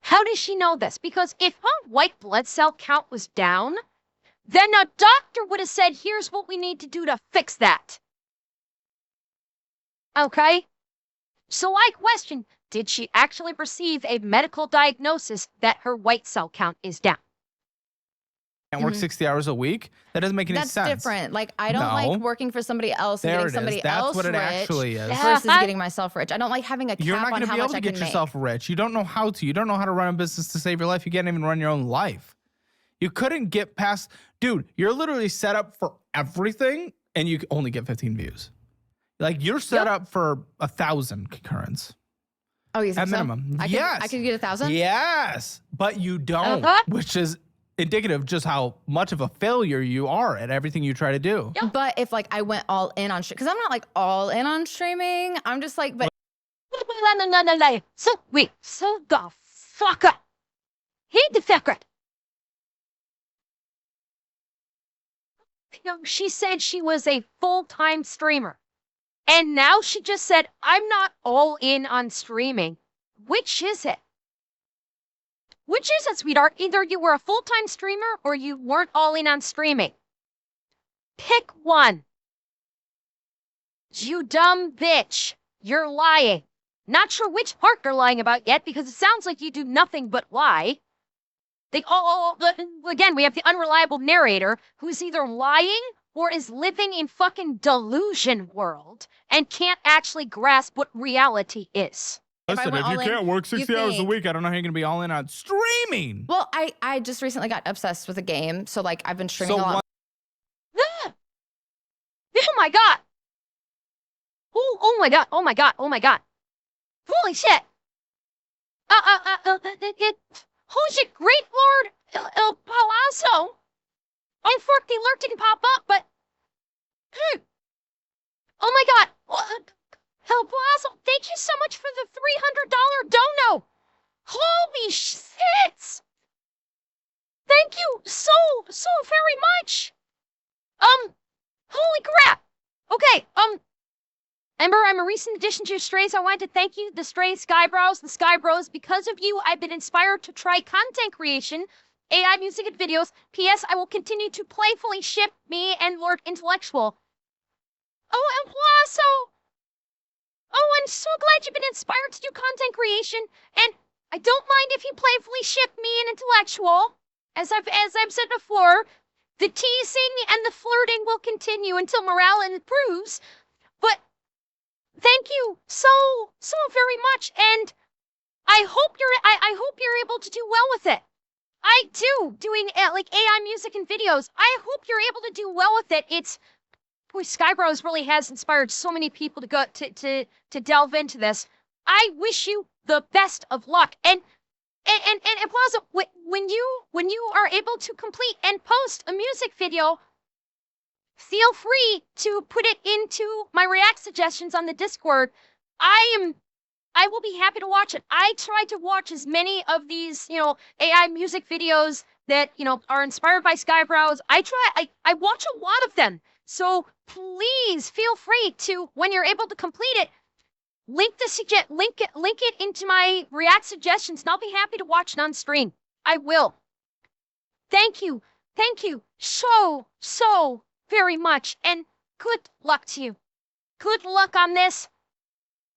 How does she know this? Because if her white blood cell count was down, then a doctor would have said, here's what we need to do to fix that. Okay? So I question, did she actually receive a medical diagnosis that her white cell count is down? Can't work 60 hours a week? That doesn't make any That's sense. different. Like, I don't No. like working for somebody else and There getting it is. somebody That's else what it rich actually is. versus getting myself rich. I don't like having a cap You're not on going to how be able much to I get can yourself rich. You don't know how to. You don't know how to run a business to save your life. You can't even run your own life. You couldn't get past, dude, you're literally set up for everything and you only get 15 views. Like you're set up for 1,000 concurrents. Oh, you at think so? minimum. I Yes. could get 1,000? Yes, but you don't, which is indicative of just how much of a failure you are at everything you try to do. But if like I went all in on because I'm not like all in on streaming. I'm just like, but So wait, so the fuck up. He the fucker. You know, she said she was a full-time streamer. And now she just said, I'm not all in on streaming. Which is it? Which is it, sweetheart? Either you were a full-time streamer or you weren't all in on streaming. Pick one. You dumb bitch. You're lying. Not sure which part you're lying about yet because it sounds like you do nothing but lie. Again, we have the unreliable narrator who's either lying or is living in fucking delusion world and can't actually grasp what reality is. Listen, if you can't work 60 hours a week, I don't know how you're going to be all in on streaming. well, I just recently got obsessed with a game, so like I've been streaming a lot. Oh my god! Oh my god! Oh my god! Oh my god! Holy shit! Holy shit! Great Lord El Palazzo! Unfortunately, the alert didn't pop up, but oh my god! El Palazzo, thank you so much for the $300 dono. Holy shit! Thank you so very much. Holy crap! Okay, Ember, I'm a recent addition to your Strays. I wanted to thank you, the Strays, Skybrows, the Skybros. Because of you, I've been inspired to try content creation, AI music and videos. P.S. I will continue to playfully ship me and Lord Intellectual. Oh, and Plasso! Oh, I'm so glad you've been inspired to do content creation. And I don't mind if you playfully ship me and Intellectual. As I've said before, the teasing and the flirting will continue until morale improves. But thank you so very much, and I hope you're able to do well with it. I do, doing like AI music and videos. I hope you're able to do well with it. Boy, Skybros really has inspired so many people to go to delve into this. I wish you the best of luck. And Plaza, when you are able to complete and post a music video, feel free to put it into my React suggestions on the Discord. I will be happy to watch it. I try to watch as many of these, AI music videos that, are inspired by Skybrows. I watch a lot of them. So please feel free to, when you're able to complete it, link it into my React suggestions, and I'll be happy to watch it on stream. I will. Thank you so very much, and good luck to you. Good luck on this.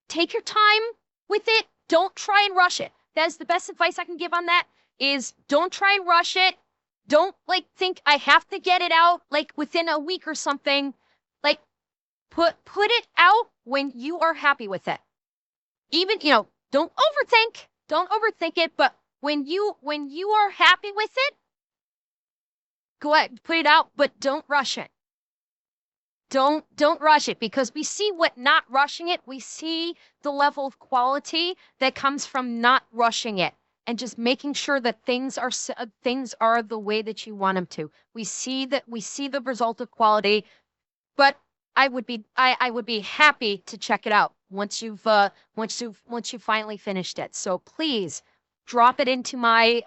Take your time with it. Don't try and rush it. That is the best advice I can give on that, is don't try and rush it. Don't think I have to get it out within a week or something. Put it out when you are happy with it. Even, don't overthink it, but when you are happy with it, go ahead, put it out, but don't rush it. Don't rush it, because we see what not rushing it. We see the level of quality that comes from not rushing it and just making sure that things are the way that you want them to. We see the result of quality, but I would be happy to check it out once you've finally finished it. So please drop it into my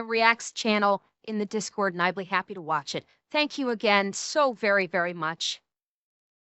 Reacts channel in the Discord, and I'd be happy to watch it. Thank you again so very, very much.